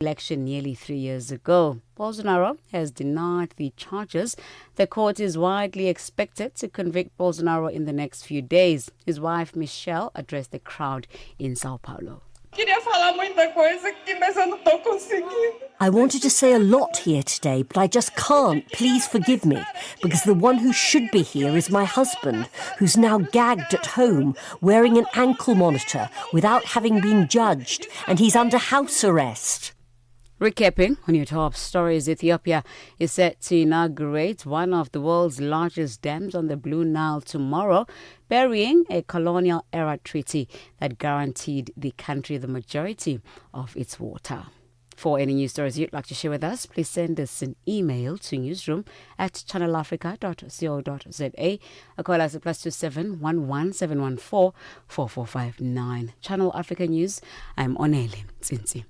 Election nearly 3 years ago. Bolsonaro has denied the charges. The court is widely expected to convict Bolsonaro in the next few days. His wife, Michelle, addressed the crowd in Sao Paulo. I wanted to say a lot here today, but I just can't. Please forgive me, because the one who should be here is my husband, who's now gagged at home, wearing an ankle monitor without having been judged, and he's under house arrest. Recapping on your top stories, Ethiopia is set to inaugurate one of the world's largest dams on the Blue Nile tomorrow, burying a colonial-era treaty that guaranteed the country the majority of its water. For any news stories you'd like to share with us, please send us an email to newsroom@channelafrica.co.za or call us at +27 11 714 4459. Channel Africa News, I'm Onele Tsinsi.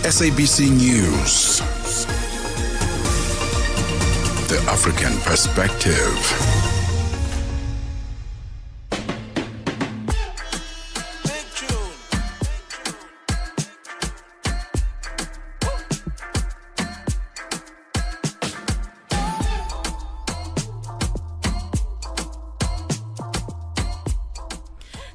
SABC News. The African Perspective.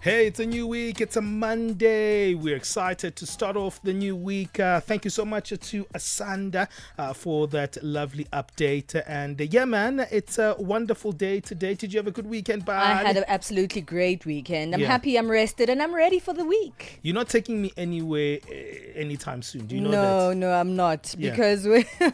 Hey, it's a new week. It's a Monday. We're excited to start off the new week. Thank you so much to Asanda for that lovely update. And yeah, man, it's a wonderful day today. Did you have a good weekend, Bye? I had an absolutely great weekend. I'm happy, I'm rested, and I'm ready for the week. You're not taking me anywhere anytime soon. Do you know that? No, I'm not. Yeah. Because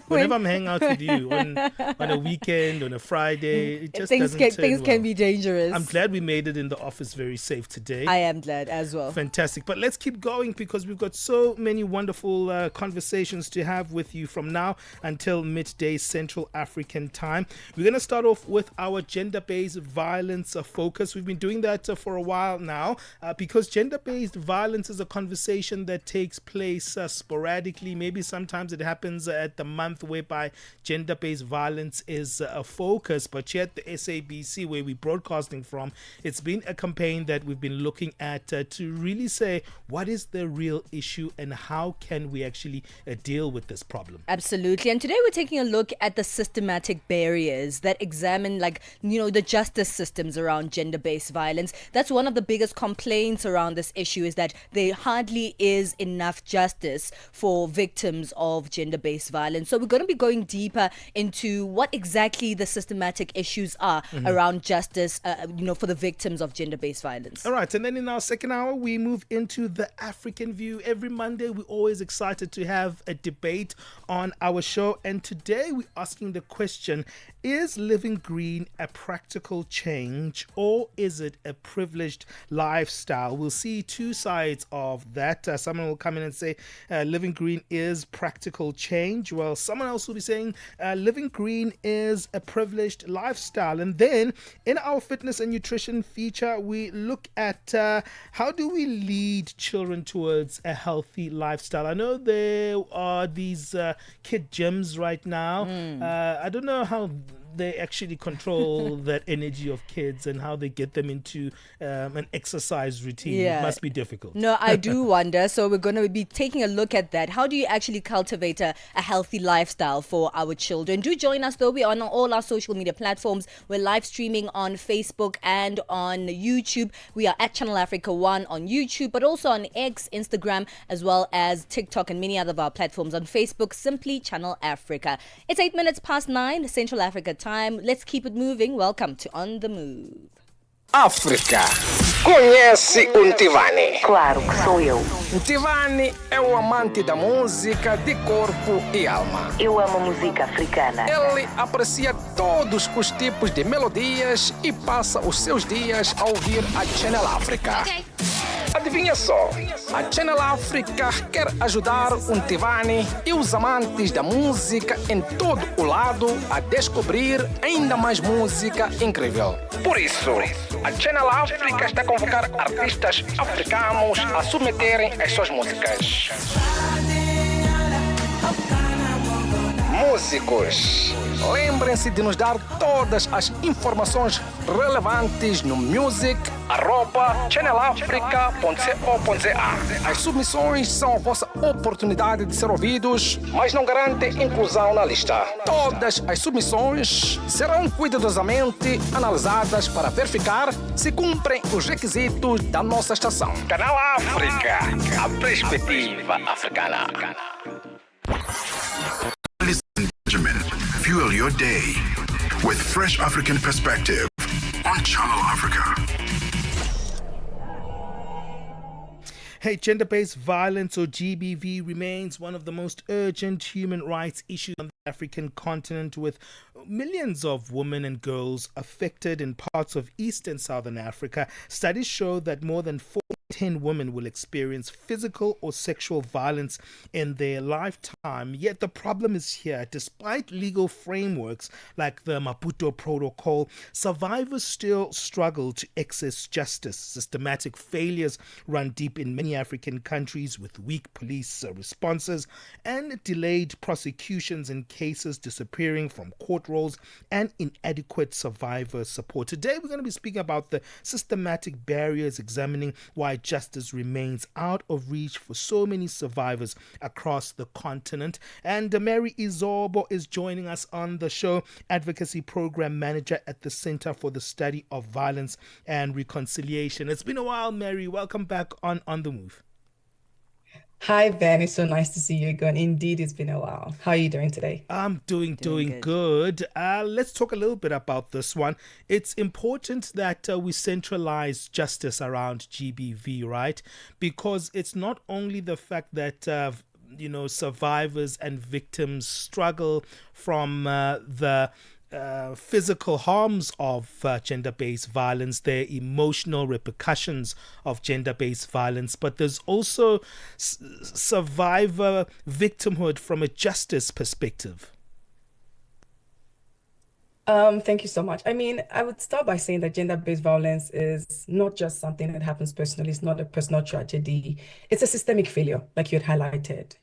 whenever I'm hanging out with you on a weekend, on a Friday, it just things can be dangerous. I'm glad we made it in the office very safe today. I am glad as well. Fantastic. But let's keep going because we've got so many wonderful conversations to have with you from now until midday Central African time. We're going to start off with our gender-based violence focus. We've been doing that for a while now because gender-based violence is a conversation that takes place sporadically. Maybe sometimes it happens at the month whereby gender-based violence is a focus. But here at the SABC, where we're broadcasting from, it's been a campaign that we've been looking at to really say what is the real issue and how can we actually deal with this problem. Absolutely. And today we're taking a look at the systematic barriers that examine the justice systems around gender-based violence. That's one of the biggest complaints around this issue, is that there hardly is enough justice for victims of gender-based violence. So we're going to be going deeper into what exactly the systematic issues are around justice for the victims of gender-based violence. All right, and then in our second hour, we move into the African View. Every Monday, we're always excited to have a debate on our show. And today, we're asking the question, is living green a practical change or is it a privileged lifestyle? We'll see two sides of that. Someone will come in and say, living green is practical change. Well, someone else will be saying, living green is a privileged lifestyle. And then in our fitness and nutrition feature, we look at how do we lead children towards a healthy lifestyle. I know there are these kid gyms right now. I don't know how they actually control that energy of kids and how they get them into an exercise routine. It must be difficult. No, I do wonder. So we're going to be taking a look at that. How do you actually cultivate a healthy lifestyle for our children? Do join us, though. We're on all our social media platforms. We're live streaming on Facebook and on YouTube. We are at Channel Africa 1 on YouTube, but also on X, Instagram, as well as TikTok and many other of our platforms. On Facebook, simply Channel Africa. It's 8:09 Central Africa time. Let's keep it moving. Welcome to On The Move. África. Conhece o Ntivani? Claro que sou eu. Ntivani é o amante da música de corpo e alma. Eu amo música africana. Ele aprecia todos os tipos de melodias e passa os seus dias a ouvir a Channel Africa. Adivinha só, a Channel Africa quer ajudar o Ntivani e os amantes da música em todo o lado a descobrir ainda mais música incrível. Por isso, a Channel Africa está a convocar artistas africanos a submeterem as suas músicas. músicos. Lembrem-se de nos dar todas as informações relevantes no music@channelafrica.co.za. As submissões são a vossa oportunidade de ser ouvidos, mas não garantem inclusão na lista. Todas as submissões serão cuidadosamente analisadas para verificar se cumprem os requisitos da nossa estação. Canal África, a perspectiva africana. Ladies and gentlemen, fuel your day with fresh African perspective on Channel Africa. Hey, gender-based violence, or GBV, remains one of the most urgent human rights issues on the African continent, with millions of women and girls affected in parts of East and Southern Africa. Studies show that more than 10 women will experience physical or sexual violence in their lifetime. Yet the problem is here. Despite legal frameworks like the Maputo Protocol, survivors still struggle to access justice. Systematic failures run deep in many African countries, with weak police responses and delayed prosecutions in cases disappearing from court rolls and inadequate survivor support. Today we're going to be speaking about the systematic barriers, examining why justice remains out of reach for so many survivors across the continent. And Mary Izobo is joining us on the show, Advocacy Program Manager at the Center for the Study of Violence and Reconciliation. It's been a while, Mary. Welcome back on The Move. Hi, Ben. It's so nice to see you again. Indeed, it's been a while. How are you doing today? I'm doing good. Let's talk a little bit about this one. It's important that we centralize justice around GBV, right? Because it's not only the fact that survivors and victims struggle from the physical harms of gender-based violence, their emotional repercussions of gender-based violence, but there's also survivor victimhood from a justice perspective. Thank you so much. I mean, I would start by saying that gender-based violence is not just something that happens personally. It's not a personal tragedy. It's a systemic failure, like you had highlighted,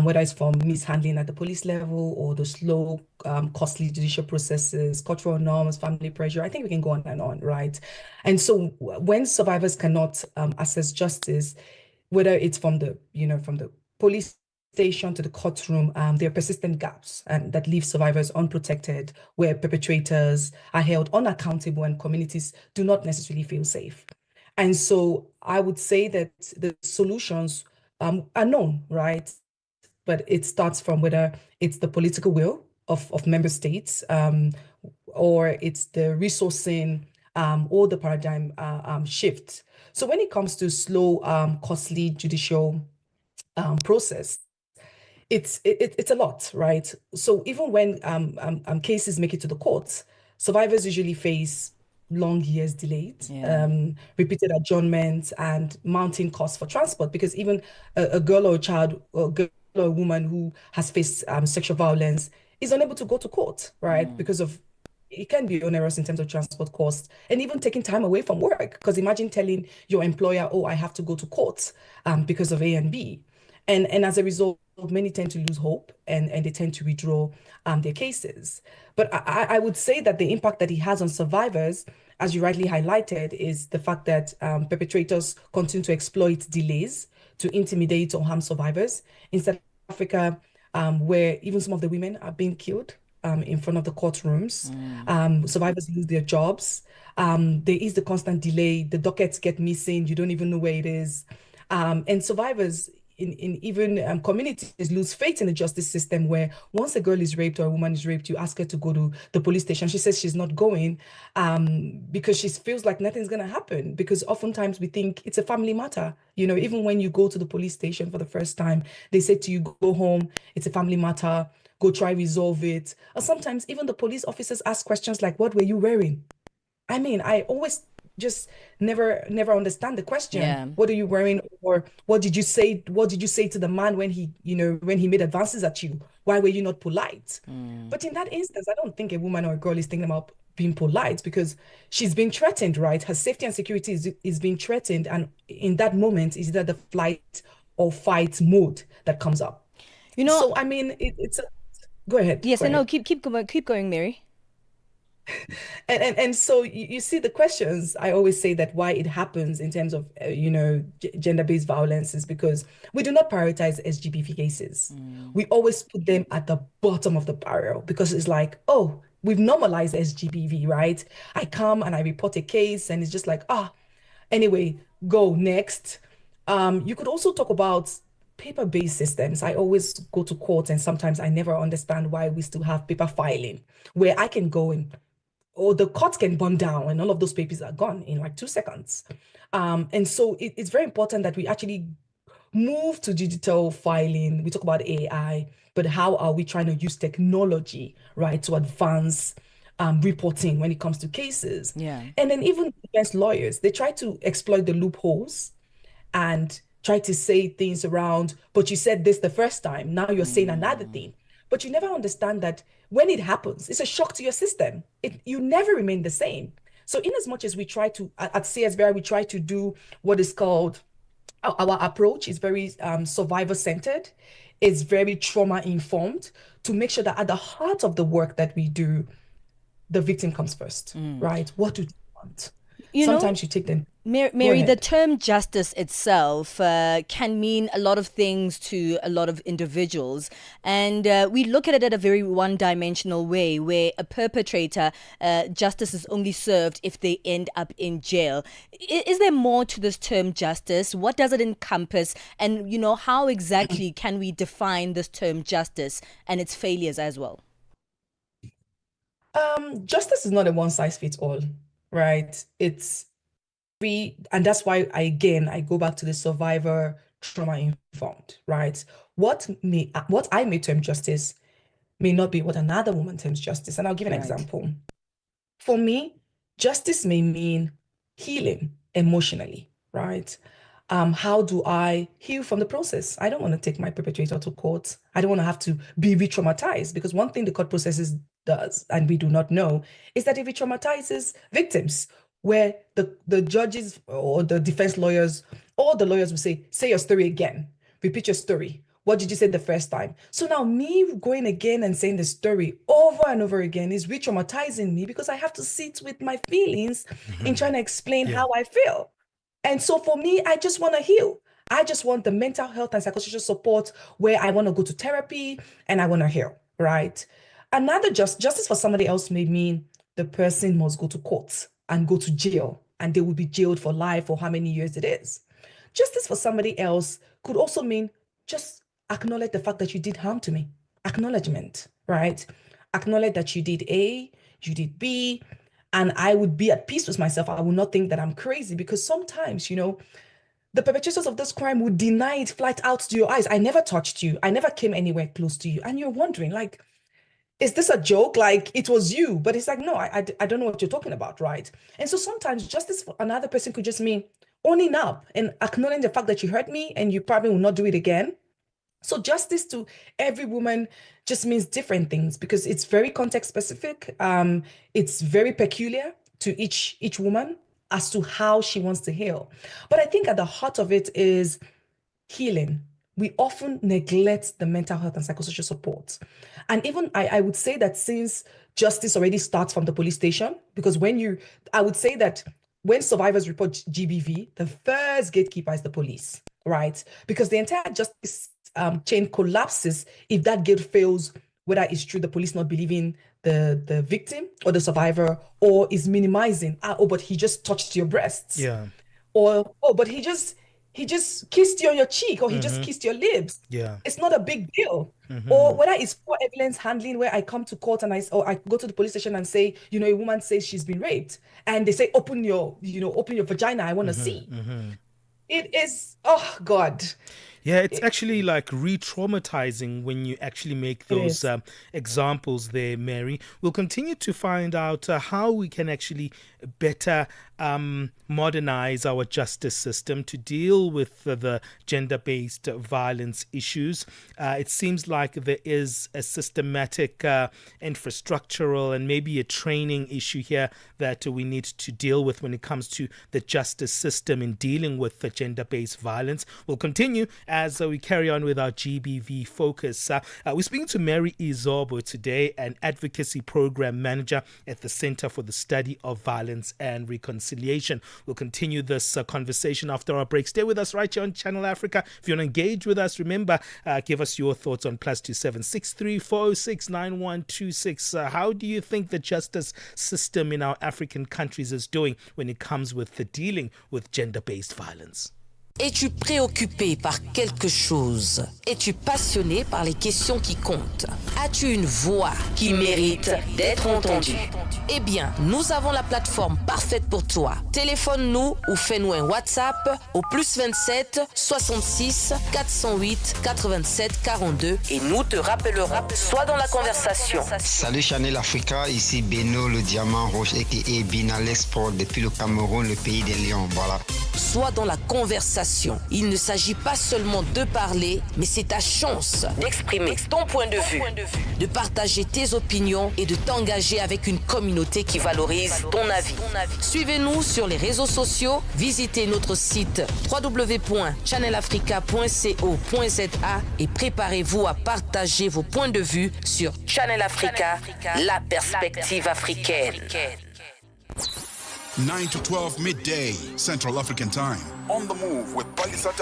whether it's from mishandling at the police level or the slow, costly judicial processes, cultural norms, family pressure. I think we can go on and on, right? And so when survivors cannot access justice, whether it's from the police station to the courtroom, there are persistent gaps and that leave survivors unprotected, where perpetrators are held unaccountable and communities do not necessarily feel safe. And so I would say that the solutions are known, right? But it starts from whether it's the political will of member states, or it's the resourcing or the paradigm shift. So when it comes to slow, costly judicial process, it's a lot, right? So even when cases make it to the courts, survivors usually face long years delayed, repeated adjournments, and mounting costs for transport, because even a girl or a child or a woman who has faced sexual violence is unable to go to court, right? Because of it can be onerous in terms of transport costs and even taking time away from work. Because imagine telling your employer, oh, I have to go to court because of A and B. And as a result, many tend to lose hope and they tend to withdraw their cases. But I would say that the impact that it has on survivors, as you rightly highlighted, is the fact that perpetrators continue to exploit delays to intimidate or harm survivors. In South Africa, where even some of the women are being killed in front of the courtrooms, survivors lose their jobs. There is the constant delay. The dockets get missing. You don't even know where it is. And survivors in even communities lose faith in the justice system, where once a girl is raped or a woman is raped, you ask her to go to the police station. She says she's not going because she feels like nothing's going to happen, because oftentimes we think it's a family matter. Even when you go to the police station for the first time, they say to you, go home, it's a family matter, go try resolve it. Or sometimes even the police officers ask questions like, what were you wearing? I mean, I always just never understand the question. Yeah. What are you wearing? Or what did you say? What did you say to the man when he made advances at you? Why were you not polite? But in that instance, I don't think a woman or a girl is thinking about being polite, because she's being threatened, right? Her safety and security is being threatened. And in that moment, is either the flight or fight mode that comes up. So, I mean, it's Go ahead. Yes, Go and no, ahead. keep going, Mary. And so you see the questions. I always say that why it happens in terms of gender-based violence is because we do not prioritize SGBV cases. We always put them at the bottom of the barrel because it's like, oh, we've normalized SGBV, right? I come and I report a case and it's just like, anyway, go next. You could also talk about paper-based systems. I always go to court and sometimes I never understand why we still have paper filing where I can go and or the court can burn down and all of those papers are gone in like 2 seconds. And so it's very important that we actually move to digital filing. We talk about AI, but how are we trying to use technology, right, to advance reporting when it comes to cases? Yeah. And then even defense lawyers, they try to exploit the loopholes and try to say things around, but you said this the first time, now you're saying another thing. But you never understand that when it happens, it's a shock to your system. You never remain the same. So in as much as we try to, at CSBR, we try to do what is called, our approach is very survivor-centered. It's very trauma-informed to make sure that at the heart of the work that we do, the victim comes first, right? What do they want? Sometimes you take them. Mary, the term justice itself can mean a lot of things to a lot of individuals. And we look at it at a very one-dimensional way where a perpetrator, justice is only served if they end up in jail. Is there more to this term justice? What does it encompass? And, how exactly can we define this term justice and its failures as well? Justice is not a one-size-fits-all, right? And that's why I go back to the survivor trauma informed, right? What I may term justice may not be what another woman terms justice. And I'll give an example. For me, justice may mean healing emotionally, right? How do I heal from the process? I don't want to take my perpetrator to court. I don't want to have to be re-traumatized, because one thing the court processes does, and we do not know, is that it re-traumatizes victims, where the judges or the defense lawyers or the lawyers will say your story again, repeat your story. What did you say the first time? So now me going again and saying the story over and over again is re-traumatizing me, because I have to sit with my feelings in trying to explain how I feel. And so for me, I just want to heal. I just want the mental health and psychosocial support where I want to go to therapy and I want to heal, right? Another justice for somebody else may mean the person must go to court and go to jail, and they will be jailed for life or how many years it is. Justice for somebody else could also mean just acknowledge the fact that you did harm to me. Acknowledgement, right? Acknowledge that you did A, you did B, and I would be at peace with myself. I will not think that I'm crazy, because sometimes, the perpetrators of this crime would deny it flat out to your eyes. I never touched you. I never came anywhere close to you. And you're wondering, like, is this a joke? Like, it was you. But it's like, no, I don't know what you're talking about, right? And so sometimes justice for another person could just mean owning up and acknowledging the fact that you hurt me and you probably will not do it again. So justice to every woman just means different things, because it's very context specific. It's very peculiar to each woman as to how she wants to heal. But I think at the heart of it is healing. We often neglect the mental health and psychosocial support. And even I would say that since justice already starts from the police station, because I would say that when survivors report GBV, the first gatekeeper is the police, right? Because the entire justice chain collapses if that gate fails, whether it's true the police not believing the victim or the survivor, or is minimizing, but he just touched your breasts. Yeah. Or, but he just kissed you on your cheek, or he just kissed your lips. Yeah. It's not a big deal. Or whether it's poor evidence handling, where I come to court and I go to the police station and say, a woman says she's been raped, and they say, open your vagina, I want to see. It is, oh God. Yeah, it's actually like re-traumatizing when you actually make those examples there, Mary. We'll continue to find out how we can actually better modernize our justice system to deal with the gender-based violence issues. It seems like there is a systematic infrastructural and maybe a training issue here that we need to deal with when it comes to the justice system in dealing with the gender-based violence. We'll continue as we carry on with our GBV focus. We're speaking to Mary Izobo today, an advocacy program manager at the Center for the Study of Violence and Reconciliation. We'll continue this conversation after our break. Stay with us right here on Channel Africa. If you want to engage with us, remember, give us your thoughts on +276 63406 9126. How do you think the justice system in our African countries is doing when it comes with the dealing with gender-based violence? Es-tu préoccupé par quelque chose? Es-tu passionné par les questions qui comptent? As-tu une voix qui mérite d'être entendue? Eh bien, nous avons la plateforme parfaite pour toi. Téléphone-nous ou fais-nous un WhatsApp au +27 66 408 87 42 et nous te rappellerons. Sois dans la conversation. Salut Channel Africa, ici Beno le diamant rouge et Binal Sport depuis le Cameroun, le pays des lions. Voilà. Sois dans la conversation. Il ne s'agit pas seulement de parler, mais c'est ta chance d'exprimer ton point de vue, de partager tes opinions et de t'engager avec une communauté qui valorise ton avis. Suivez-nous sur les réseaux sociaux, visitez notre site www.channelafrica.co.za et préparez-vous à partager vos points de vue sur Channel Africa, la perspective africaine. 9 to 12 midday, Central African Time. On the Move with Palesa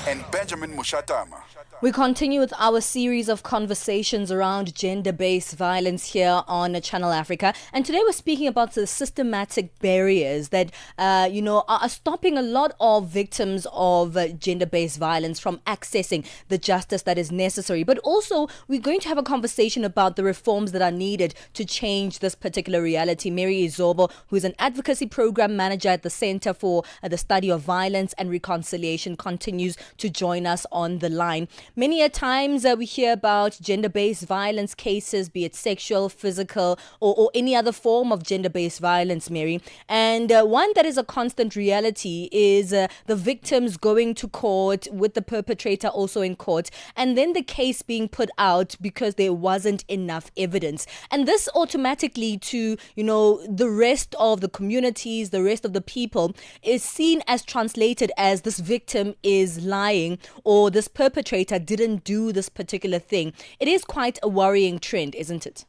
and Benjamin Moshatama. We continue with our series of conversations around gender-based violence here on Channel Africa. And today we're speaking about the systematic barriers that, are stopping a lot of victims of gender-based violence from accessing the justice that is necessary. But also, we're going to have a conversation about the reforms that are needed to change this particular reality. Mary Izobo, who is an advocacy program manager at the Center for the Study of Violence and Reconciliation, continues to join us on the line. Many a times we hear about gender-based violence cases, be it sexual, physical, or any other form of gender-based violence, Mary. And one that is a constant reality is the victims going to court with the perpetrator also in court, and then the case being put out because there wasn't enough evidence. And this automatically to, the rest of the communities, the rest of the people is seen as translated as this victim is lying or this perpetrator didn't do this particular thing. It is quite a worrying trend, isn't it?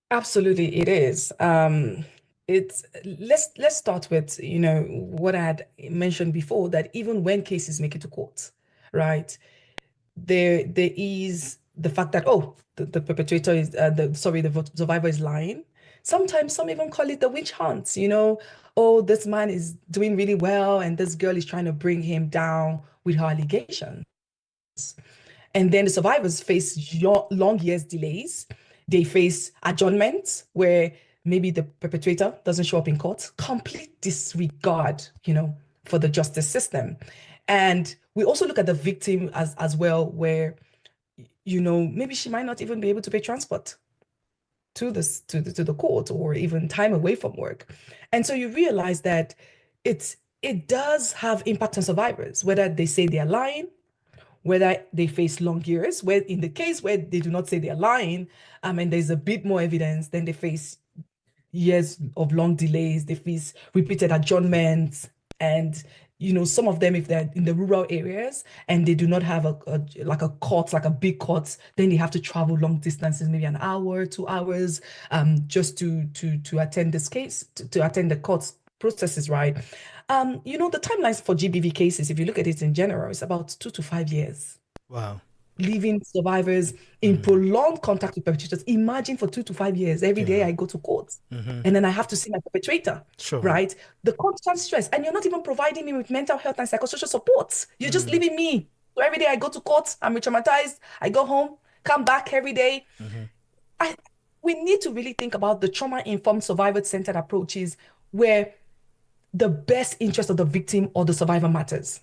Absolutely, it is. Let's start with what I had mentioned before, that even when cases make it to court, right? There is the fact that the perpetrator is the survivor is lying. Sometimes some even call it the witch hunt. This man is doing really well and this girl is trying to bring him down with her allegations. And then the survivors face long years delays. They face adjournments where maybe the perpetrator doesn't show up in court. Complete disregard, for the justice system. And we also look at the victim as well, where, maybe she might not even be able to pay transport to the court or even time away from work. And so you realize that it does have impact on survivors, whether they say they're lying, whether they face long years, where in the case where they do not say they're lying, and there's a bit more evidence, then they face years of long delays, they face repeated adjournments, and some of them, if they're in the rural areas and they do not have a court, like a big court, then they have to travel long distances, maybe an hour, 2 hours, just to attend this case, to attend the court processes, right? The timelines for GBV cases, if you look at it in general, it's about 2 to 5 years. Wow. Leaving survivors in prolonged contact with perpetrators. Imagine for 2 to 5 years, every day I go to court and then I have to see my perpetrator, right? The constant stress, and you're not even providing me with mental health and psychosocial support. You're just leaving me. So every day I go to court, I'm traumatized, I go home, come back every day. We need to really think about the trauma-informed, survivor-centered approaches where the best interest of the victim or the survivor matters,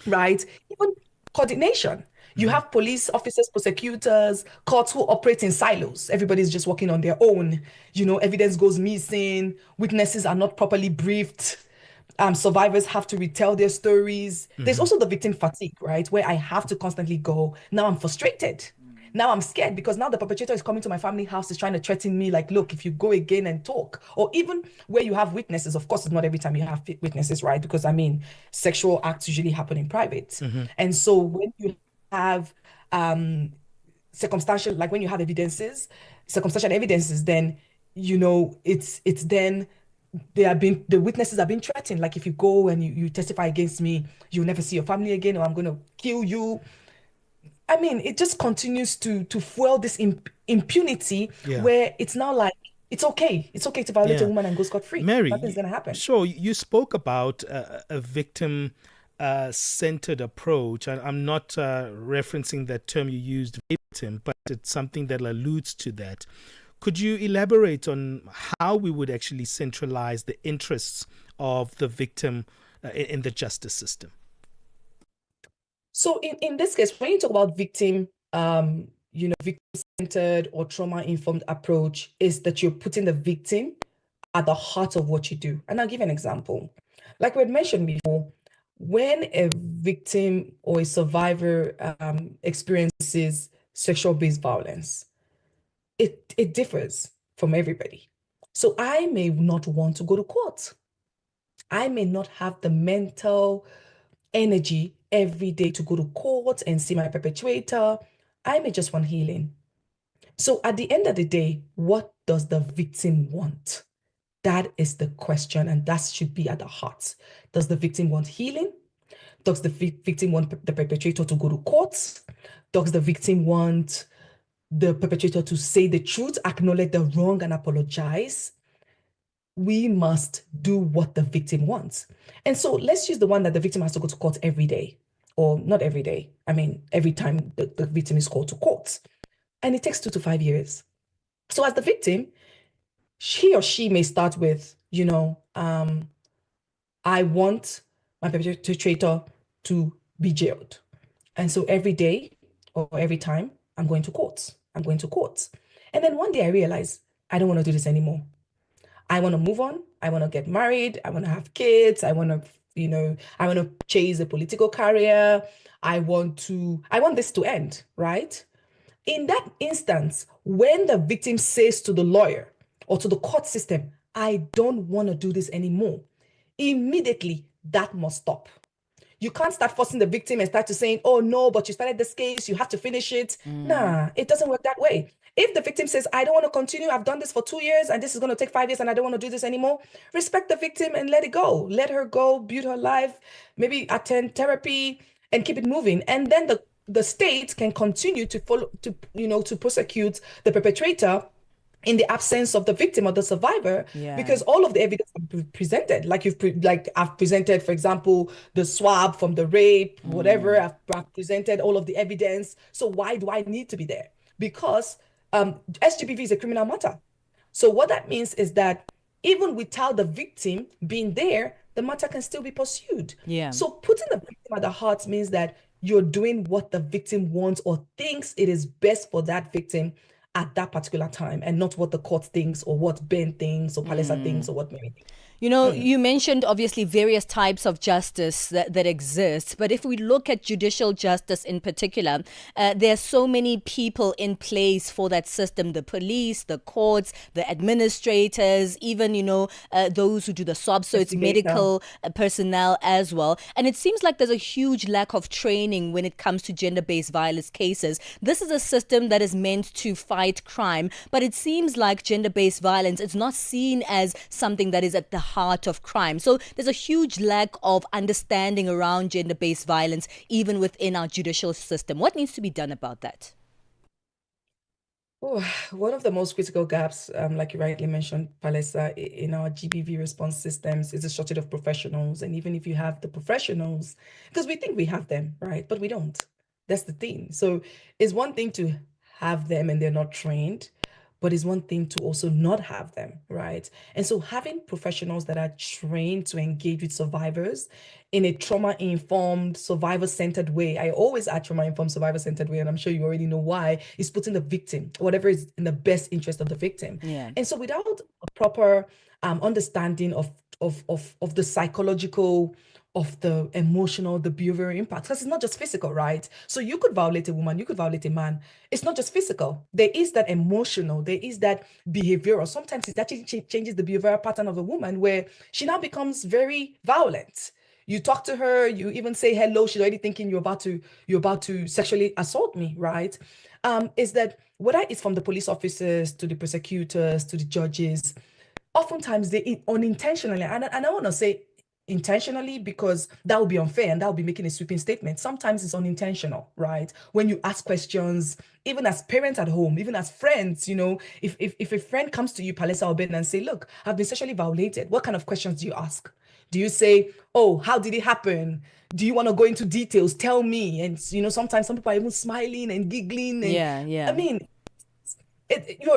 right? Even coordination. You have police officers, prosecutors, courts who operate in silos. Everybody's just working on their own. Evidence goes missing. Witnesses are not properly briefed. Survivors have to retell their stories. There's also the victim fatigue, right? Where I have to constantly go, now I'm frustrated. Now I'm scared because now the perpetrator is coming to my family house, is trying to threaten me, like, look, if you go again and talk, or even where you have witnesses. Of course, it's not every time you have witnesses, right? Because I mean, sexual acts usually happen in private. And so when you have circumstantial, like when you have circumstantial evidences, then it's then the witnesses are being threatened. Like, if you go and you testify against me, you'll never see your family again, or I'm going to kill you. I mean, it just continues to fuel this impunity, where it's now like it's okay to violate a woman and go scot-free. Mary, Nothing's going to happen. Sure, you spoke about a victim centered approach. I'm not referencing that term you used, victim, but it's something that alludes to that. Could you elaborate on how we would actually centralize the interests of the victim in the justice system? So in this case, when you talk about victim centered or trauma-informed approach, is that you're putting the victim at the heart of what you do. And I'll give an example. Like we had mentioned before, when a victim or a survivor experiences sexual-based violence, it differs from everybody. So I may not want to go to court. I may not have the mental energy every day to go to court and see my perpetrator. I may just want healing. So at the end of the day, what does the victim want? That is the question, and that should be at the heart. Does the victim want healing? Does the victim want the perpetrator to go to court? Does the victim want the perpetrator to say the truth, acknowledge the wrong, and apologize? We must do what the victim wants. And so let's use the one that the victim has to go to court every day, or not every day. I mean, every time the victim is called to court. And it takes 2 to 5 years. So as the victim, he or she may start with, I want my perpetrator to be jailed. And so every day or every time, I'm going to court. And then one day I realize I don't want to do this anymore. I want to move on. I want to get married. I want to have kids. I want to chase a political career. I want this to end, right? In that instance, when the victim says to the lawyer or to the court system, I don't want to do this anymore, immediately that must stop. You can't start forcing the victim and start to saying, oh no, but you started this case, you have to finish it. Nah, it doesn't work that way. If the victim says, I don't want to continue, I've done this for 2 years and this is going to take 5 years and I don't want to do this anymore, respect the victim and let it go. Let her go, build her life, maybe attend therapy and keep it moving. And then the state can continue to to prosecute the perpetrator in the absence of the victim or the survivor, because all of the evidence presented, like I've presented, for example, the swab from the rape, whatever, I've presented all of the evidence. So why do I need to be there? Because SGBV is a criminal matter. So what that means is that even without the victim being there, the matter can still be pursued. So putting the victim at the heart means that you're doing what the victim wants or thinks it is best for that victim at that particular time, and not what the court thinks or what Ben thinks or Palesa thinks or what Mary thinks. You mentioned obviously various types of justice that exist, but if we look at judicial justice in particular, there are so many people in place for that system: the police, the courts, the administrators, even those who do the swab, so it's medical personnel as well. And it seems like there's a huge lack of training when it comes to gender-based violence cases. This is a system that is meant to fight crime, but it seems like gender-based violence is not seen as something that is at the heart of crime. So there's a huge lack of understanding around gender-based violence, even within our judicial system. What needs to be done about that? One of the most critical gaps, like you rightly mentioned, Palesa, in our GBV response systems is a shortage of professionals. And even if you have the professionals, because we think we have them, right? But we don't. That's the thing. So it's one thing to have them and they're not trained, but it's one thing to also not have them, right? And so having professionals that are trained to engage with survivors in a trauma-informed, survivor-centered way. I always add trauma-informed, survivor-centered way, and I'm sure you already know why, is putting the victim, whatever is in the best interest of the victim. And so without a proper understanding of the psychological of the emotional, the behavioral impact, because it's not just physical, right? So you could violate a woman, you could violate a man. It's not just physical. There is that emotional, there is that behavioral. Sometimes it actually changes the behavioral pattern of a woman where she now becomes very violent. You talk to her, you even say hello, she's already thinking you're about to sexually assault me, right? Is that whether it's from the police officers to the prosecutors to the judges, oftentimes they unintentionally, and I want to say intentionally because that would be unfair and that would be making a sweeping statement. Sometimes it's unintentional, right? When you ask questions, even as parents at home, even as friends, if a friend comes to you, Palesa or Ben, and say, look, I've been sexually violated, what kind of questions do you ask? Do you say, oh, how did it happen? Do you want to go into details? Tell me. And, sometimes some people are even smiling and giggling. And, Yeah. I mean,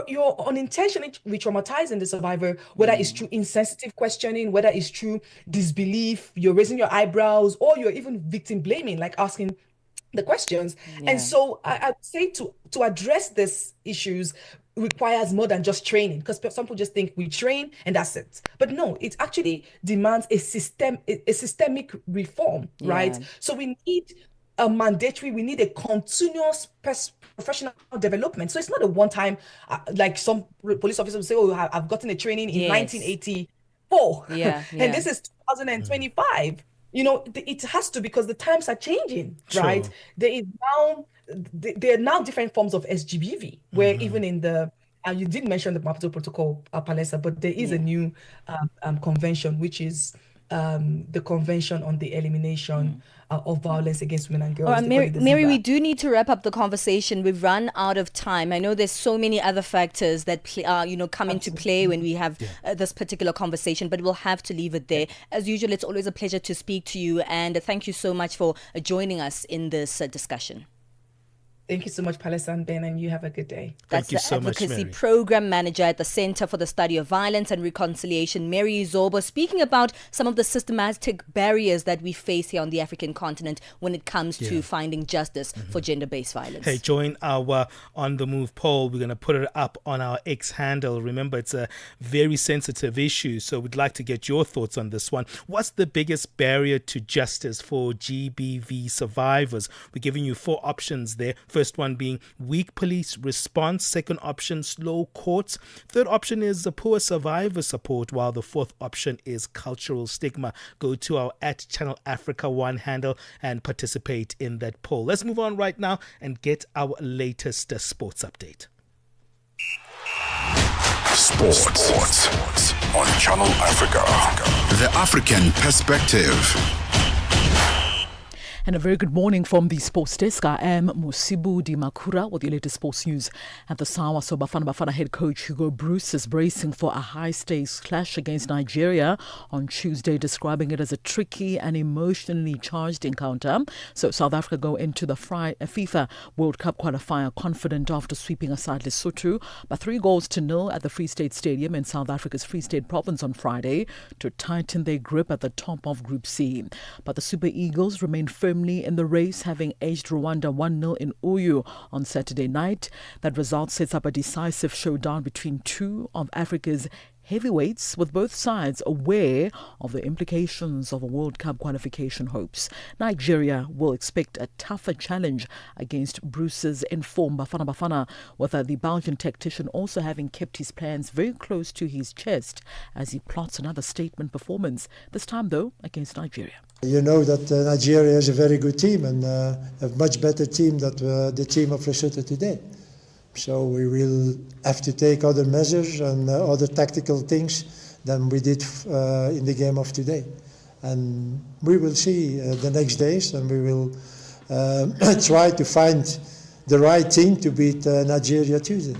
you're unintentionally re-traumatizing the survivor, whether it's through insensitive questioning, whether it's through disbelief, you're raising your eyebrows, or you're even victim blaming, like asking the questions. And so I would say to address these issues requires more than just training, because some people just think we train and that's it. But no, it actually demands a systemic reform, right? So we need we need a continuous professional development. So it's not a one-time, like some police officers will say, oh, I've gotten a training in 1984. And this is 2025. It has to, because the times are changing, right? There are now different forms of SGBV, where even in the, you did mention the Maputo Protocol, Palesa, but there is a new convention, which is the Convention on the Elimination of Violence Against Women and Girls. All right, Mary, we do need to wrap up the conversation. We've run out of time. I know there's so many other factors that come into play when we have this particular conversation, but we'll have to leave it there. As usual, it's always a pleasure to speak to you, and thank you so much for joining us in this discussion. Thank you so much, Palesa and Ben, and you have a good day. That's the Advocacy Program Manager at the Center for the Study of Violence and Reconciliation, Mary Zobo, speaking about some of the systematic barriers that we face here on the African continent when it comes to finding justice for gender-based violence. Hey, join our On the Move poll. We're going to put it up on our X handle. Remember, it's a very sensitive issue, so we'd like to get your thoughts on this one. What's the biggest barrier to justice for GBV survivors? We're giving you 4 options there. First one being weak police response. Second option, slow courts. Third option is the poor survivor support, while the fourth option is cultural stigma. Go to our @ChannelAfrica1 handle and participate in that poll. Let's move on right now and get our latest sports update. Sports on Channel Africa. The African perspective. And a very good morning from the sports desk. I am Musibu Dimakura with the latest sports news at the Sawa. So Bafana head coach Hugo Bruce is bracing for a high-stakes clash against Nigeria on Tuesday, describing it as a tricky and emotionally charged encounter. So South Africa go into the FIFA World Cup qualifier confident after sweeping aside Lesotho by 3-0 at the Free State Stadium in South Africa's Free State province on Friday to tighten their grip at the top of Group C. But the Super Eagles remain firmly in the race, having edged Rwanda 1-0 in Uyu on Saturday night. That result sets up a decisive showdown between two of Africa's heavyweights, with both sides aware of the implications of a World Cup qualification hopes. Nigeria will expect a tougher challenge against Bruce's informed Bafana, with the Belgian tactician also having kept his plans very close to his chest as he plots another statement performance, this time though against Nigeria. You know that Nigeria is a very good team and a much better team than the team of Lesotho today. So we will have to take other measures and other tactical things than we did in the game of today. And we will see the next days, and we will try to find the right team to beat Nigeria Tuesday.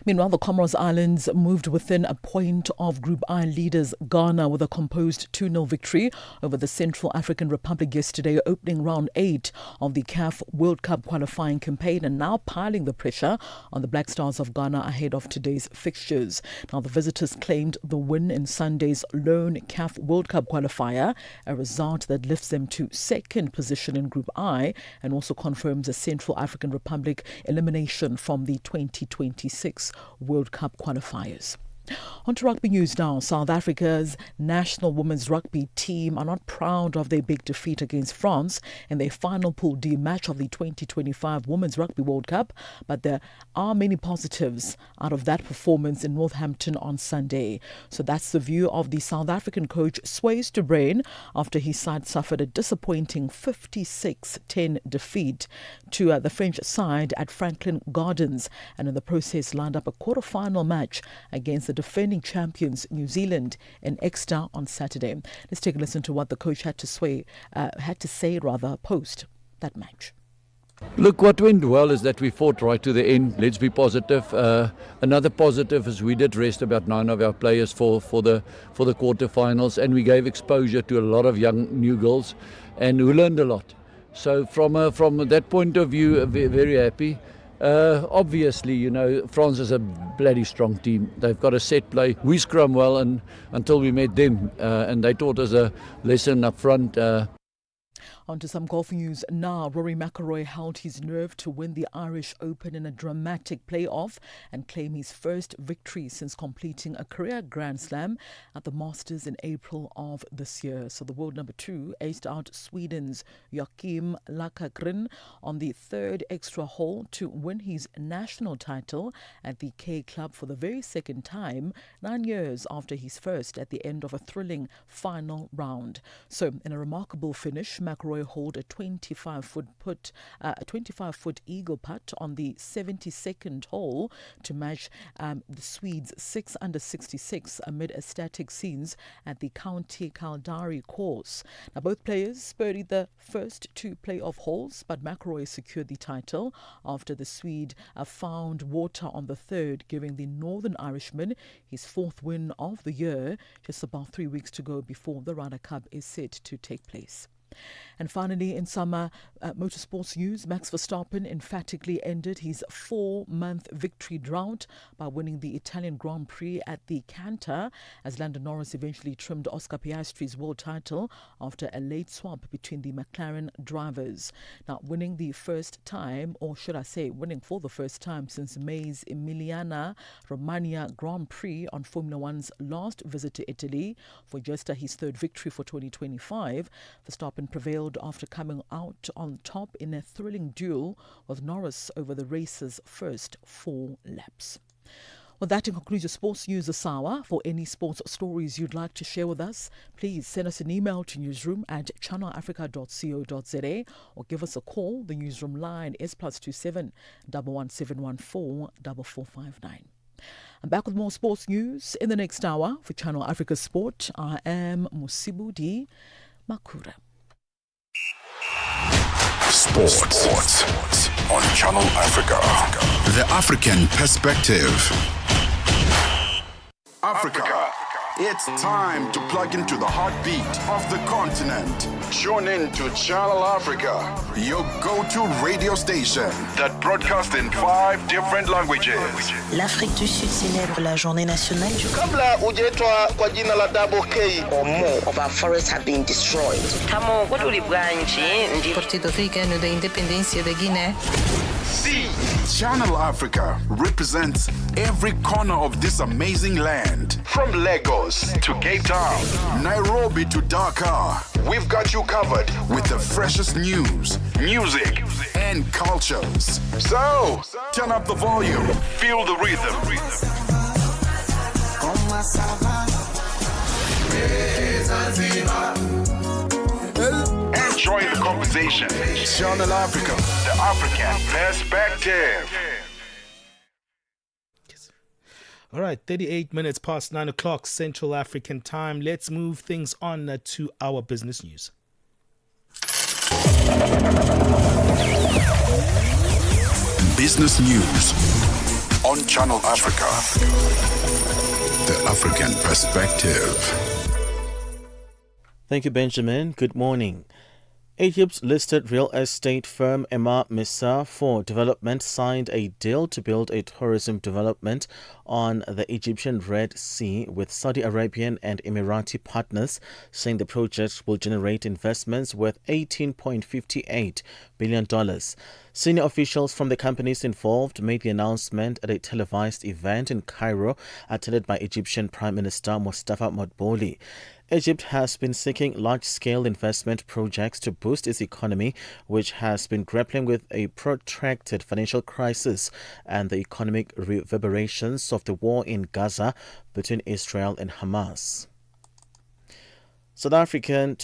Meanwhile, the Comoros Islands moved within a point of Group I leaders Ghana with a composed 2-0 victory over the Central African Republic yesterday, opening round 8 of the CAF World Cup qualifying campaign, and now piling the pressure on the Black Stars of Ghana ahead of today's fixtures. Now, the visitors claimed the win in Sunday's lone CAF World Cup qualifier, a result that lifts them to second position in Group I and also confirms the Central African Republic elimination from the 2026 World Cup qualifiers. On to rugby news now. South Africa's national women's rugby team are not proud of their big defeat against France in their final Pool D match of the 2025 Women's Rugby World Cup, but there are many positives out of that performance in Northampton on Sunday. So that's the view of the South African coach Swys de Bruin after his side suffered a disappointing 56-10 defeat to the French side at Franklin Gardens, and in the process lined up a quarter-final match against the defending champions New Zealand in Exeter on Saturday. Let's take a listen to what the coach had to say post that match. Look, what went well is that we fought right to the end. Let's be positive. Another positive is we did rest about 9 of our players for the quarterfinals, and we gave exposure to a lot of young new girls, and who learned a lot. So from that point of view, very happy. Obviously, you know, France is a bloody strong team. They've got a set play. We scrum well, and until we met them, and they taught us a lesson up front. On to some golf news now. Rory McIlroy held his nerve to win the Irish Open in a dramatic playoff and claim his first victory since completing a career Grand Slam at the Masters in April of this year. So the world number 2 aced out Sweden's Joakim Lakagren on the third extra hole to win his national title at the K Club for the very second time, 9 years after his first at the end of a thrilling final round. So in a remarkable finish, McIlroy hold a 25-foot eagle putt on the 72nd hole to match the Swedes' 6 under 66 amid ecstatic scenes at the County Kildare course. Now both players birdied the first 2 playoff holes, but McIlroy secured the title after the Swede found water on the third, giving the Northern Irishman his 4th win of the year, just about 3 weeks to go before the Ryder Cup is set to take place. And finally, in summer motorsports news, Max Verstappen emphatically ended his 4-month victory drought by winning the Italian Grand Prix at the Canter, as Lando Norris eventually trimmed Oscar Piastri's world title after a late swap between the McLaren drivers. Now, winning for the first time since May's Emilia Romagna Grand Prix on Formula One's last visit to Italy for just his 3rd victory for 2025, Verstappen prevailed after coming out on top in a thrilling duel with Norris over the race's first 4 laps. Well, that concludes your sports news this hour. For any sports stories you'd like to share with us, please send us an email to newsroom@channelafrica.co.za or give us a call. The newsroom line is +27 11714 4459. I'm back with more sports news in the next hour. For Channel Africa Sport, I am Mosibudi Makura. Sports on Channel Africa. The African Perspective. Africa. It's time to plug into the heartbeat of the continent. Tune in to Channel Africa, your go-to radio station that broadcasts in 5 different languages. L'Afrique du Sud célèbre la journée nationale du Kabla hujaitwa kwa jina la Double K or more of our forests have been destroyed. Tamo Partido Africano da Independência da Guiné. See, Channel Africa represents every corner of this amazing land. From Lagos to Cape Town, Nairobi to Dakar, we've got you covered with the freshest news, music, and cultures. So, turn up the volume, feel the rhythm. Enjoy the conversation. Channel Africa, the African Perspective. All right, 38 minutes past 9 o'clock Central African time. Let's move things on to our business news. Business news on Channel Africa, the African Perspective. Thank you, Benjamin. Good morning. Egypt's listed real estate firm Emma Misa for Development signed a deal to build a tourism development on the Egyptian Red Sea with Saudi Arabian and Emirati partners, saying the project will generate investments worth $18.58 billion. Senior officials from the companies involved made the announcement at a televised event in Cairo, attended by Egyptian Prime Minister Mustafa Madbouly. Egypt has been seeking large-scale investment projects to boost its economy, which has been grappling with a protracted financial crisis and the economic reverberations of the war in Gaza between Israel and Hamas. South African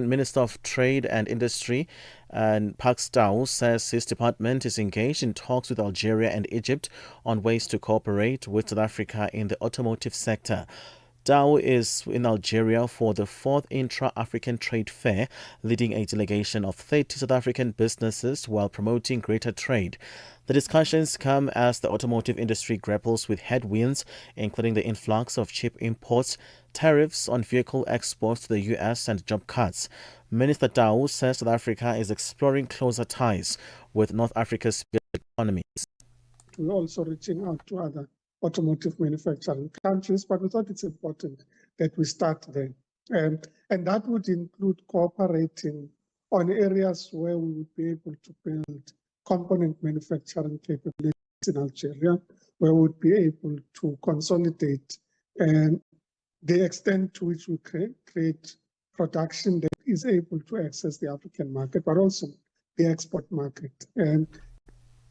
Minister of Trade and Industry and Park Stau says his department is engaged in talks with Algeria and Egypt on ways to cooperate with South Africa in the automotive sector. Dow is in Algeria for the 4th Intra-African Trade Fair, leading a delegation of 30 South African businesses while promoting greater trade. The discussions come as the automotive industry grapples with headwinds, including the influx of cheap imports, tariffs on vehicle exports to the US, and job cuts. Minister Dow says South Africa is exploring closer ties with North Africa's economies. We're also reaching out to other automotive manufacturing countries, but we thought it's important that we start there. And that would include cooperating on areas where we would be able to build component manufacturing capabilities in Algeria, where we would be able to consolidate and the extent to which we create production that is able to access the African market, but also the export market. And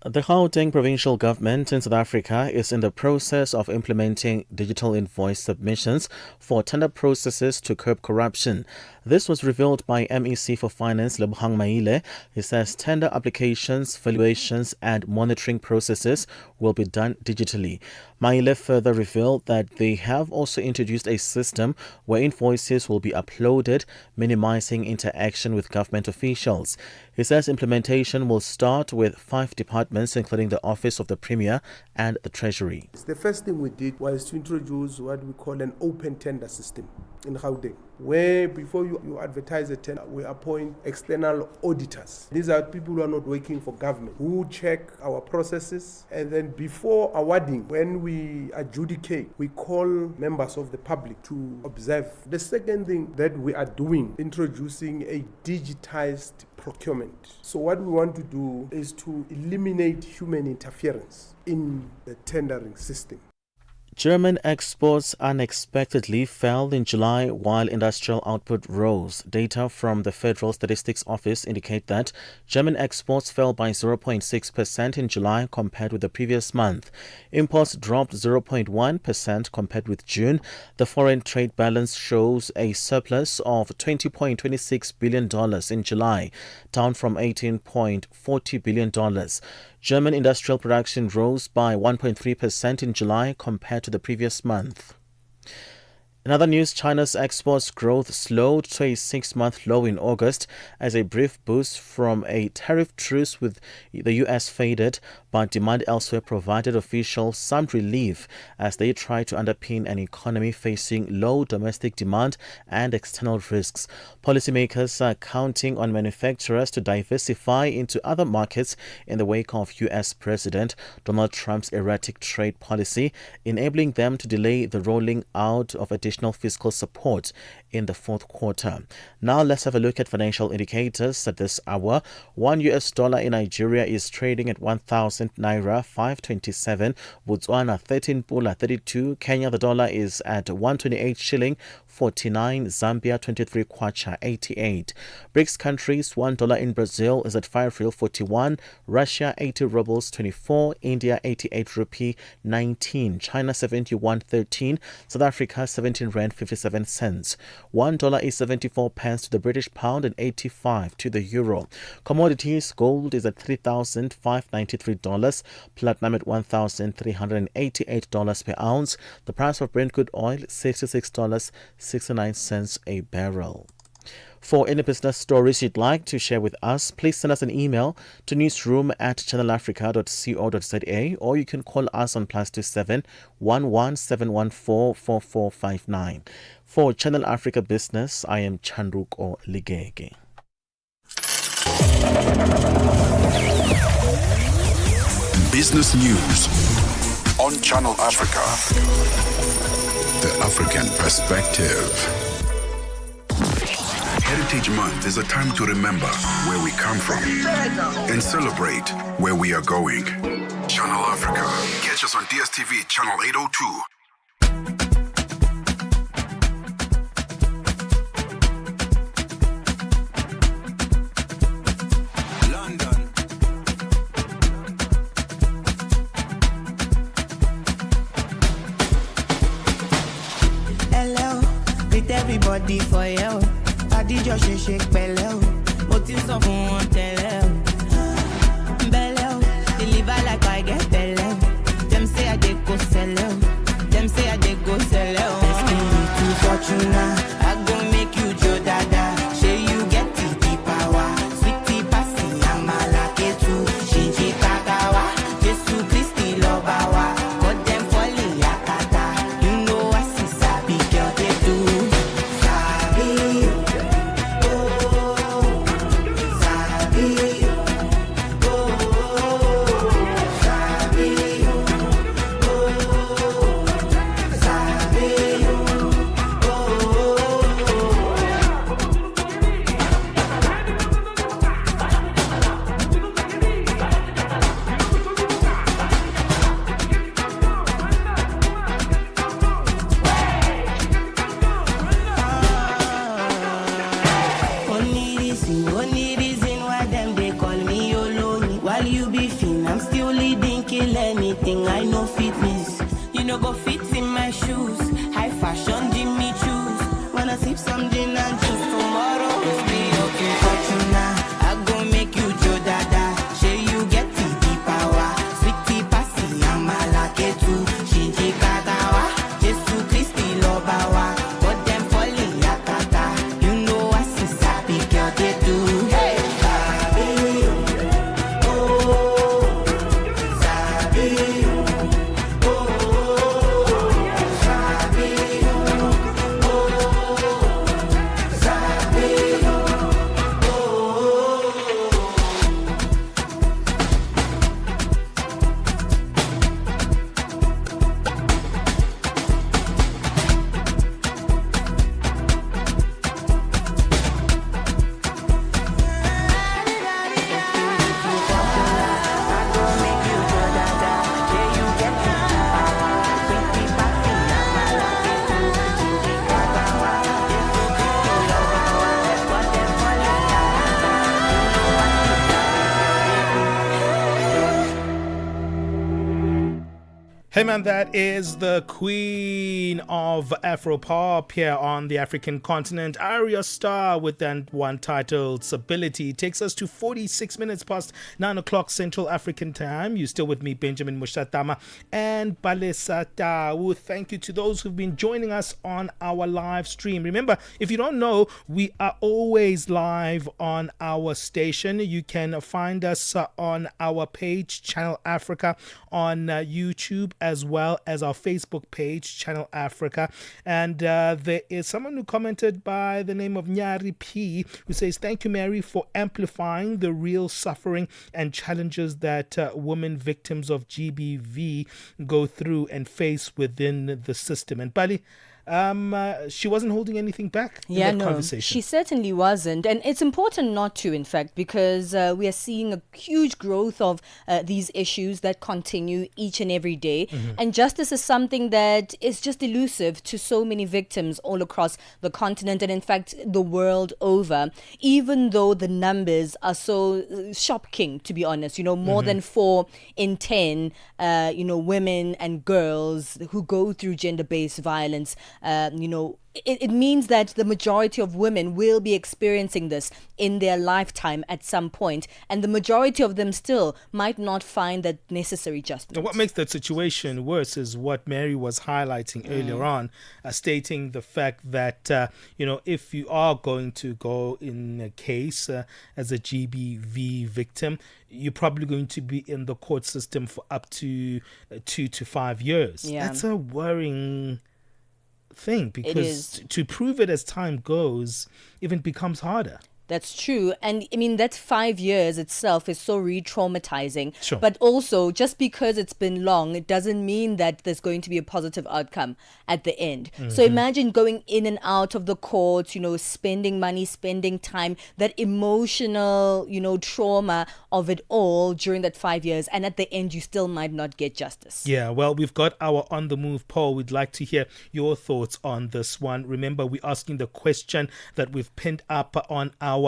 the Gauteng provincial government in South Africa is in the process of implementing digital invoice submissions for tender processes to curb corruption. This was revealed by MEC for Finance Lebogang Maile. He says tender applications, valuations and monitoring processes will be done digitally. Maile further revealed that they have also introduced a system where invoices will be uploaded, minimizing interaction with government officials. He says implementation will start with 5 departments, including the Office of the Premier and the Treasury. The first thing we did was to introduce what we call an open tender system in Gauteng, where before you advertise a tender, we appoint external auditors. These are people who are not working for government, who check our processes, and then before awarding, when we adjudicate, we call members of the public to observe. The second thing that we are doing, introducing a digitized procurement. So what we want to do is to eliminate human interference in the tendering system. German exports unexpectedly fell in July while industrial output rose. Data from the Federal Statistics Office indicate that German exports fell by 0.6% in July compared with the previous month. Imports dropped 0.1% compared with June. The foreign trade balance shows a surplus of $20.26 billion in July, down from $18.40 billion. German industrial production rose by 1.3% in July compared to the previous month. In other news, China's exports growth slowed to a 6-month low in August as a brief boost from a tariff truce with the US faded, but demand elsewhere provided officials some relief as they try to underpin an economy facing low domestic demand and external risks. Policymakers are counting on manufacturers to diversify into other markets in the wake of US President Donald Trump's erratic trade policy, enabling them to delay the rolling out of additional fiscal support in the fourth quarter. Now let's have a look at financial indicators at this hour. $1 in Nigeria is trading at 1,000 naira 527, Botswana 13 pula 32, Kenya the dollar is at 128 shilling 49, Zambia 23 kwacha 88. BRICS countries, $1 in Brazil is at 5 real 41, Russia 80 rubles 24, India 88 rupee 19, China 71.13, South Africa 17 rand 57 cents. $1 is 74 pence to the British pound and 85 to the euro. Commodities, gold is at $3,593, platinum at $1,388 per ounce. The price of Brent crude oil $66.69 a barrel. For any business stories you'd like to share with us, please send us an email to newsroom@channelafrica.co.za, or you can call us on +27 11 714 4459. For Channel Africa Business, I am Chandruko Ligege. Business news on Channel Africa. The African perspective. Heritage Month is a time to remember where we come from and celebrate where we are going. Channel Africa. Catch us on DSTV channel 802. Everybody for you. I did your shake bello. What is up on tell bello? Deliver like I get bello. Them say I did go sell. Them say I did go sell. Espiritu Fortuna. I go make you Joe Dada. Say you get the power. Sweetie Passy, I'm a lucky too. Shinji Kagawa. Jesu Christi Lobawa. Got them falling yakata. You know I see Sabi girl they do. Only reason why them they call me Yolo. While you be fin, I'm still leading, kill anything. I know fitness. You know go fit in my shoes. High fashion, Jimmy choose. Wanna sip some gin and juice tomorrow? It's be okay, Fortuna. I go make you Joe Dada. Say you get the power. Sweetie Passy, I'm a lucky too. Shinji Kagawa. Jesu Christi Lobawa. Got them falling yakata. You know I see Sabi girl they do. Hey, Sabi, oh, Sabi, oh, Sabi, oh, Sabi, oh. Hey man, that is the queen of Afro pop here on the African continent, Arya Star, with that one titled Stability. Takes us to 46 minutes past 9 o'clock Central African time. You're still with me, Benjamin Moshatama and Palesa. Thank you to those who've been joining us on our live stream. Remember, if you don't know, we are always live on our station. You can find us on our page, Channel Africa, on YouTube, as well as our Facebook page, Channel Africa. And there is someone who commented by the name of Nyari P, who says, thank you, Mary, for amplifying the real suffering and challenges that women victims of GBV go through and face within the system. And Bali, she wasn't holding anything back in that conversation. She certainly wasn't. And it's important not to, in fact, because we are seeing a huge growth of these issues that continue each and every day. Mm-hmm. And justice is something that is just elusive to so many victims all across the continent and, in fact, the world over, even though the numbers are so shocking, to be honest. You know, more than 4 in 10, women and girls who go through gender-based violence, it means that the majority of women will be experiencing this in their lifetime at some point, and the majority of them still might not find that necessary justice. And what makes that situation worse is what Mary was highlighting earlier on, stating the fact that, if you are going to go in a case as a GBV victim, you're probably going to be in the court system for up to 2 to 5 years. Yeah. That's a worrying thing, because to prove it as time goes even becomes harder. That's true. And I mean, that 5 years itself is so re-traumatizing. Sure. But also, just because it's been long, it doesn't mean that there's going to be a positive outcome at the end. So imagine going in and out of the courts, spending money, spending time, that emotional, trauma of it all during that 5 years. And at the end, you still might not get justice. Yeah, well, we've got our On the Move poll. We'd like to hear your thoughts on this one. Remember, we're asking the question that we've pinned up on our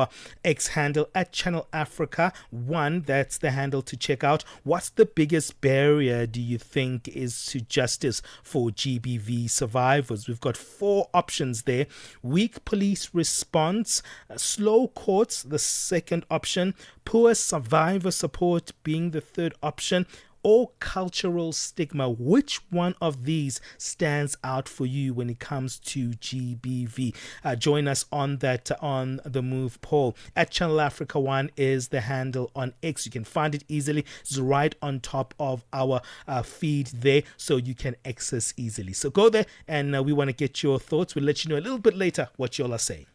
X handle at Channel Africa 1. That's the handle to check out. What's the biggest barrier, do you think, is to justice for GBV survivors? We've got 4 options there. Weak police response, slow courts, the second option, poor survivor support being the third option, or cultural stigma. Which one of these stands out for you when it comes to GBV? Join us on that On the Move poll. At Channel Africa 1 is the handle on X. You can find it easily. It's right on top of our feed there, so you can access easily. So go there, and we want to get your thoughts. We'll let you know a little bit later what you all are saying.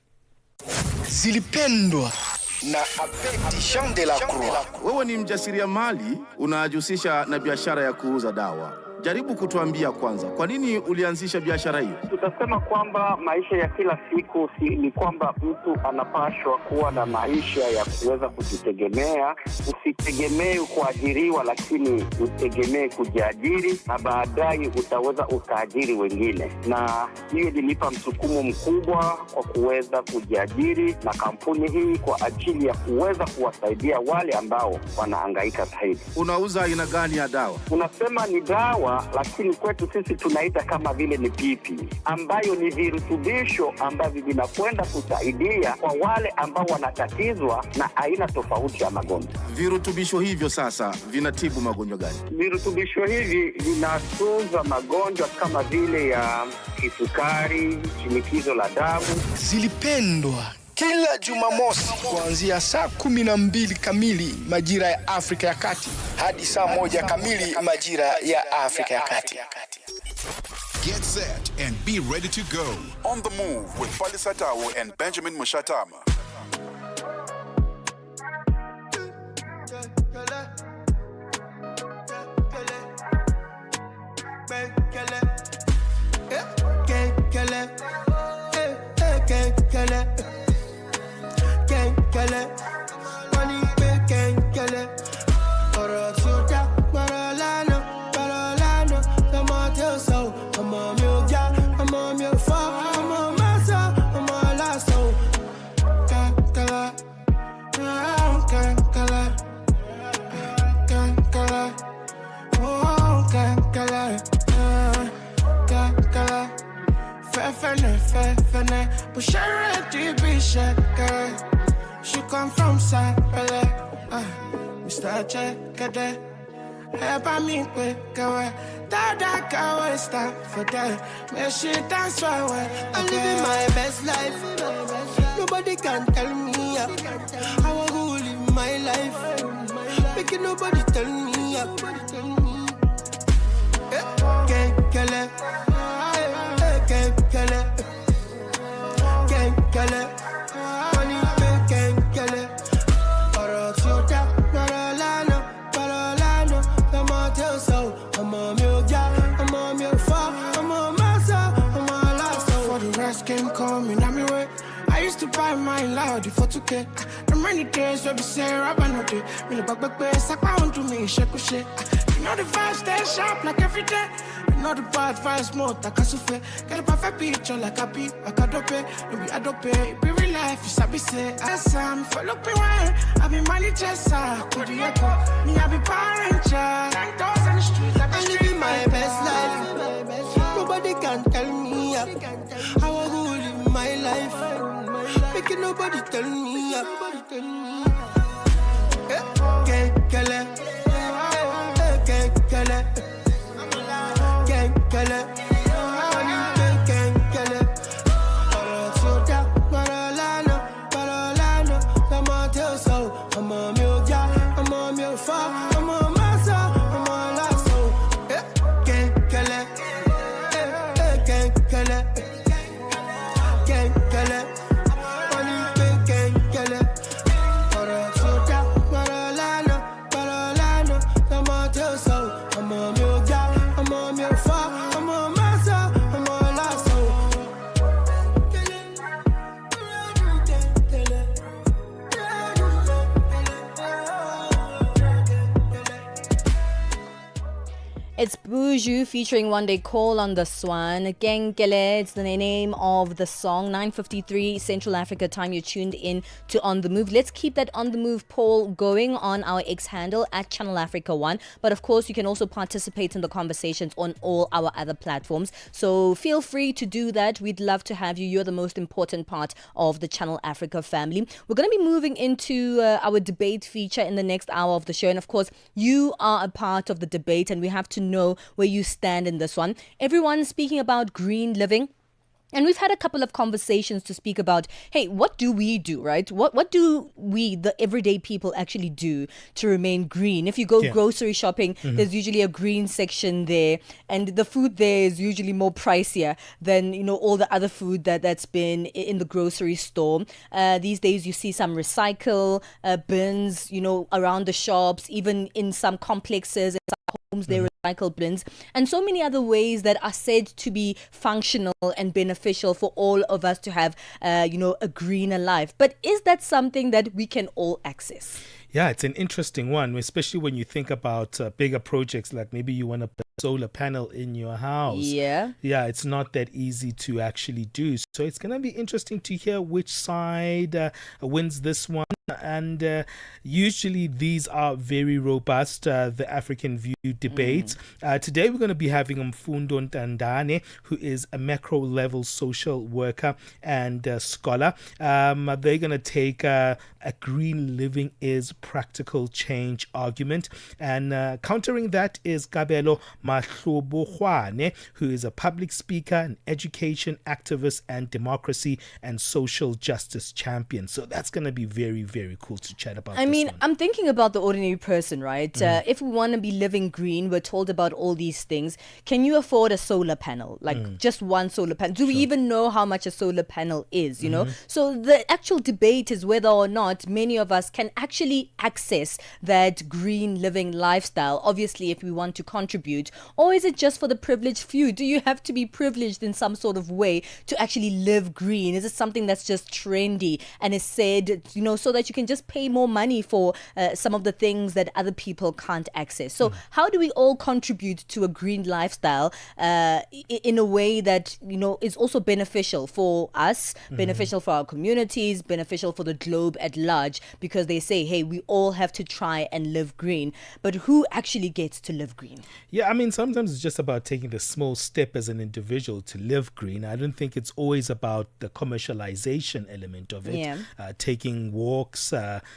Zilipendwa na Abedi Jean de la Croix. Wewe ni mjasiriamali unajihusisha na biashara ya kuuza dawa. Jaribu kutuambia kwanza, kwa nini ulianzisha biashara hiyo? Tutasema kwamba maisha ya kila siku ni kwamba mtu anapashwa kuwa na maisha ya kuweza kujitegemea. Usitegemee kuajiriwa, lakini utegemee kujiajiri, na baadaye utaweza ukaajiri wengine. Na hiyo ilinipa msukumo mkubwa kwa kuweza kujiajiri na kampuni hii kwa ajili ya kuweza kuwasaidia wale ambao wanahangaika zaidi. Unauza aina gani ya dawa? Unasema ni dawa, lakini kwetu sisi tunaita kama vile ni pipi, ambayo ni virutubisho ambavyo vinakwenda kusaidia kwa wale ambao wanatatizwa na aina tofauti ya magonjwa. Virutubisho hivyo sasa vinatibu magonjwa gani? Virutubisho hivi vinatunza magonjwa kama vile ya kisukari, shinikizo la damu. Zilipendwa kila Jumamosi kuanzia saa 12 kamili majira ya Afrika ya Kati hadi saa 1 kamili majira ya Afrika ya Kati. Get set and be ready to go. On the Move with Palesa and Benjamin Moshatama. She come from Sapele, Mr. Chekade. Help me quick, Dada kawa stop for that. Make she dance for way. I'm living my best life. Nobody can tell me up. How I go live my life. Making nobody tell me up. Can't kill it. Can't kill it. Can't kill it. I used to buy my loud for 2K. The many days where we say Rabba no day. Me the back base, I can't do me shake. You know the vibe stay sharp like every day. You know the bad vibes more like a souffle. Get a perfect picture like a beat, like a dope. No be a dope, it be real life. You sabi say, I'm for look me wine. I be money chaser, could you echo? Me I be parent child. 9,000 the street like I'm living my best life. Nobody can tell me how I go live my life. Making nobody tell me up. Can't kill it. Can't kill it. Can't kill it. Can't kill it. I'm on your job, I'm on your farm, I'm on my soul, I'm on my soul. Can't kill it. Can't kill it. It's Buju featuring One Day Call on the Swan. Genkele, it's the name of the song. 9:53 Central Africa time. You're tuned in to On The Move. Let's keep that On The Move poll going on our X handle at Channel Africa 1. But of course, you can also participate in the conversations on all our other platforms. So feel free to do that. We'd love to have you. You're the most important part of the Channel Africa family. We're going to be moving into our debate feature in the next hour of the show. And of course, you are a part of the debate and we have to know where you stand in this one. Everyone's speaking about green living. And we've had a couple of conversations to speak about, hey, what do we do, right? What do we, the everyday people, actually do to remain green? If you go grocery shopping, there's usually a green section there. And the food there is usually more pricier than, all the other food that's been in the grocery store. These days, you see some recycle bins, around the shops, even in some complexes, in some homes, they recycle bins, and so many other ways that are said to be functional and beneficial for all of us to have, a greener life. But is that something that we can all access? Yeah, it's an interesting one, especially when you think about bigger projects, like maybe you want to put a solar panel in your house. Yeah. Yeah, it's not that easy to actually do. So it's going to be interesting to hear which side wins this one. And usually these are very robust, the African View debates. Today we're going to be having Mfundo Ntandane, who is a macro-level social worker and scholar. They're going to take a green living is practical change argument. And countering that is Kabelo Mahlobohwane, who is a public speaker, an education activist, and democracy and social justice champion. So that's going to be very, very cool to chat about. I'm thinking about the ordinary person, right? If we want to be living green, we're told about all these things. Can you afford a solar panel? Like just one solar panel? Do we even know how much a solar panel is, So the actual debate is whether or not many of us can actually access that green living lifestyle, obviously, if we want to contribute. Or is it just for the privileged few? Do you have to be privileged in some sort of way to actually live green? Is it something that's just trendy and is said, so that you can just pay more money for some of the things that other people can't access? So how do we all contribute to a green lifestyle in a way that, is also beneficial for us, beneficial for our communities, beneficial for the globe at large? Because they say, hey, we all have to try and live green. But who actually gets to live green? Yeah, sometimes it's just about taking the small step as an individual to live green. I don't think it's always about the commercialization element of it. Yeah. Taking walks,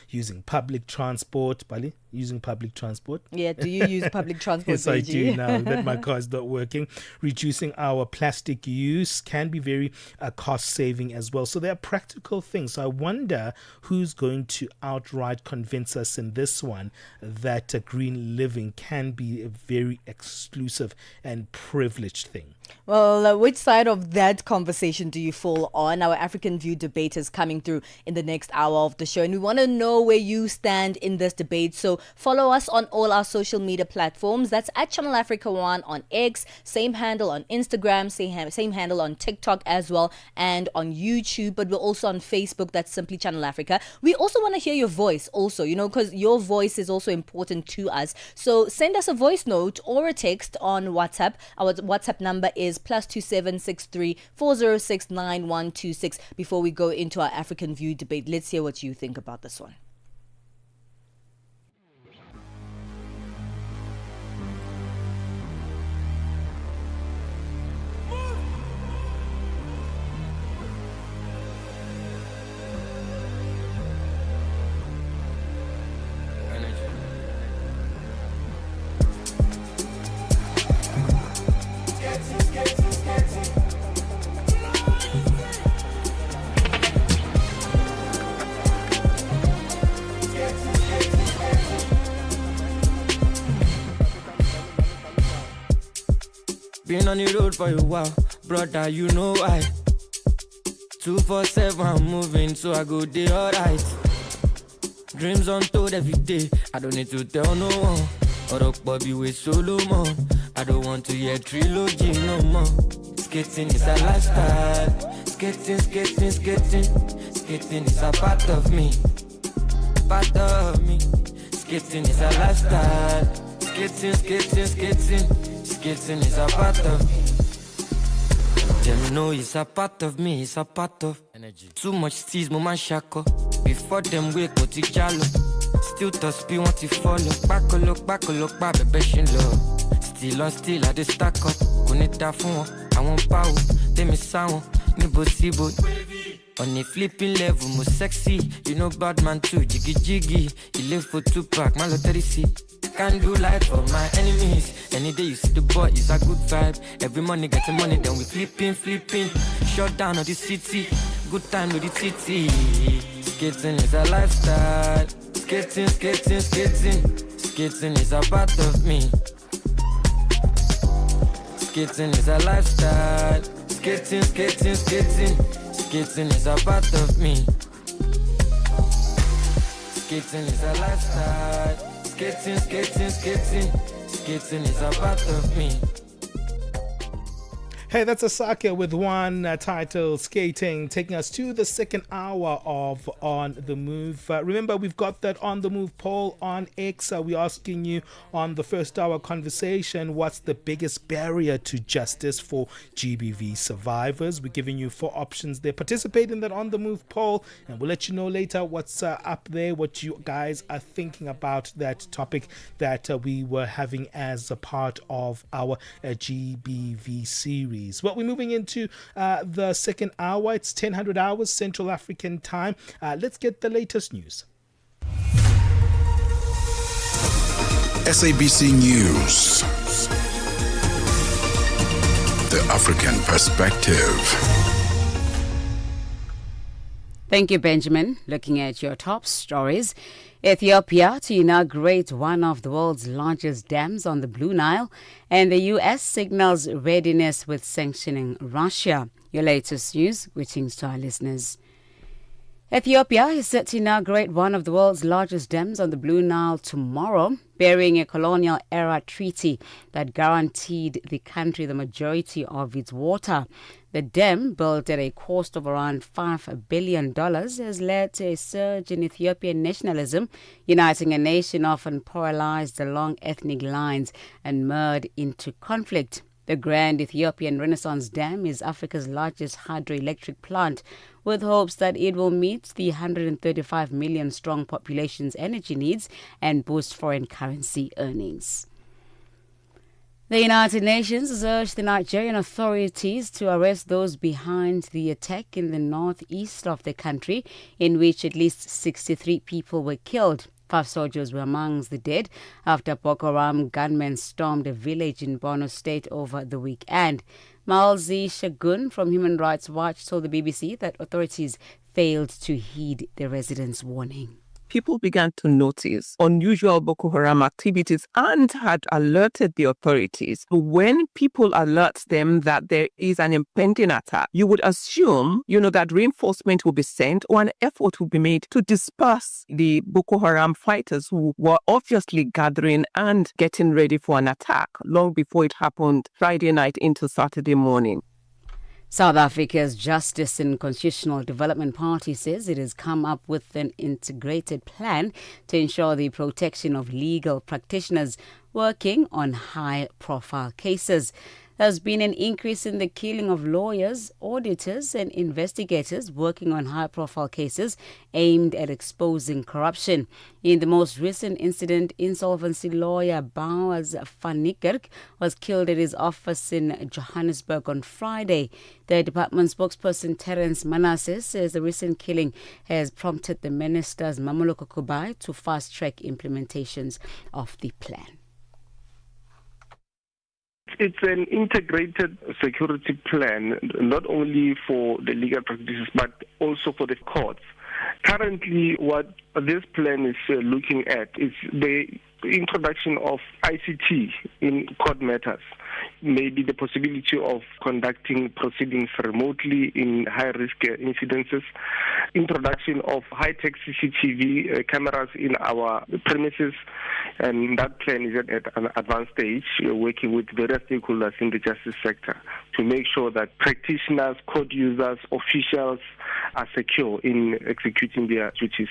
using public transport. Bali, using public transport? Yeah, do you use public transport? Yes, I do now that my car is not working. Reducing our plastic use can be very cost saving as well. So there are practical things. So I wonder who's going to outright convince us in this one that green living can be a very exclusive and privileged thing. Well, which side of that conversation do you fall on? Our African View debate is coming through in the next hour of the show, and we want to know where you stand in this debate. So follow us on all our social media platforms. That's at Channel Africa 1 on X, same handle on Instagram, same handle on TikTok as well, and on YouTube. But we're also on Facebook. That's simply Channel Africa. We also want to hear your voice also, because your voice is also important to us. So send us a voice note or a text on WhatsApp. Our WhatsApp number is +2763 406 9126. Before we go into our African View debate, let's hear what you think about this one. Been on the road for a while, brother, you know why. 247, I'm moving, so I go day alright. Dreams untold every day, I don't need to tell no one. Or Bobby with Solomon, I don't want to hear trilogy no more. Skating is a lifestyle, skating is a part of me. Skating is a lifestyle, skating Skating is a part of me. Them know it's a part of me, it's a part of energy. Too much steez, man shako. Before them wake, go to jalo. Still to speed, want to follow. Back, look, baby, shin low. Still on still, I just stack up. Kunita phone, I want power. Tell me sound, nibo sibo. On a flipping level, more sexy. You know bad man too, jiggy. You live for 2 pack, my lottery see. Can't do life for my enemies. Any day you see the boy, it's a good vibe. Every morning getting money, then we flipping. Shut down on the city. Good time with the titty. Skating is a lifestyle. Skating. Skating is a part of me. Skating is a lifestyle. Skating. Skating is a part of me. Skating is a lifestyle. Skating. Skating is a part of me. Hey, that's Asake with one title, Skating, taking us to the second hour of On The Move. Remember, we've got that On The Move poll on X. We're asking you on the first hour conversation, what's the biggest barrier to justice for GBV survivors? We're giving you 4 options there. Participate in that On The Move poll, and we'll let you know later what's up there, what you guys are thinking about that topic that we were having as a part of our GBV series. Well, we're moving into the second hour. It's 10:00 hours Central African time. Let's get the latest news. SABC News. The African Perspective. Thank you, Benjamin. Looking at your top stories. Ethiopia to inaugurate one of the world's largest dams on the Blue Nile, and the U.S. signals readiness with sanctioning Russia. Your latest news. Greetings to our listeners. Ethiopia is set to inaugurate one of the world's largest dams on the Blue Nile tomorrow, bearing a colonial-era treaty that guaranteed the country the majority of its water. The dam, built at a cost of around $5 billion, has led to a surge in Ethiopian nationalism, uniting a nation often polarized along ethnic lines and merged into conflict. The Grand Ethiopian Renaissance Dam is Africa's largest hydroelectric plant, with hopes that it will meet the 135 million strong population's energy needs and boost foreign currency earnings. The United Nations has urged the Nigerian authorities to arrest those behind the attack in the northeast of the country, in which at least 63 people were killed. 5 soldiers were amongst the dead after Boko Haram gunmen stormed a village in Borno State over the weekend. Malzi Shagun from Human Rights Watch told the BBC that authorities failed to heed the residents' warning. People began to notice unusual Boko Haram activities and had alerted the authorities. When people alert them that there is an impending attack, you would assume, that reinforcement will be sent or an effort will be made to disperse the Boko Haram fighters who were obviously gathering and getting ready for an attack long before it happened Friday night into Saturday morning. South Africa's Justice and Constitutional Development Party says it has come up with an integrated plan to ensure the protection of legal practitioners working on high-profile cases. There's been an increase in the killing of lawyers, auditors and investigators working on high-profile cases aimed at exposing corruption. In the most recent incident, insolvency lawyer Bowers van Niekerk was killed at his office in Johannesburg on Friday. The department spokesperson Terence Manasseh says the recent killing has prompted the ministers Mamoloko Kubai to fast-track implementations of the plan. It's an integrated security plan, not only for the legal practices, but also for the courts. Currently, what this plan is looking at is the introduction of ICT in court matters, maybe the possibility of conducting proceedings remotely in high-risk incidences, introduction of high-tech CCTV cameras in our premises, and that plan is at an advanced stage, working with various stakeholders in the justice sector to make sure that practitioners, court users, officials are secure in executing their duties.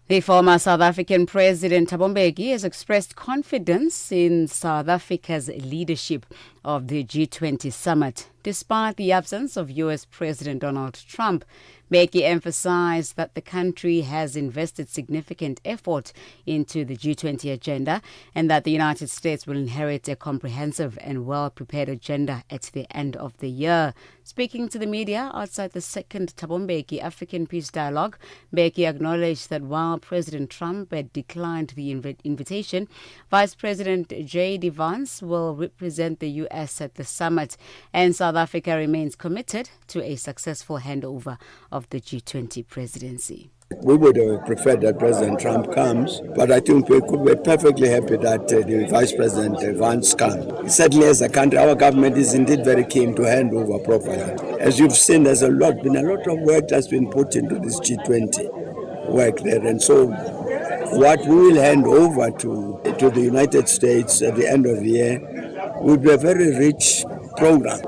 The former South African President Thabo Mbeki has expressed confidence in South Africa's leadership of the G20 summit, despite the absence of U.S. President Donald Trump. Mbeki emphasized that the country has invested significant effort into the G20 agenda and that the United States will inherit a comprehensive and well-prepared agenda at the end of the year. Speaking to the media outside the second Thabo Mbeki African Peace Dialogue, Mbeki acknowledged that while President Trump had declined the invitation, Vice President J.D. Vance will represent the U.S. at the summit, and South Africa remains committed to a successful handover of the G20 presidency. We would have preferred that President Trump comes, but I think we could be perfectly happy that the Vice President Vance comes. Certainly as a country, our government is indeed very keen to hand over properly. As you've seen, there's been a lot of work that's been put into this G20 work there. And so what we will hand over to the United States at the end of the year will be a very rich program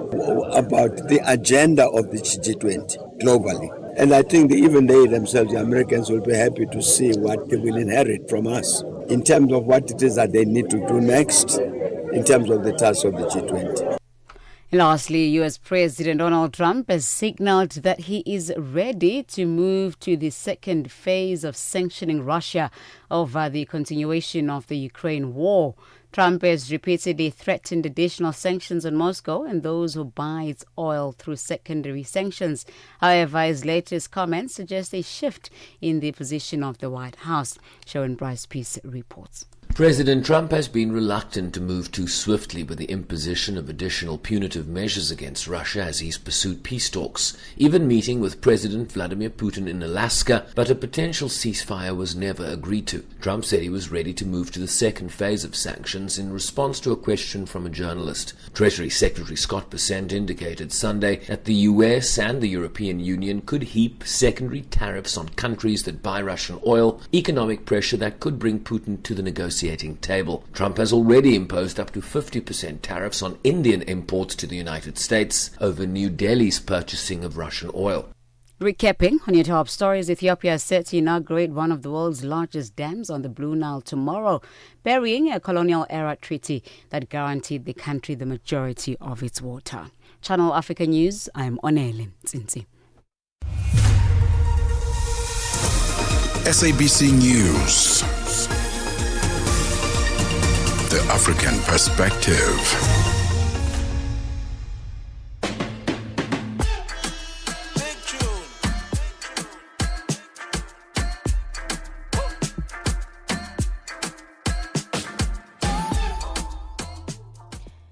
about the agenda of the G20 globally. And I think that even they themselves, the Americans, will be happy to see what they will inherit from us in terms of what it is that they need to do next in terms of the task of the G20. Lastly, U.S. President Donald Trump has signaled that he is ready to move to the second phase of sanctioning Russia over the continuation of the Ukraine war. Trump has repeatedly threatened additional sanctions on Moscow and those who buy its oil through secondary sanctions. However, his latest comments suggest a shift in the position of the White House. Sharon Bryce Peace reports. President Trump has been reluctant to move too swiftly with the imposition of additional punitive measures against Russia as he's pursued peace talks, even meeting with President Vladimir Putin in Alaska, but a potential ceasefire was never agreed to. Trump said he was ready to move to the second phase of sanctions in response to a question from a journalist. Treasury Secretary Scott Bessent indicated Sunday that the US and the European Union could heap secondary tariffs on countries that buy Russian oil, economic pressure that could bring Putin to the negotiating table. Trump has already imposed up to 50% tariffs on Indian imports to the United States over New Delhi's purchasing of Russian oil. Recapping on your top stories, Ethiopia is set to inaugurate one of the world's largest dams on the Blue Nile tomorrow, burying a colonial-era treaty that guaranteed the country the majority of its water. Channel Africa News, I'm Onele Tsinzi. SABC News. The African Perspective.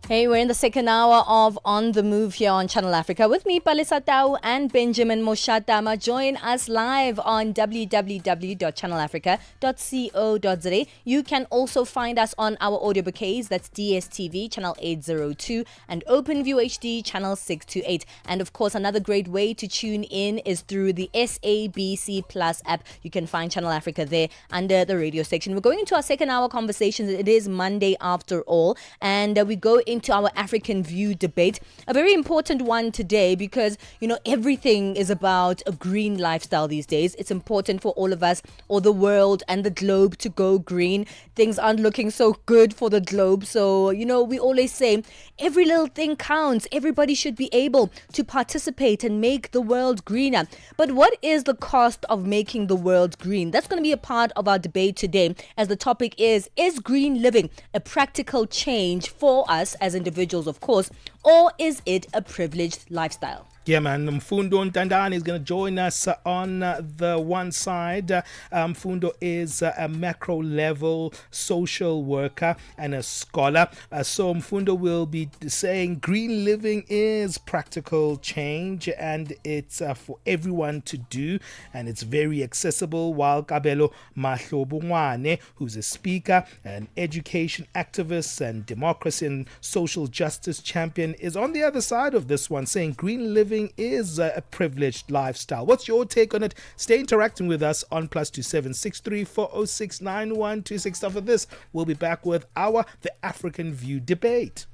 Hey, we're in the second hour of On the Move here on Channel Africa. With me, Palesa and Benjamin Moshatama. Join us live on www.channelafrica.co.za. You can also find us on our audio bouquets. That's DSTV, channel 802, and OpenView HD, channel 628. And of course, another great way to tune in is through the SABC Plus app. You can find Channel Africa there under the radio section. We're going into our second hour conversations. It is Monday after all, and we go into our African View debate, a very important one today because, you know, everything is about a green lifestyle these days. It's important for all of us, or the world and the globe, to go green. Things aren't looking so good for the globe. So, you know, we always say every little thing counts. Everybody should be able to participate and make the world greener. But what is the cost of making the world green? That's going to be a part of our debate today, as the topic is green living a practical change for us as individuals, of course, or is it a privileged lifestyle? Yeah, man. Mfundo Ntandani is going to join us on the one side. Mfundo is a macro level social worker and a scholar. So Mfundo will be saying green living is practical change and it's for everyone to do, and it's very accessible, while Kabelo Mahlobongwane, who's a speaker, an education activist and democracy and social justice champion, is on the other side of this one, saying green living is a privileged lifestyle. What's your take on it? Stay interacting with us on +27 634 06 9126. After this, we'll be back with The African View debate.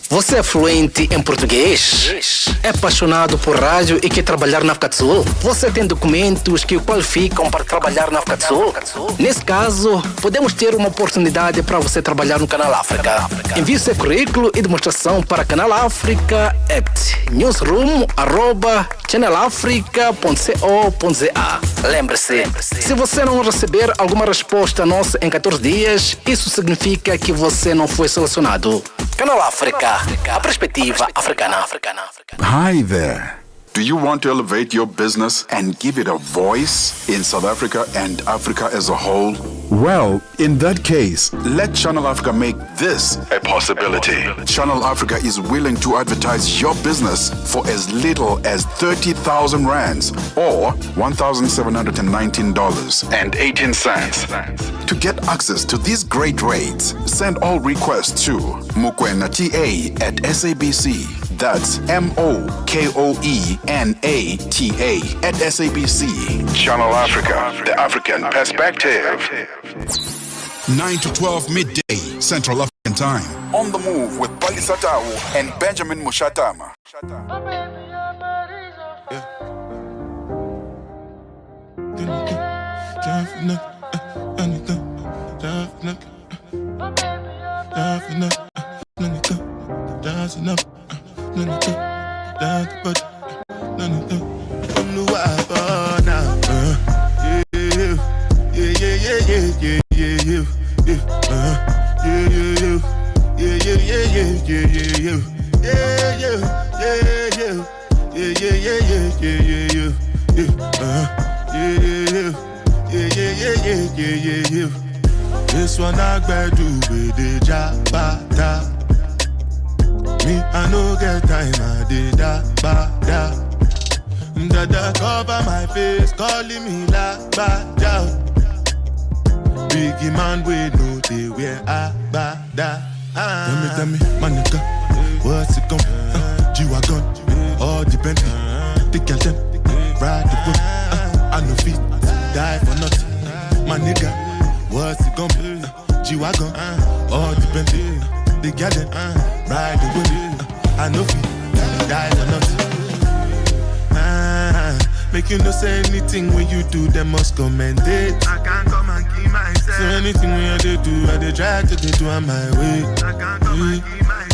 Você é fluente em português? É apaixonado por rádio e quer trabalhar na África do Sul? Você tem documentos que o qualificam para trabalhar na África do Sul? Nesse caso, podemos ter uma oportunidade para você trabalhar no Canal África. Envie seu currículo e demonstração para Canal África at newsroom@channelafrica.co.za. Lembre-se, se você não receber alguma resposta nossa em 14 dias, isso significa que você não foi selecionado. Canal África, a perspectiva africana. Hi there. Do you want to elevate your business and give it a voice in South Africa and Africa as a whole? Well, in that case, let Channel Africa make this a possibility. Channel Africa is willing to advertise your business for as little as 30,000 rands or $1,719.18. To get access to these great rates, send all requests to mokoenata@SABC. That's MOKOENATA@SABC. Channel Africa, the African perspective. 9 to 12 midday, Central African Time. On the move with Palesa and Benjamin Moshatama. This one I better do with the jabata. Me, I no get time, I did that, bada. Dada cover my face, calling me like bada. Biggie man, we know they wear a bada. Tell me, my nigga, what's it gon' G-Wagon, all the Bentley, the girl them, ride the whip, I no fit, die for nothing. My nigga, what's it gon' be? G-Wagon, all the Bentley, the girl them, ride the whip, I no fit, die for nothing. Make you no say anything when you do, they must commend it. I can't come and keep myself. So anything when I do, I dey try to do on my way. I can't come and keep myself.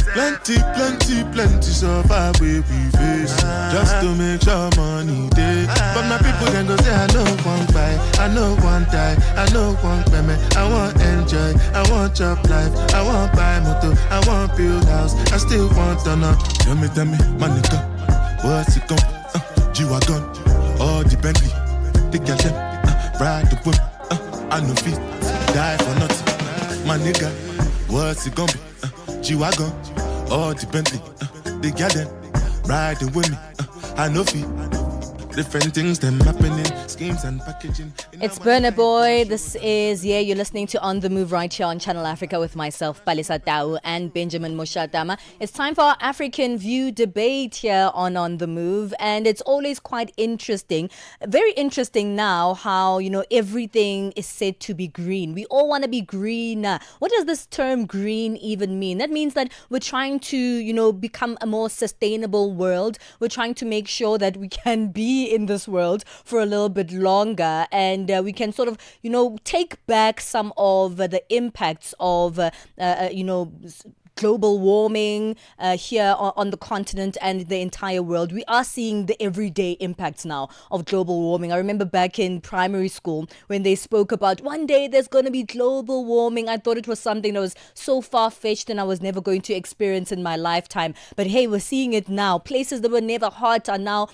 Plenty so far we face. Just to make sure money day. But my people then go say I know one buy, I know one die, I know one payment. I want enjoy, I want job life, I want buy motor, I want build house, I still want to know. Tell me, my nigga, what's it gon' G-Wagon, all the Bentley, the girl them, ride the whip, I no fit, die for nothing. My nigga, what's it gon' be? G-Wagon, all the Bentley, the girl them, ride the whip, I no fit. Different things them happening, schemes and packaging. It's Burner Boy. This is, you're listening to On The Move right here on Channel Africa with myself, Palesa and Benjamin Moshatama. It's time for our African View debate here on The Move. And it's always quite interesting, very interesting now how, everything is said to be green. We all want to be green. What does this term green even mean? That means that we're trying to, become a more sustainable world. We're trying to make sure that we can be in this world for a little bit longer, and we can sort of take back some of the impacts of global warming here on the continent and the entire world. We are seeing the everyday impacts now of global warming. I remember back in primary school when they spoke about one day there's going to be global warming. I thought it was something that was so far-fetched and I was never going to experience in my lifetime. But hey, we're seeing it now. Places that were never hot are now,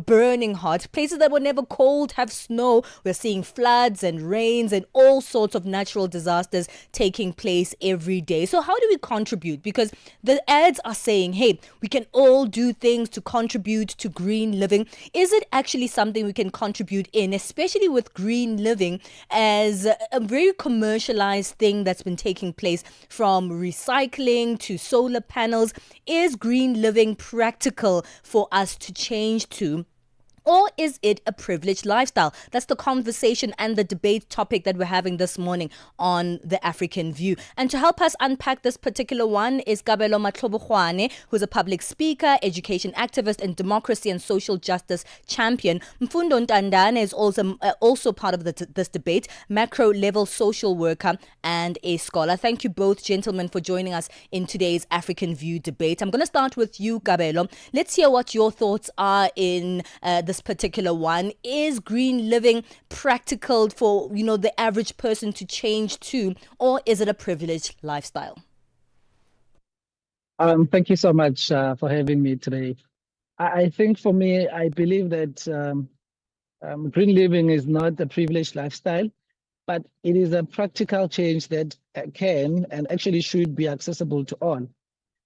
burning hot. Places that were never cold have snow. We're seeing floods and rains and all sorts of natural disasters taking place every day. So how do we contribute? Because the ads are saying, hey, we can all do things to contribute to green living. Is it actually something we can contribute in, especially with green living as a very commercialized thing that's been taking place, from recycling to solar panels? Is green living practical for us to change to? Or is it a privileged lifestyle? That's the conversation and the debate topic that we're having this morning on The African View. And to help us unpack this particular one is Kabelo Matlobukhwane, who's a public speaker, education activist, and democracy and social justice champion. Mfundo Ntandane is also part of this debate, macro-level social worker and a scholar. Thank you both, gentlemen, for joining us in today's African View debate. I'm going to start with you, Kabelo. Let's hear what your thoughts are in this particular one. Is green living practical for, the average person to change to, or is it a privileged lifestyle? Thank you so much for having me today. I think for me, I believe that green living is not a privileged lifestyle, but it is a practical change that can and actually should be accessible to all.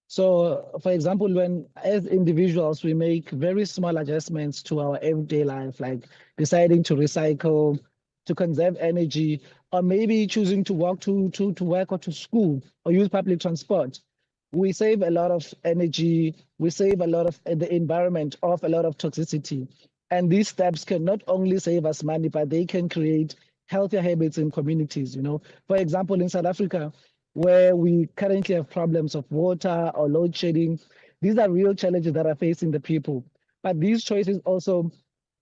So, for example, when as individuals, we make very small adjustments to our everyday life, like deciding to recycle, to conserve energy, or maybe choosing to walk to work or to school or use public transport, we save a lot of energy, we save a lot of the environment of a lot of toxicity. And these steps can not only save us money, but they can create healthier habits in communities. For example, in South Africa, where we currently have problems of water or load shedding, these are real challenges that are facing the people. But these choices also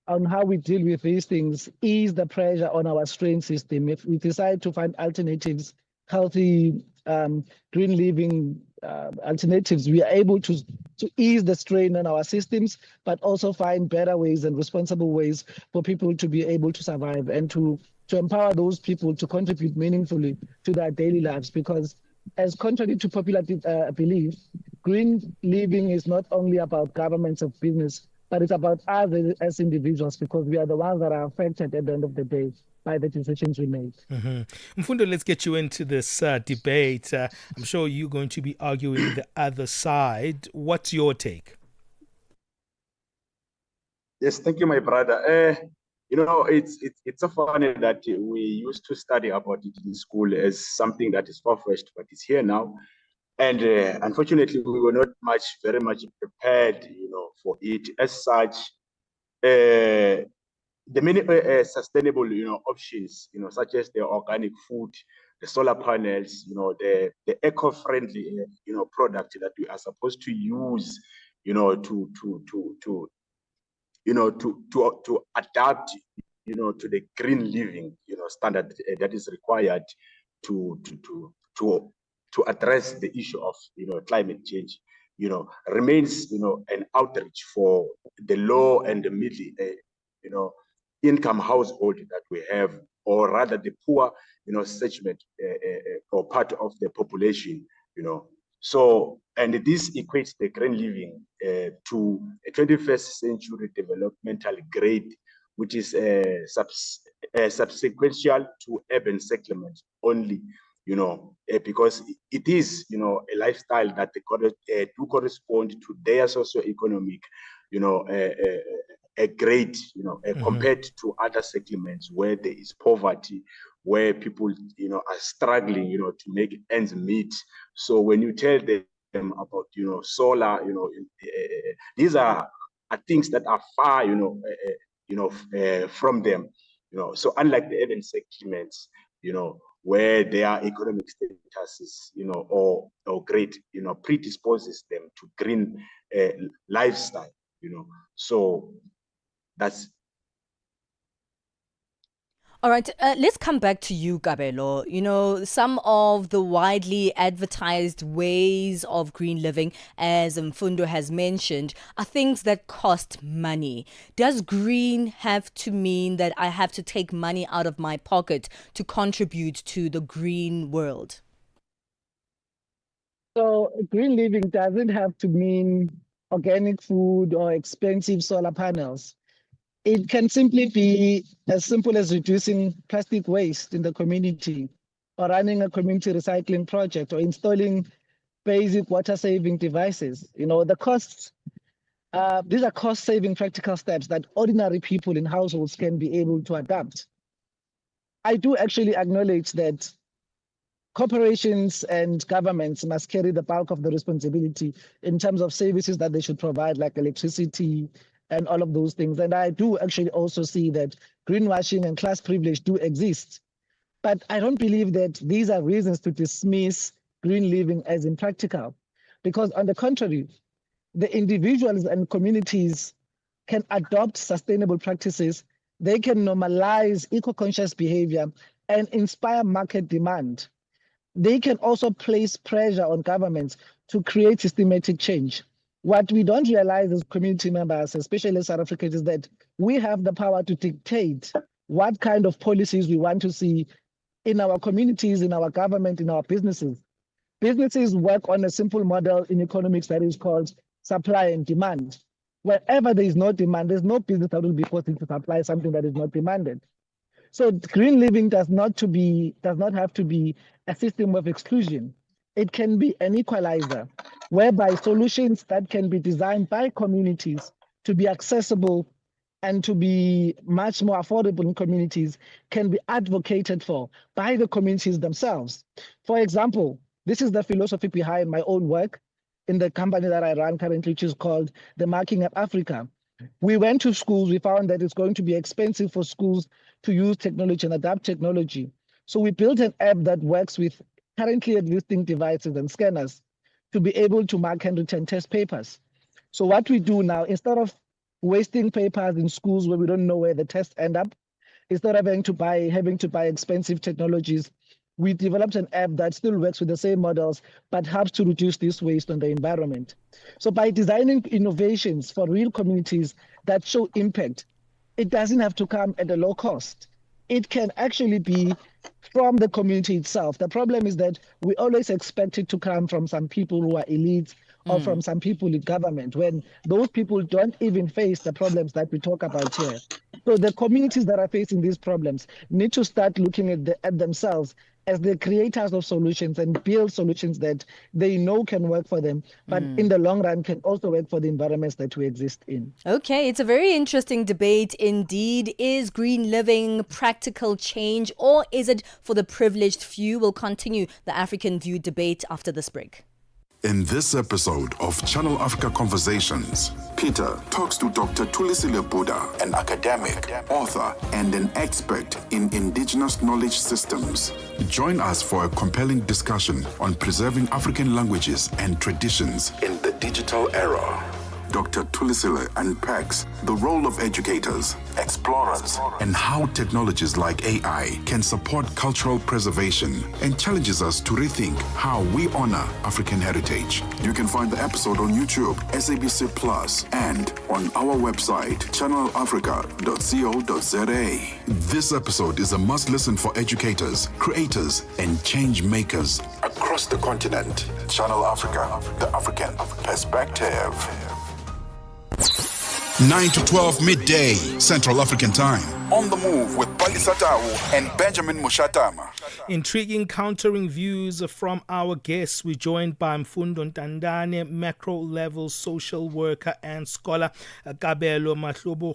on how we deal with these things ease the pressure on our strain system. If we decide to find alternatives, healthy, green living alternatives, we are able to ease the strain on our systems, but also find better ways and responsible ways for people to be able to survive and to empower those people to contribute meaningfully to their daily lives. Because as contrary to popular belief, green living is not only about governments of business, but it's about us as individuals, because we are the ones that are affected at the end of the day by the decisions we make. Mm-hmm. Mfundo, let's get you into this debate. I'm sure you're going to be arguing the other side. What's your take? Yes, thank you, my brother. It's so funny that we used to study about it in school as something that is far-fetched, but it's here now. And unfortunately, we were not very much prepared, for it. As such, the many sustainable, options, such as the organic food, the solar panels, the eco-friendly, product that we are supposed to use, to adapt, to the green living, standard that is required to address the issue of, climate change, remains, an outreach for the low and the middle, income household that we have, or rather the poor, segment or part of the population, So, and this equates the green living to a 21st century developmental grade, which is subsequential to urban settlements only, because it is, a lifestyle that do correspond to their socioeconomic, a grade, compared to other settlements where there is poverty, where people, are struggling, to make ends meet. So when you tell them about, solar, these are things that are far, from them, So unlike the urban settlements, where their economic statuses, or grade, predisposes them to green lifestyle, So that's. All right, let's come back to you, Kabelo. Some of the widely advertised ways of green living, as Mfundo has mentioned, are things that cost money. Does green have to mean that I have to take money out of my pocket to contribute to the green world? So green living doesn't have to mean organic food or expensive solar panels. It can simply be as simple as reducing plastic waste in the community, or running a community recycling project, or installing basic water-saving devices. The costs, these are cost-saving practical steps that ordinary people in households can be able to adapt. I do actually acknowledge that corporations and governments must carry the bulk of the responsibility in terms of services that they should provide, like electricity, and all of those things. And I do actually also see that greenwashing and class privilege do exist. But I don't believe that these are reasons to dismiss green living as impractical, because on the contrary, the individuals and communities can adopt sustainable practices, they can normalize eco-conscious behavior and inspire market demand. They can also place pressure on governments to create systematic change. What we don't realize as community members, especially as South Africans, is that we have the power to dictate what kind of policies we want to see in our communities, in our government, in our businesses. Businesses work on a simple model in economics that is called supply and demand. Wherever there is no demand, there's no business that will be forced to supply something that is not demanded. So green living does not have to be a system of exclusion. It can be an equalizer, whereby solutions that can be designed by communities to be accessible and to be much more affordable in communities can be advocated for by the communities themselves. For example, this is the philosophy behind my own work in the company that I run currently, which is called the Marking Up Africa. We went to schools, we found that it's going to be expensive for schools to use technology and adapt technology. So we built an app that works with currently existing devices and scanners to be able to mark and return test papers. So what we do now, instead of wasting papers in schools where we don't know where the tests end up, instead of having to buy expensive technologies, we developed an app that still works with the same models, but helps to reduce this waste on the environment. So by designing innovations for real communities that show impact, it doesn't have to come at a low cost. It can actually be from the community itself. The problem is that we always expect it to come from some people who are elites or from some people in government, when those people don't even face the problems that we talk about here. So the communities that are facing these problems need to start looking at themselves as the creators of solutions and build solutions that they know can work for them, but in the long run can also work for the environments that we exist in. Okay, it's a very interesting debate indeed. Is green living practical change, or is it for the privileged few? We'll continue the African View debate after this break. In this episode of Channel Africa Conversations, Peter talks to Dr. Tulisile Buddha, an academic, author, and an expert in indigenous knowledge systems. Join us for a compelling discussion on preserving African languages and traditions in the digital era. Dr. Tulisile unpacks the role of educators, explorers, and how technologies like AI can support cultural preservation, and challenges us to rethink how we honor African heritage. You can find the episode on YouTube, SABC Plus, and on our website, channelafrica.co.za. This episode is a must-listen for educators, creators, and change makers across the continent. Channel Africa, the African perspective. 9 to 12 midday, Central African Time. On the move with Palesa and Benjamin Moshatama. Intriguing countering views from our guests. We're joined by Mfundo Ntandane, macro-level social worker and scholar. Kabelo Mahlobo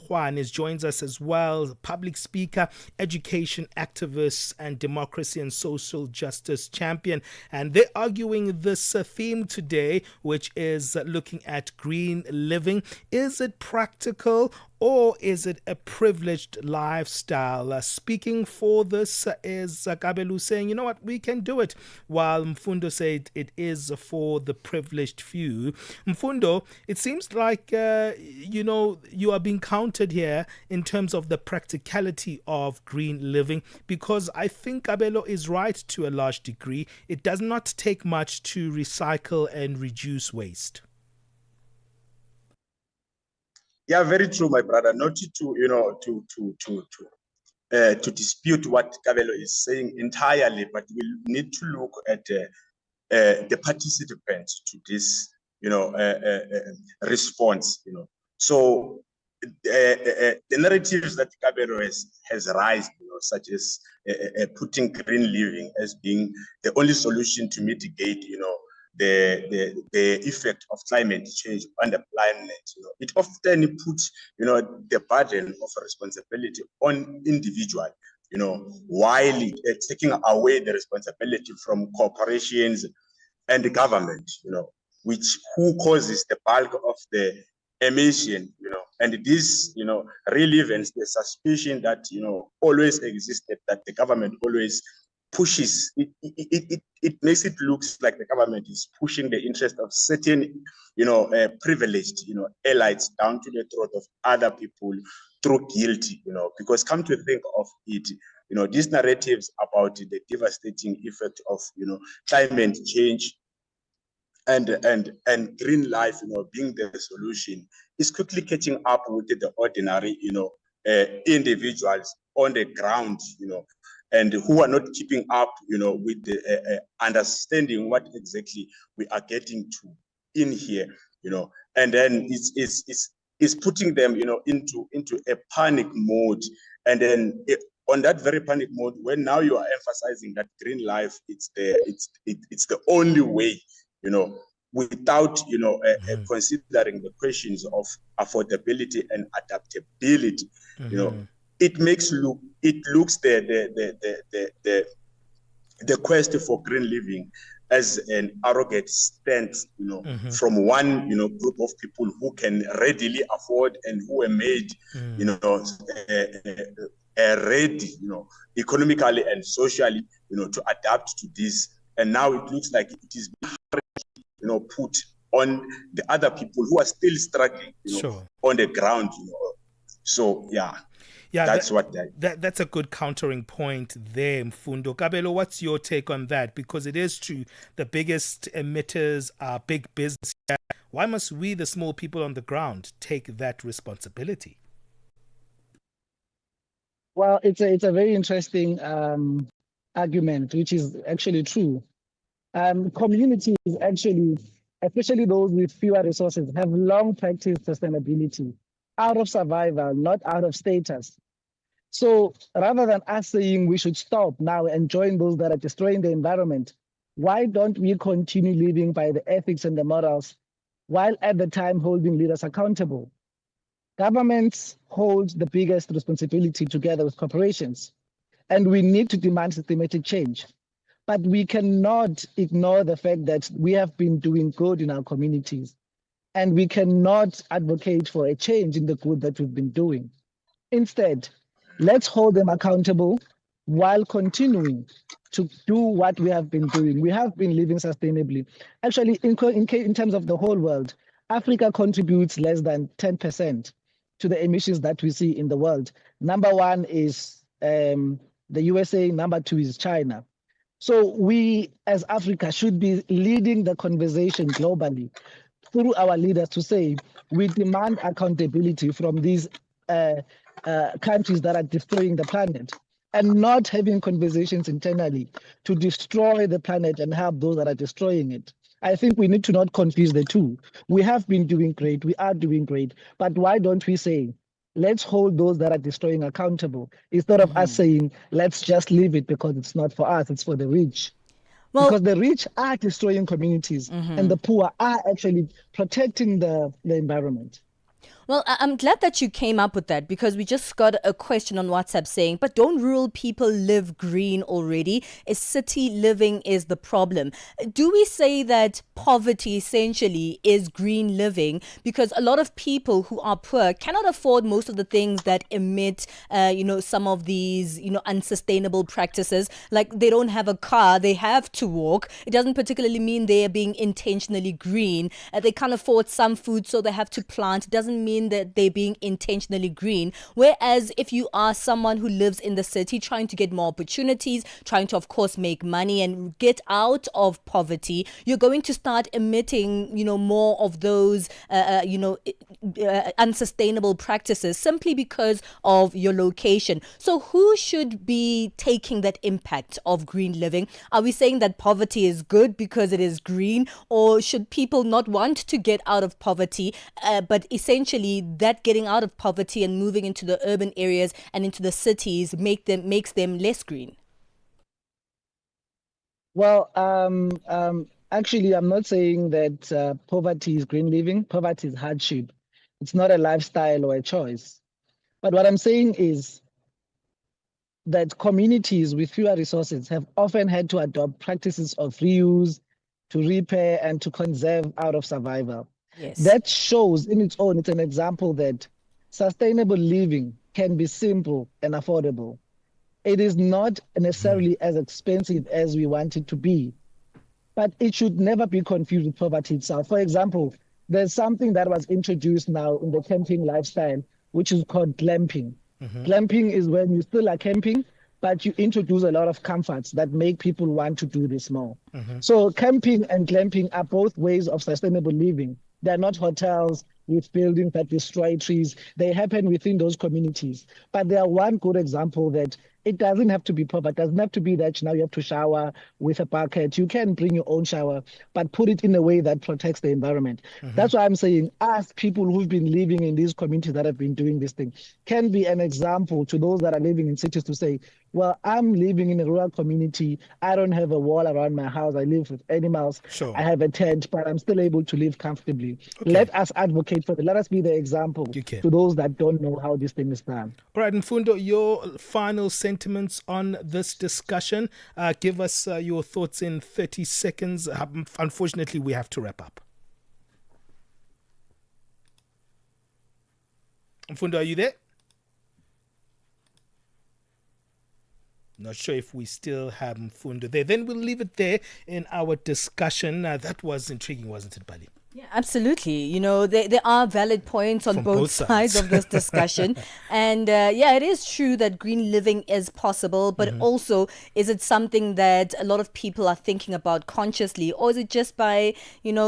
joins us as well, public speaker, education activist, and democracy and social justice champion. And they're arguing this theme today, which is looking at green living. Is it practical, or is it a privileged lifestyle? Speaking for this is Kabelu saying, you know what, we can do it, while Mfundo said it is for the privileged few. Mfundo, it seems like, you are being countered here in terms of the practicality of green living, because I think Kabelo is right to a large degree. It does not take much to recycle and reduce waste. Yeah, very true, my brother. Not to dispute what Kabelo is saying entirely, but we need to look at the participants to this, response. So the narratives that Kabelo has raised, such as putting green living as being the only solution to mitigate, the effect of climate change on the planet, it often puts, the burden of responsibility on individual, while taking away the responsibility from corporations and the government, who causes the bulk of the emission, And this, relevance, the suspicion that, always existed, that the government always pushes, it makes it looks like the government is pushing the interest of certain, privileged, elites down to the throat of other people through guilt, because come to think of it, these narratives about the devastating effect of, climate change and green life, being the solution, is quickly catching up with the ordinary, individuals on the ground, and who are not keeping up, with the understanding what exactly we are getting to in here, and then it's putting them, into a panic mode, and then on that very panic mode, when now you are emphasizing that green life, it's the only way, without considering the questions of affordability and adaptability, it looks the quest for green living as an arrogant stance, from one, group of people who can readily afford and who are made, ready, economically and socially, to adapt to this. And now it looks like it is being, put on the other people who are still struggling, on the ground, So that's that's a good countering point there, Mfundo. Kabelo, what's your take on that? Because it is true, the biggest emitters are big business. Why must we, the small people on the ground, take that responsibility? Well, it's a very interesting argument, which is actually true. Communities actually, especially those with fewer resources, have long practiced sustainability out of survival, not out of status. So rather than us saying we should stop now and join those that are destroying the environment, why don't we continue living by the ethics and the morals while at the time holding leaders accountable? Governments hold the biggest responsibility together with corporations, and we need to demand systematic change. But we cannot ignore the fact that we have been doing good in our communities, and we cannot advocate for a change in the good that we've been doing. Instead, let's hold them accountable while continuing to do what we have been doing. We have been living sustainably. Actually, in terms of the whole world, Africa contributes less than 10% to the emissions that we see in the world. Number one is the USA, number two is China. So we, as Africa, should be leading the conversation globally through our leaders to say, we demand accountability from these countries that are destroying the planet, and not having conversations internally to destroy the planet and help those that are destroying it. I think we need to not confuse the two. We have been doing great, we are doing great, but why don't we say, let's hold those that are destroying accountable, instead of us saying, let's just leave it because it's not for us, it's for the rich. Well, because the rich are destroying communities, and the poor are actually protecting the environment. Well, I'm glad that you came up with that, because we just got a question on WhatsApp saying, but don't rural people live green already? Is city living is the problem? Do we say that poverty essentially is green living? Because a lot of people who are poor cannot afford most of the things that emit, some of these, unsustainable practices. Like they don't have a car, they have to walk. It doesn't particularly mean they are being intentionally green. They can't afford some food, so they have to plant. It doesn't mean that they're being intentionally green. Whereas if you are someone who lives in the city trying to get more opportunities, trying to of course make money and get out of poverty, you're going to start emitting more of those unsustainable practices simply because of your location. So who should be taking that impact of green living? Are we saying that poverty is good because it is green, or should people not want to get out of poverty, but essentially that getting out of poverty and moving into the urban areas and into the cities makes them less green? Well, actually, I'm not saying that poverty is green living. Poverty is hardship. It's not a lifestyle or a choice. But what I'm saying is that communities with fewer resources have often had to adopt practices of reuse, to repair, and to conserve out of survival. Yes. That shows in its own, it's an example that sustainable living can be simple and affordable. It is not necessarily as expensive as we want it to be, but it should never be confused with poverty itself. For example, there's something that was introduced now in the camping lifestyle, which is called glamping. Glamping is when you still are camping, but you introduce a lot of comforts that make people want to do this more. So camping and glamping are both ways of sustainable living. They're not hotels with buildings that destroy trees. They happen within those communities. But they are one good example that it doesn't have to be proper. It doesn't have to be that now you have to shower with a bucket. You can bring your own shower, but put it in a way that protects the environment. That's why I'm saying us, people who've been living in these communities that have been doing this thing, can be an example to those that are living in cities to say, well, I'm living in a rural community. I don't have a wall around my house. I live with animals. Sure. I have a tent, but I'm still able to live comfortably. Let us advocate for it. Let us be the example to those that don't know how this thing is done. All right, Mfundo, your final sentiments on this discussion. Give us your thoughts in 30 seconds. Unfortunately, we have to wrap up. Mfundo, are you there? Not sure if we still have Mfundo there. Then we'll leave it there in our discussion. That was intriguing, wasn't it, Bali? Yeah, absolutely. You know, there are valid points on both sides of this discussion. And it is true that green living is possible, but also, is it something that a lot of people are thinking about consciously, or is it just by,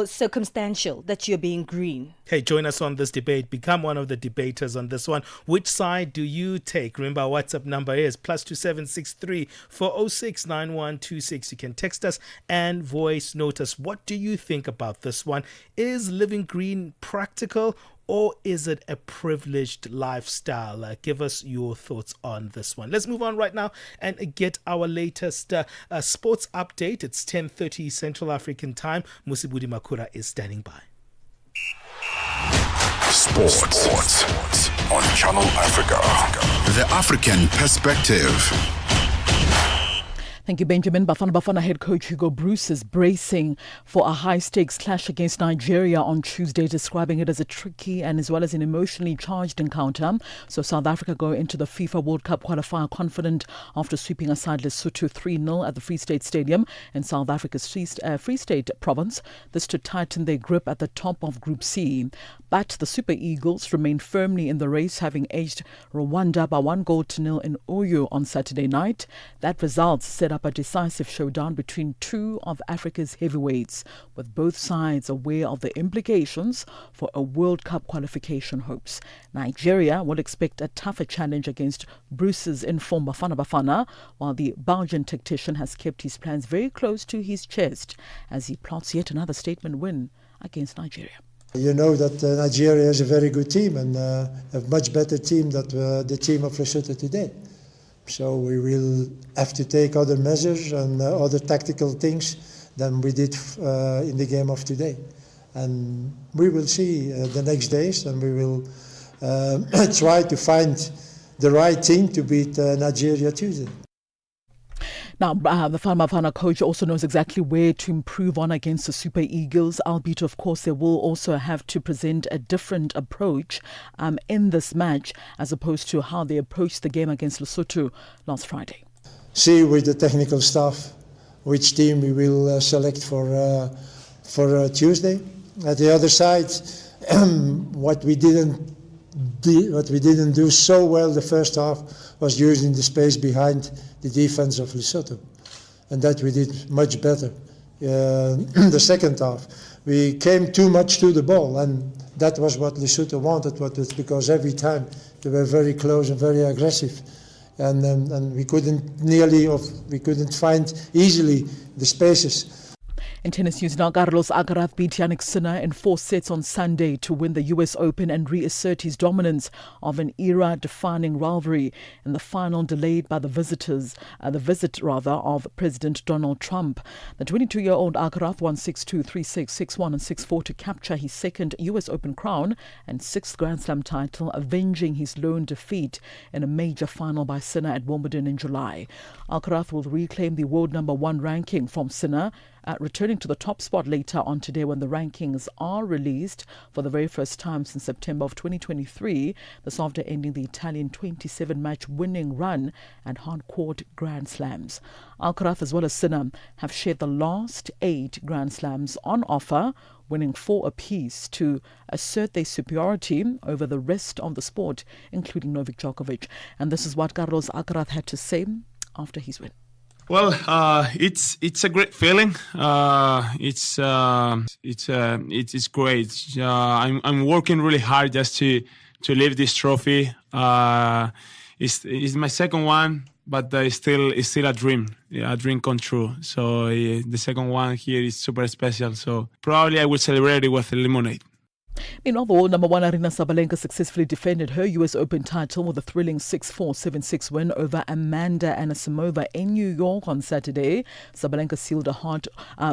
circumstantial that you're being green? Hey, join us on this debate. Become one of the debaters on this one. Which side do you take? Remember, our WhatsApp number is +2763 406 9126. You can text us and voice note us. What do you think about this one? Is living green practical, or is it a privileged lifestyle? Give us your thoughts on this one. Let's move on right now and get our latest sports update. It's 10:30 Central African time. Musibudi Makura is standing by. Sports on Channel Africa. The African perspective. Thank you, Benjamin. Bafana head coach Hugo Bruce is bracing for a high-stakes clash against Nigeria on Tuesday, describing it as a tricky and as well as an emotionally charged encounter. So South Africa go into the FIFA World Cup qualifier confident after sweeping aside Lesotho 3-0 at the Free State Stadium in South Africa's Free State province. This to tighten their grip at the top of Group C. But the Super Eagles remain firmly in the race, having edged Rwanda by 1-0 in Oyo on Saturday night. That result set up a decisive showdown between two of Africa's heavyweights, with both sides aware of the implications for a World Cup qualification hopes. Nigeria will expect a tougher challenge against Bruce's informed Bafana, while the Belgian tactician has kept his plans very close to his chest as he plots yet another statement win against Nigeria. You know that Nigeria is a very good team and a much better team than the team of Lesotho today. So we will have to take other measures and other tactical things than we did in the game of today. And we will see the next days, and we will try to find the right team to beat Nigeria Tuesday. Now, the Bafana coach also knows exactly where to improve on against the Super Eagles, albeit, of course, they will also have to present a different approach in this match as opposed to how they approached the game against Lesotho last Friday. See with the technical staff which team we will select for Tuesday. At the other side, what we didn't do so well the first half was using the space behind the defense of Lesotho, and that we did much better. The second half, we came too much to the ball, and that was what Lesotho wanted, because every time they were very close and very aggressive, and we couldn't find easily the spaces. In tennis news now, Carlos Alcaraz beat Jannik Sinner in 4 sets on Sunday to win the US Open and reassert his dominance of an era-defining rivalry in the final delayed by the visit of President Donald Trump. The 22-year-old Alcaraz won 6-2, 3-6, 6-1 and 6-4 to capture his second US Open crown and 6th Grand Slam title, avenging his lone defeat in a major final by Sinner at Wimbledon in July. Alcaraz will reclaim the world number 1 ranking from Sinner returning to the top spot later on today when the rankings are released for the very first time since September of 2023. This after ending the Italian 27-match winning run and hard-court Grand Slams. Alcaraz as well as Sinner have shared the last 8 Grand Slams on offer, winning 4 apiece to assert their superiority over the rest of the sport, including Novak Djokovic. And this is what Carlos Alcaraz had to say after his win. Well, it's a great feeling. It's great. I'm working really hard just to lift this trophy. It's my second one, but it's still a dream, a dream come true. So the second one here is super special. So probably I will celebrate it with a lemonade. Meanwhile, number 1 Aryna Sabalenka successfully defended her US Open title with a thrilling 6-4, 7-6 win over Amanda Anisimova in New York on Saturday. Sabalenka sealed a hard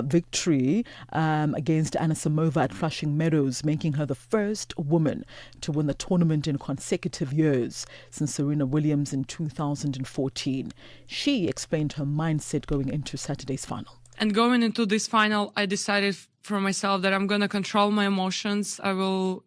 victory against Anisimova at Flushing Meadows, making her the first woman to win the tournament in consecutive years since Serena Williams in 2014. She explained her mindset going into Saturday's final. And going into this final, I decided for myself that I'm going to control my emotions. I'm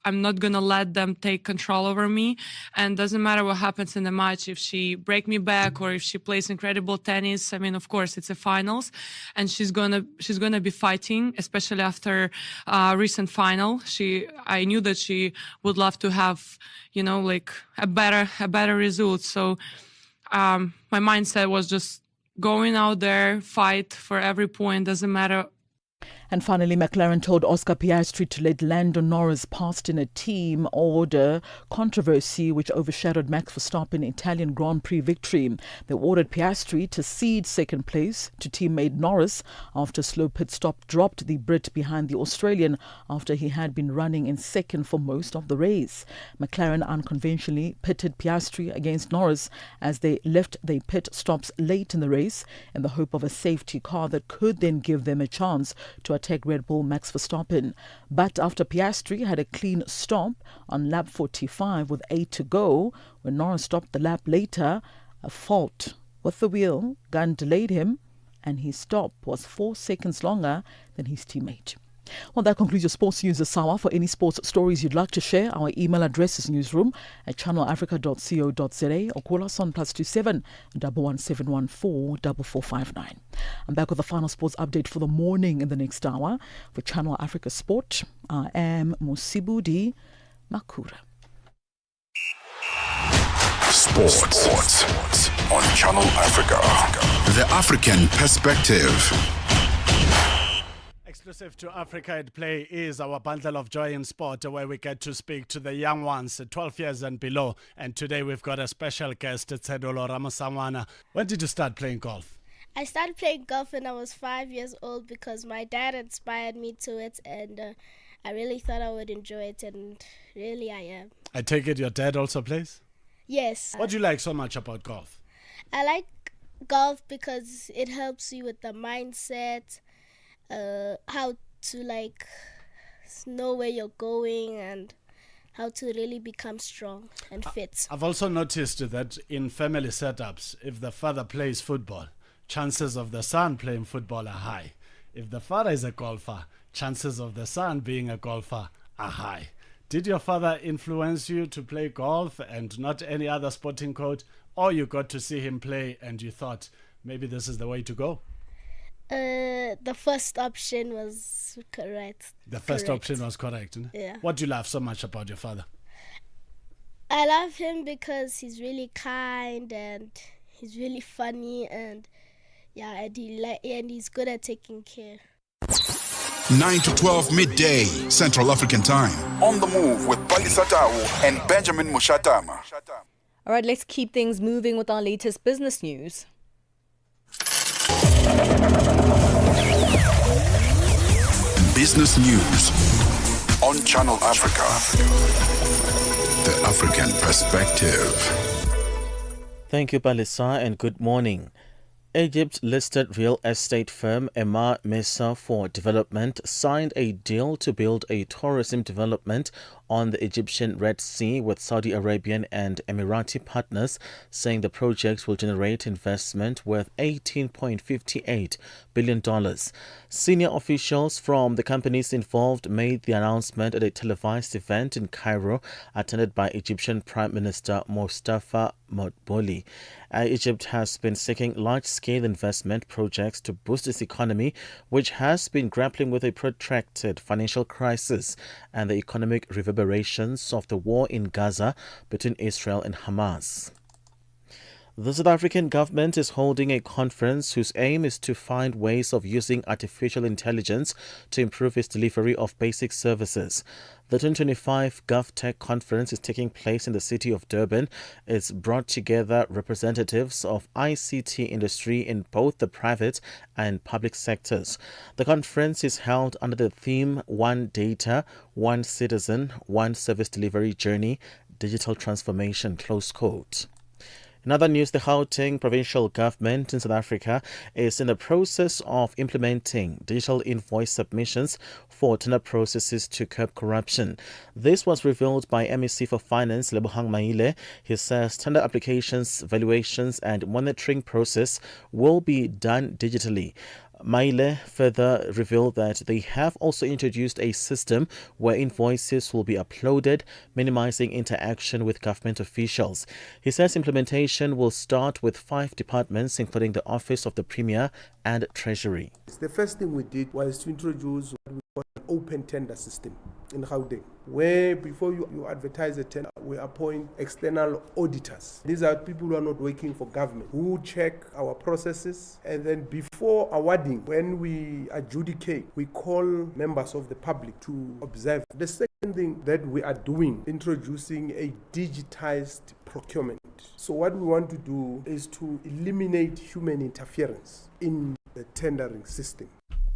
not going to let them take control over me. And doesn't matter what happens in the match, if she break me back or if she plays incredible tennis. I mean, of course, it's a finals and she's going to be fighting, especially after recent final. I knew that she would love to have, like a better result. So my mindset was just going out there, fight for every point, doesn't matter. And finally, McLaren told Oscar Piastri to let Lando Norris past in a team order controversy which overshadowed Max Verstappen's Italian Grand Prix victory. They ordered Piastri to cede second place to teammate Norris after a slow pit stop dropped the Brit behind the Australian after he had been running in second for most of the race. McLaren unconventionally pitted Piastri against Norris as they left their pit stops late in the race in the hope of a safety car that could then give them a chance to attack Red Bull Max Verstappen. But after Piastri had a clean stop on lap 45 with 8 to go, when Norris stopped the lap later, a fault with the wheel gun delayed him and his stop was 4 seconds longer than his teammate. Well, that concludes your sports news this hour. For any sports stories you'd like to share, our email address is newsroom@channelafrica.co.za or call us on +27 11714 4459. I'm back with the final sports update for the morning in the next hour. For Channel Africa Sport, I am Musibudi Makura. Sports on Channel Africa. The African perspective. Exclusive to Africa at Play is our bundle of joy in sport, where we get to speak to the young ones, 12 years and below. And today we've got a special guest, Tsedolo Ramasamana. When did you start playing golf? I started playing golf when I was 5 years old because my dad inspired me to it, and I really thought I would enjoy it, and really I am. I take it your dad also plays? Yes. What do you like so much about golf? I like golf because it helps you with the mindset, how to know where you're going and how to really become strong and fit. I've also noticed that in family setups, if the father plays football, chances of the son playing football are high. If the father is a golfer, chances of the son being a golfer are high. Did your father influence you to play golf and not any other sporting coach, or you got to see him play and you thought maybe this is the way to go? The first option was correct. The first option was correct. Yeah. What do you love so much about your father? I love him because he's really kind and he's really funny, and and he's good at taking care. 9 to 12 midday Central African Time. On the move with Palesa and Benjamin Moshatama. All right, let's keep things moving with our latest business news. Business news on Channel Africa. The African perspective. Thank you, Palesa, and good morning. Egypt-listed real estate firm Emar Mesa for Development signed a deal to build a tourism development on the Egyptian Red Sea with Saudi Arabian and Emirati partners, saying the project will generate investment worth $18.58 billion. Senior officials from the companies involved made the announcement at a televised event in Cairo, attended by Egyptian Prime Minister Mustafa Modboli. Egypt has been seeking large-scale investment projects to boost its economy, which has been grappling with a protracted financial crisis and the economic reverberations of the war in Gaza between Israel and Hamas. The South African government is holding a conference whose aim is to find ways of using artificial intelligence to improve its delivery of basic services. The 2025 GovTech conference is taking place in the city of Durban. It's brought together representatives of ICT industry in both the private and public sectors. The conference is held under the theme One Data, One Citizen, One Service Delivery Journey, Digital Transformation, close quote. In other news, the Gauteng provincial government in South Africa is in the process of implementing digital invoice submissions for tender processes to curb corruption. This was revealed by MEC for Finance, Lebohang Maile. He says tender applications, valuations and monitoring process will be done digitally. Maile further revealed that they have also introduced a system where invoices will be uploaded, minimizing interaction with government officials. He says implementation will start with 5 departments, including the Office of the Premier and Treasury. The first thing we did was to introduce what we call an open tender system in Gauteng, where before you advertise a tender, we appoint external auditors. These are people who are not working for government, who check our processes, and then before awarding, when we adjudicate, we call members of the public to observe. The second thing that we are doing, introducing a digitized procurement. So what we want to do is to eliminate human interference in the tendering system.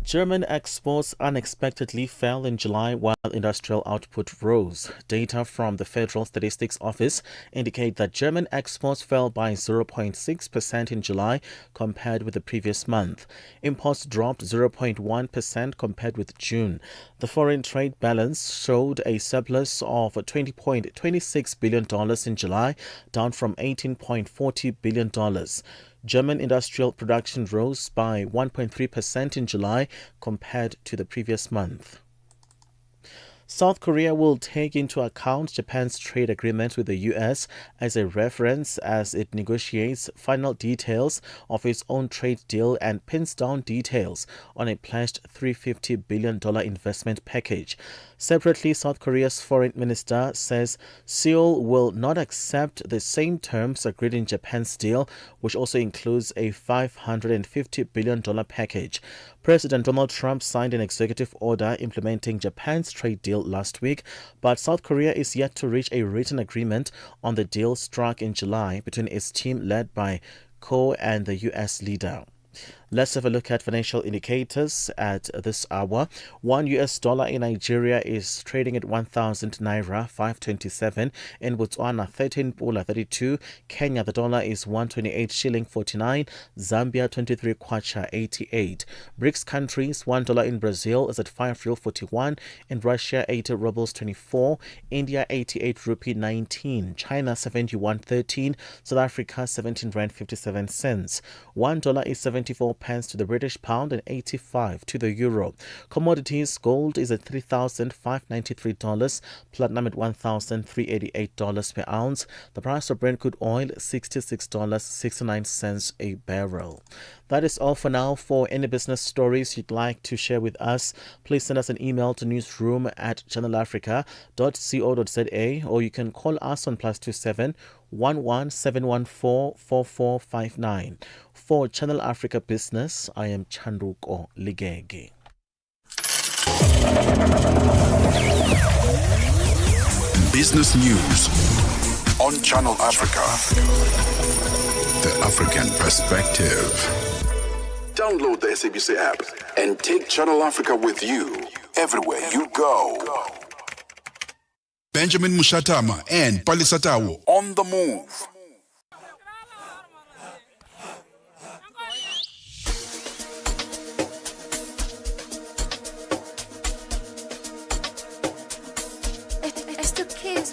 German exports unexpectedly fell in July while industrial output rose. Data from the Federal Statistics Office indicate that German exports fell by 0.6% in July compared with the previous month. Imports dropped 0.1% compared with June. The foreign trade balance showed a surplus of $20.26 billion in July, down from $18.40 billion. German industrial production rose by 1.3% in July compared to the previous month. South Korea will take into account Japan's trade agreement with the U.S. as a reference as it negotiates final details of its own trade deal and pins down details on a pledged $350 billion investment package. Separately, South Korea's foreign minister says Seoul will not accept the same terms agreed in Japan's deal, which also includes a $550 billion package. President Donald Trump signed an executive order implementing Japan's trade deal last week, but South Korea is yet to reach a written agreement on the deal struck in July between its team led by Ko and the U.S. leader. Let's have a look at financial indicators at this hour. $1 in Nigeria is trading at 1,000 naira 527. In Botswana, 13 pula 32. Kenya, the dollar is 128 shilling 49. Zambia, 23 kwacha 88. BRICS countries, $1 in Brazil is at 5 real 41. In Russia, 80 rubles 24. India, 88 rupee 19. China, 71.13. South Africa, 17 rand 57 cents. $1 is 74 pence to the British pound and 85 to the euro. Commodities, gold is at $3,593, platinum at $1,388 per ounce. The price of Brent crude oil, $66.69 a barrel. That is all for now. For any business stories you'd like to share with us, please send us an email to newsroom@channelafrica.co.za, or you can call us on +27 11 714 4459. For Channel Africa Business, I am Chanduko Ligege. Business news on Channel Africa. The African perspective. Download the SABC app and take Channel Africa with you everywhere you go. Benjamin Moshatama and Palesa on the move.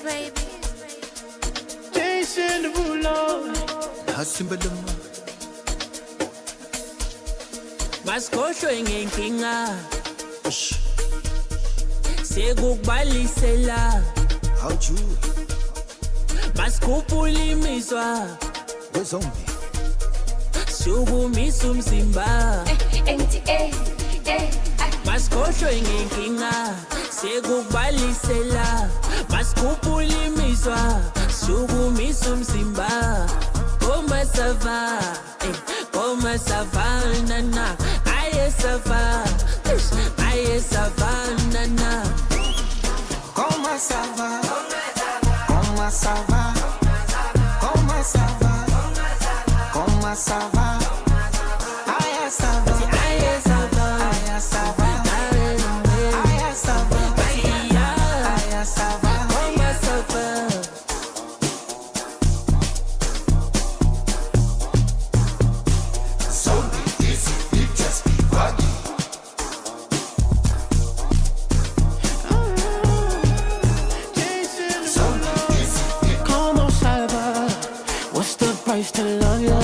baby. Jason Derulo. Masikhohlwe ngenkinga. Sekukubalisela. Masikhuphula imizwa. Sukumisa umzimba. Masikhohlwe ngenkinga. Sekukubalisela. Masikhuphula imizwa. Sukumisa umzimba. Koma sava, koma savana, aye sava, aye savana. Koma sava, koma sava, koma sava, koma sava, aye sava, aye sava, aye sava, aye sava, aye sava, koma sava. To love you,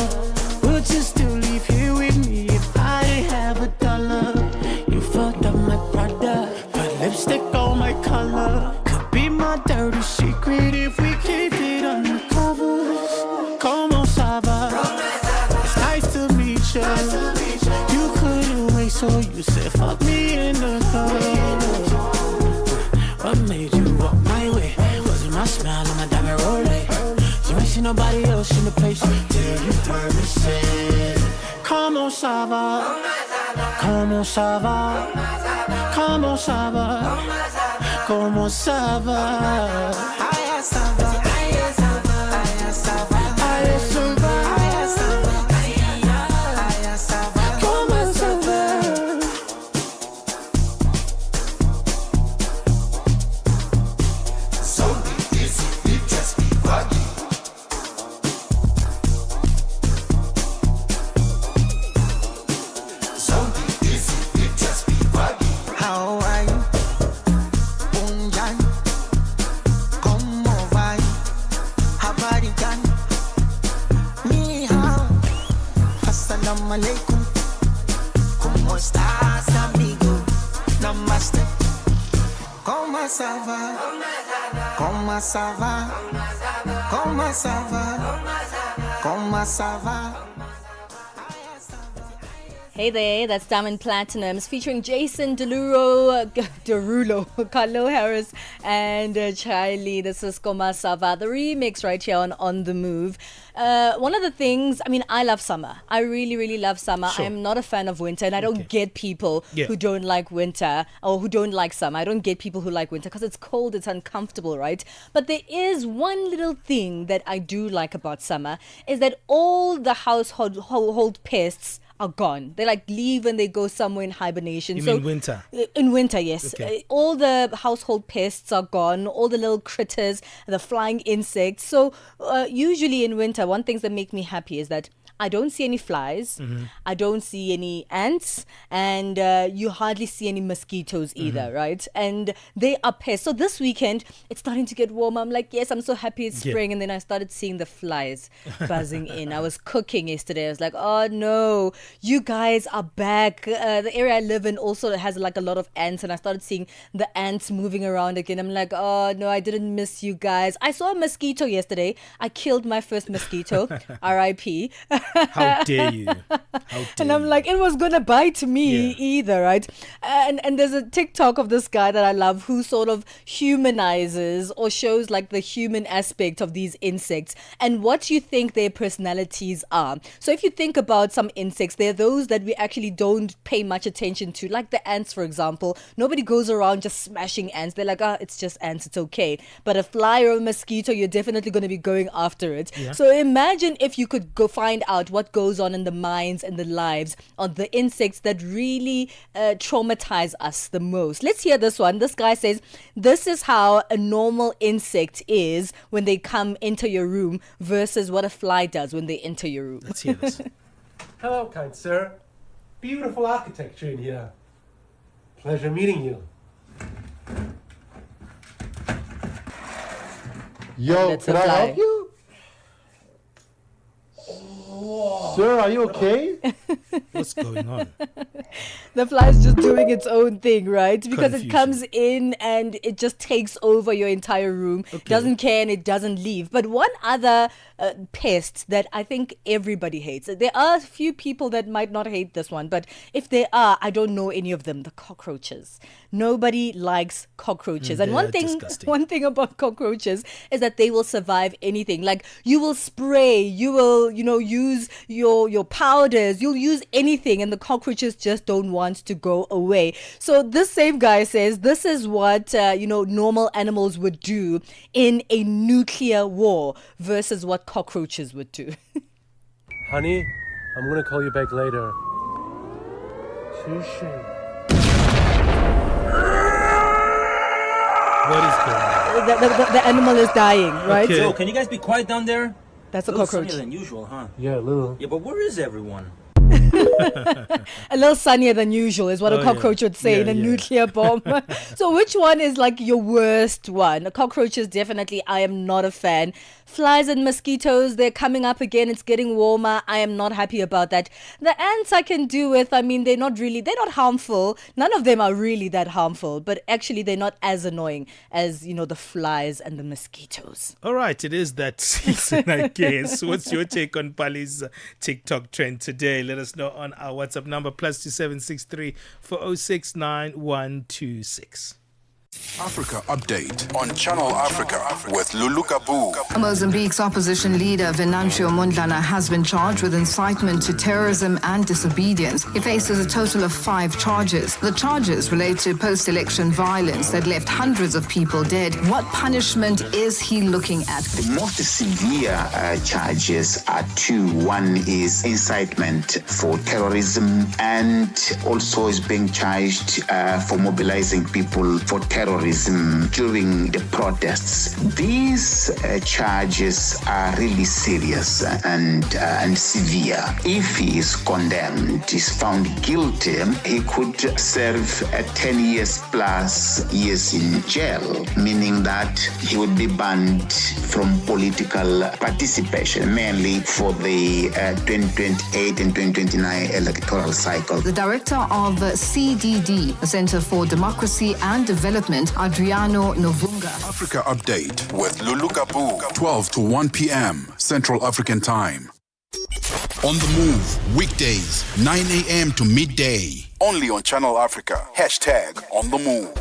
would you still live here with me if I didn't have $1? You fucked up my brother, put lipstick on my color. Could be my dirty secret if we keep it undercover. Como sava, it's nice to meet you. You couldn't wait, so you said fuck me in the club. What made you walk my way? Was it my smile or my diamond rolling? You ain't seen nobody else in the place till you heard me say, Como sava, como sava, como sava, como sava, Aye sava, aye sava, aye sava, aye sava, aye sava, aye sava, como sava. So easy, you just be buggy. How are you? Unjan? ¿Cómo va? Habari gani? Ni hao. Assalamu alaikum. ¿Cómo estás, amigo? Namaste. ¿Cómo ça va? ¿Cómo ça va? ¿Cómo ça va? ¿Cómo ça va? Hey there, that's Diamond Platinums featuring Jason Derulo, Carlo Harris, and Charlie. This is Koma Sava, the remix right here on The Move. One of the things, I mean, I love summer. I really, really love summer. Sure. I'm not a fan of winter, and I don't get people who don't like winter or who don't like summer. I don't get people who like winter because it's cold, it's uncomfortable, right? But there is one little thing that I do like about summer is that all the household pests are gone. They like leave and they go somewhere in hibernation. You mean winter? In winter, yes. Okay. All the household pests are gone. All the little critters, the flying insects. So usually in winter, one thing that make me happy is that I don't see any flies. I don't see any ants, and you hardly see any mosquitoes either, right? And they are pests. So this weekend, it's starting to get warm. I'm like, yes, I'm so happy it's spring. And then I started seeing the flies buzzing in. I was cooking yesterday. I was like, oh no, you guys are back. The area I live in also has like a lot of ants, and I started seeing the ants moving around again. I'm like, oh no, I didn't miss you guys. I saw a mosquito yesterday. I killed my first mosquito. R.I.P. How dare you? And I'm like, it was gonna bite me either, right? And there's a TikTok of this guy that I love who sort of humanizes or shows like the human aspect of these insects and what you think their personalities are. So if you think about some insects, they're those that we actually don't pay much attention to, like the ants, for example. Nobody goes around just smashing ants. They're like, it's just ants, it's okay. But a fly or a mosquito, you're definitely going to be going after it. Yeah. So imagine if you could go find out what goes on in the minds and the lives of the insects that really traumatize us the most. Let's hear this one. This guy says, this is how a normal insect is when they come into your room versus what a fly does when they enter your room. Let's hear this. Hello, kind sir. Beautiful architecture in here. Pleasure meeting you. Yo, That's can a I fly. help you? Sir, are you okay? What's going on? The fly is just doing its own thing, right? Because Confusion. it comes in and it just takes over your entire room. Doesn't care and it doesn't leave. But one other pest that I think everybody hates. There are a few people that might not hate this one, but if there are, I don't know any of them. The cockroaches. Nobody likes cockroaches. And They're disgusting. one thing about cockroaches is that they will survive anything. Like you will spray, you will, use your powders, you'll use anything, and the cockroaches just don't want to go away. So this same guy says this is what normal animals would do in a nuclear war versus what cockroaches would do. Honey, I'm gonna call you back later. Sushi. What is going on? The animal is dying, right? Okay. Yo, can you guys be quiet down there? That's a little cockroach. sunnier than usual, huh? Yeah, little. Yeah, but where is everyone? A little sunnier than usual is what a cockroach would say in a nuclear bomb. So which one is like your worst one? Cockroaches, definitely. I am not a fan. Flies and mosquitoes, they're coming up again. It's getting warmer. I am not happy about that. The ants I can do with. I mean, they're not harmful. None of them are really that harmful, but actually they're not as annoying as, the flies and the mosquitoes. All right, it is that season, I guess. What's your take on Pali's TikTok trend today? Let us know on our WhatsApp number +2763 406 9126. Africa Update on Channel Africa with Lulu Kabu. Mozambique's opposition leader Venancio Mondlane has been charged with incitement to terrorism and disobedience. He faces a total of 5 charges. The charges relate to post-election violence that left hundreds of people dead. What punishment is he looking at? The most severe charges are 2. One is incitement for terrorism, and also is being charged for mobilizing people for terrorism during the protests. These charges are really serious and severe. If he is condemned, is found guilty, he could serve 10 years plus years in jail, meaning that he would be banned from political participation, mainly for the 2028 and 2029 electoral cycle. The director of CDD, the Center for Democracy and Development, Adriano Novunga. Africa Update with Lulu Kabu, 12 to 1 p.m. Central African Time. On the move, weekdays, 9 a.m. to midday. Only on Channel Africa. #On the move.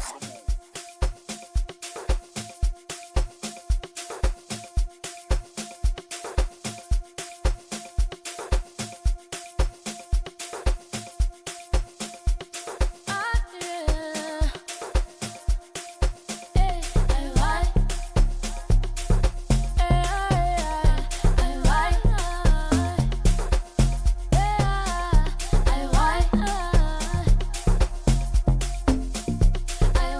I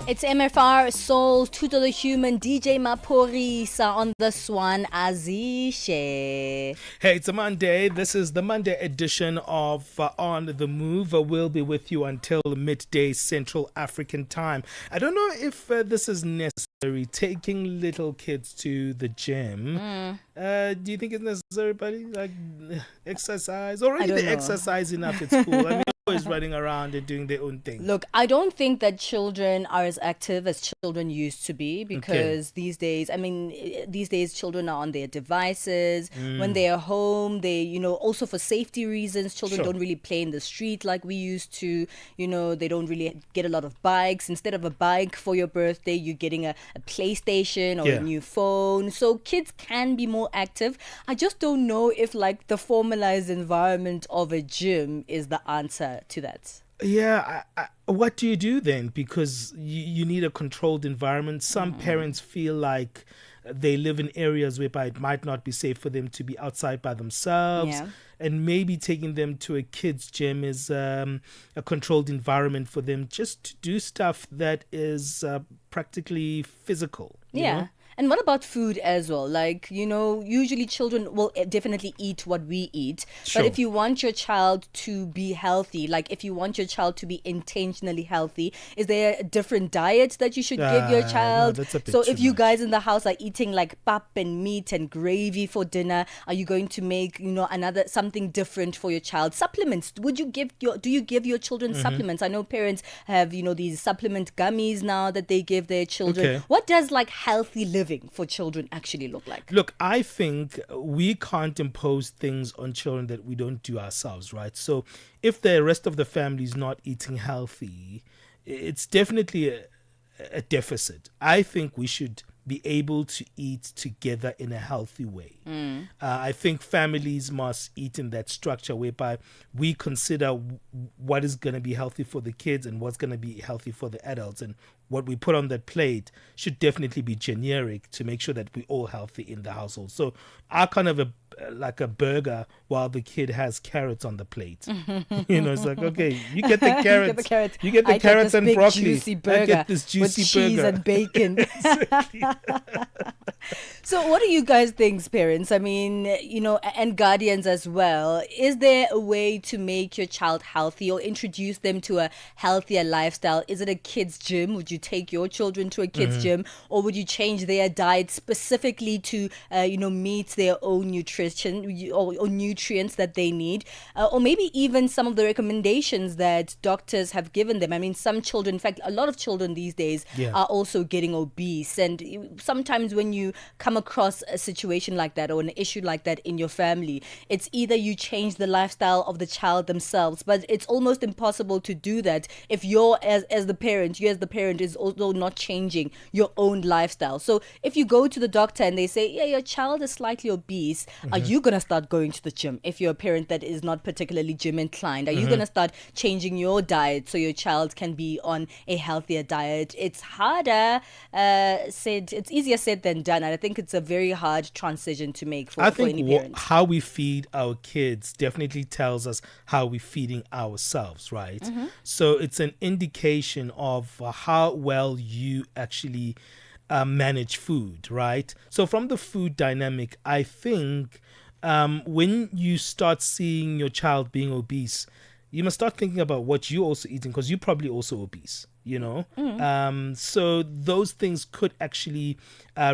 It's MFR Soul, Tuto the Human, DJ Maporisa on this one, Azishe. Hey, it's a Monday. This is the Monday edition of On the Move. We'll be with you until midday Central African time. I don't know if this is necessary, taking little kids to the gym. Do you think it's necessary, buddy? Like exercise? Already they exercise enough at school. I mean, always running around and doing their own thing. Look, I don't think that children are as active as children used to be because these days children are on their devices. When they are home, they, also for safety reasons, children don't really play in the street like we used to. They don't really get a lot of bikes. Instead of a bike for your birthday, you're getting a PlayStation or a new phone. So kids can be more active. I just don't know if like the formalized environment of a gym is the answer to that. Yeah, what do you do then? Because you need a controlled environment. Some parents feel like they live in areas whereby it might not be safe for them to be outside by themselves. Yeah. And maybe taking them to a kids' gym is a controlled environment for them just to do stuff that is practically physical. you know? And what about food as well? Like, usually children will definitely eat what we eat. Sure. But if you want your child to be healthy, like if you want your child to be intentionally healthy, is there a different diet that you should give your child? No, that's a bit so too if you much. guys in the house are eating like pap and meat and gravy for dinner, are you going to make, something different for your child? Supplements. Do you give your children supplements? I know parents have, these supplement gummies now that they give their children. Okay. What does like healthy living for children actually look like? Look, I think we can't impose things on children that we don't do ourselves, right? So if the rest of the family is not eating healthy, it's definitely a deficit. I think we should be able to eat together in a healthy way. I think families must eat in that structure whereby we consider what is going to be healthy for the kids and what's going to be healthy for the adults. And what we put on that plate should definitely be generic to make sure that we're all healthy in the household. So I kind of like a burger while the kid has carrots on the plate. It's like, okay, you get the carrots. You get the I carrots get and this big broccoli. juicy I burger get this juicy with cheese burger. and bacon. So what do you guys think, parents? I mean, and guardians as well. Is there a way to make your child healthy or introduce them to a healthier lifestyle? Is it a kids' gym? Would you take your children to a kids' gym, or would you change their diet specifically to, meet their own nutrition or nutrients that they need? Or maybe even some of the recommendations that doctors have given them. I mean, some children, in fact, a lot of children these days are also getting obese. And sometimes when you come across a situation like that or an issue like that in your family, it's either you change the lifestyle of the child themselves, but it's almost impossible to do that if you as the parent is also not changing your own lifestyle. So if you go to the doctor and they say, your child is slightly obese, are you going to start going to the gym? If you're a parent that is not particularly gym inclined, are you going to start changing your diet so your child can be on a healthier diet? It's harder said, it's easier said than done. And I think it's a very hard transition to make for any parent. How we feed our kids definitely tells us how we're feeding ourselves, right? So it's an indication of how well you actually manage food, right? So from the food dynamic, I think when you start seeing your child being obese, you must start thinking about what you're also eating, because you're probably also obese. So those things could actually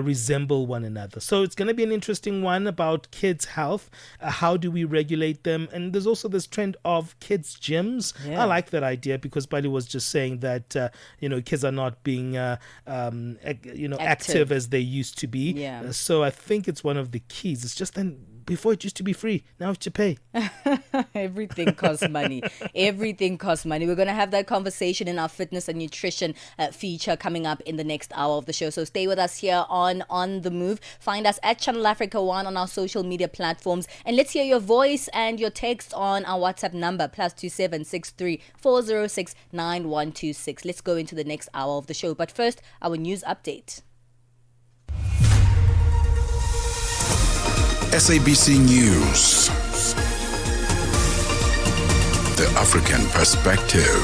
resemble one another. So it's going to be an interesting one about kids' health. How do we regulate them? And there's also this trend of kids' gyms. I like that idea because Bali was just saying that, kids are not being, active as they used to be. Yeah. So I think it's one of the keys. It's just then before it used to be free. Now it's to pay. Everything costs money. Everything costs money. We're going to have that conversation in our fitness and nutrition feature coming up in the next hour of the show. So stay with us here on The Move. Find us at Channel Africa 1 on our social media platforms. And let's hear your voice and your text on our WhatsApp number, +2763 406 9126. Let's go into the next hour of the show. But first, our news update. SABC News. The African Perspective.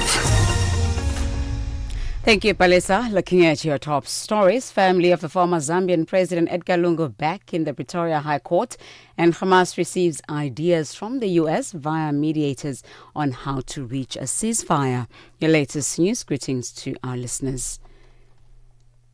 Thank you, Palesa. Looking at your top stories, family of the former Zambian President Edgar Lungu back in the Pretoria High Court, and Hamas receives ideas from the U.S. via mediators on how to reach a ceasefire. Your latest news. Greetings to our listeners.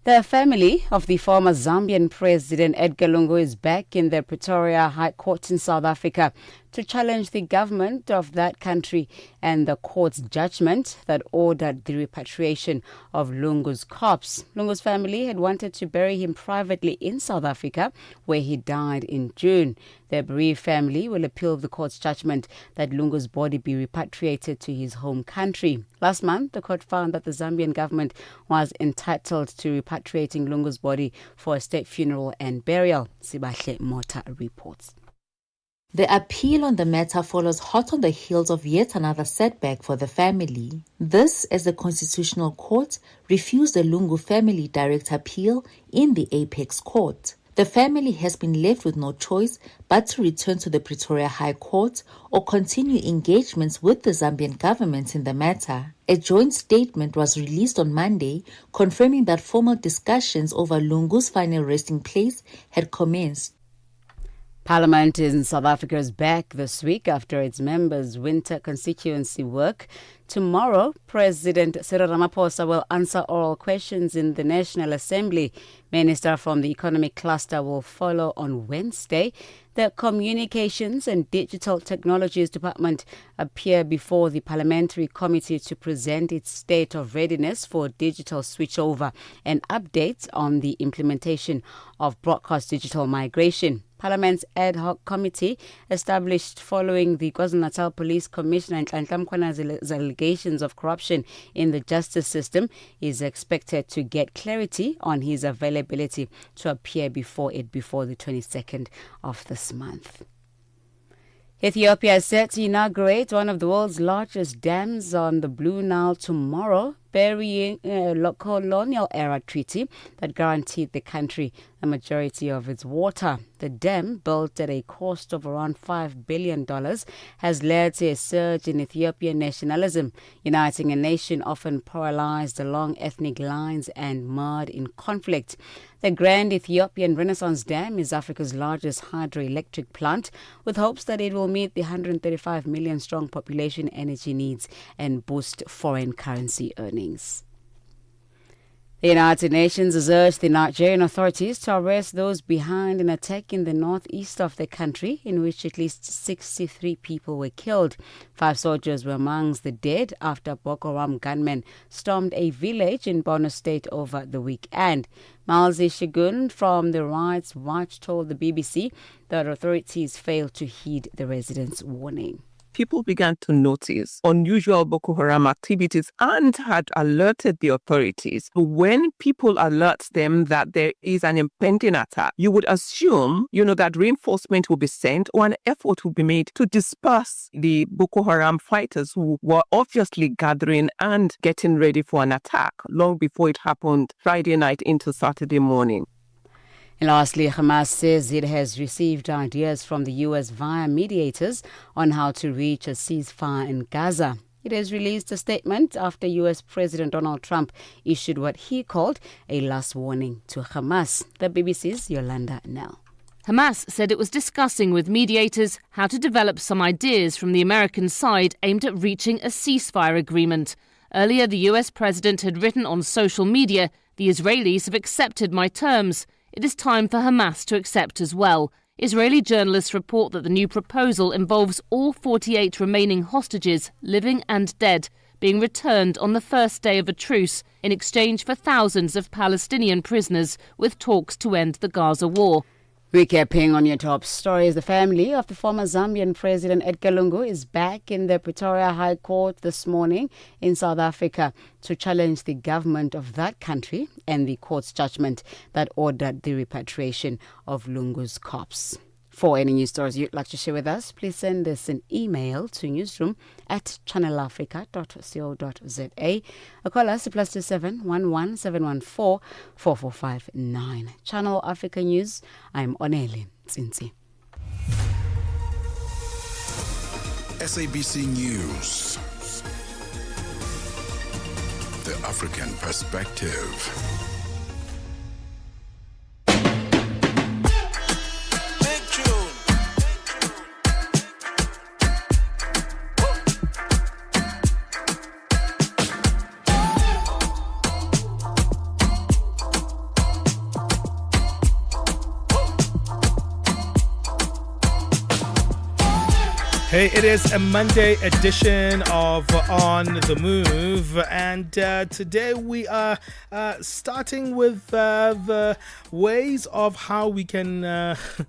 The family of the former Zambian President Edgar Lungu is back in the Pretoria High Court in South Africa to challenge the government of that country and the court's judgment that ordered the repatriation of Lungu's corpse. Lungu's family had wanted to bury him privately in South Africa, where he died in June. The bereaved family will appeal the court's judgment that Lungu's body be repatriated to his home country. Last month, the court found that the Zambian government was entitled to repatriating Lungu's body for a state funeral and burial. Sibahle Mota reports. The appeal on the matter follows hot on the heels of yet another setback for the family. This as the Constitutional Court refused the Lungu family direct appeal in the Apex Court. The family has been left with no choice but to return to the Pretoria High Court or continue engagements with the Zambian government in the matter. A joint statement was released on Monday confirming that formal discussions over Lungu's final resting place had commenced. Parliament in South Africa is back this week after its members' winter constituency work. Tomorrow, President Cyril Ramaphosa will answer oral questions in the National Assembly. Minister from the Economic Cluster will follow on Wednesday. The Communications and Digital Technologies Department appear before the Parliamentary Committee to present its state of readiness for digital switchover and updates on the implementation of broadcast digital migration. Parliament's ad hoc committee, established following the KwaZulu-Natal Police Commissioner Nhlanhla Mkhwana's allegations of corruption in the justice system, is expected to get clarity on his availability to appear before the 22nd of this month. Ethiopia is set to inaugurate one of the world's largest dams on the Blue Nile tomorrow, burying a colonial-era treaty that guaranteed the country a majority of its water. The dam, built at a cost of around $5 billion, has led to a surge in Ethiopian nationalism, uniting a nation often polarized along ethnic lines and marred in conflict. The Grand Ethiopian Renaissance Dam is Africa's largest hydroelectric plant, with hopes that it will meet the 135 million strong population energy needs and boost foreign currency earnings. The United Nations has urged the Nigerian authorities to arrest those behind an attack in the northeast of the country in which at least 63 people were killed. 5 soldiers were amongst the dead after Boko Haram gunmen stormed a village in Borno State over the weekend. Malzi Shigun from the Rights Watch told the BBC that authorities failed to heed the residents' warning. People began to notice unusual Boko Haram activities and had alerted the authorities. When people alert them that there is an impending attack, you would assume, that reinforcement will be sent or an effort will be made to disperse the Boko Haram fighters who were obviously gathering and getting ready for an attack long before it happened Friday night into Saturday morning. And lastly, Hamas says it has received ideas from the U.S. via mediators on how to reach a ceasefire in Gaza. It has released a statement after U.S. President Donald Trump issued what he called a last warning to Hamas. The BBC's Yolanda Nell. Hamas said it was discussing with mediators how to develop some ideas from the American side aimed at reaching a ceasefire agreement. Earlier, the U.S. president had written on social media, "The Israelis have accepted my terms. It is time for Hamas to accept as well." Israeli journalists report that the new proposal involves all 48 remaining hostages, living and dead, being returned on the first day of a truce in exchange for thousands of Palestinian prisoners, with talks to end the Gaza war. Recapping on your top stories, the family of the former Zambian President Edgar Lungu is back in the Pretoria High Court this morning in South Africa to challenge the government of that country and the court's judgment that ordered the repatriation of Lungu's corpse. For any news stories you'd like to share with us, please send us an email to newsroom@channelafrica.co.za or call us +27 11 714 4459. Channel Africa News, I'm Oneli Tsinzi. SABC News. The African perspective. Hey, it is a Monday edition of On the Move, and today we are starting with the ways of how we can,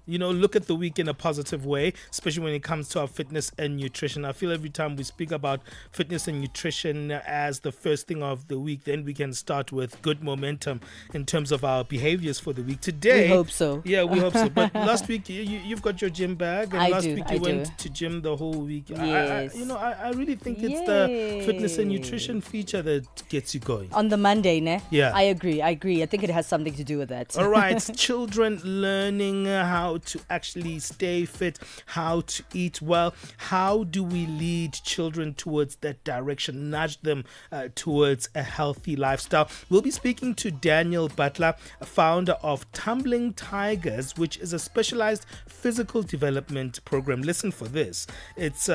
look at the week in a positive way, especially when it comes to our fitness and nutrition. I feel every time we speak about fitness and nutrition as the first thing of the week, then we can start with good momentum in terms of our behaviors for the week. Today, we hope so. Yeah, we hope so. But last week, you've got your gym bag, and last week you went to gym the whole week. Yes. I really think it's the fitness and nutrition feature that gets you going. On the Monday, ne? Yeah. I agree. I think it has something to do with that. All right. Children learning how to actually stay fit, how to eat well. How do we lead children towards that direction, nudge them towards a healthy lifestyle? We'll be speaking to Daniel Butler, founder of Tumbling Tigers, which is a specialized physical development program. Listen for this. It's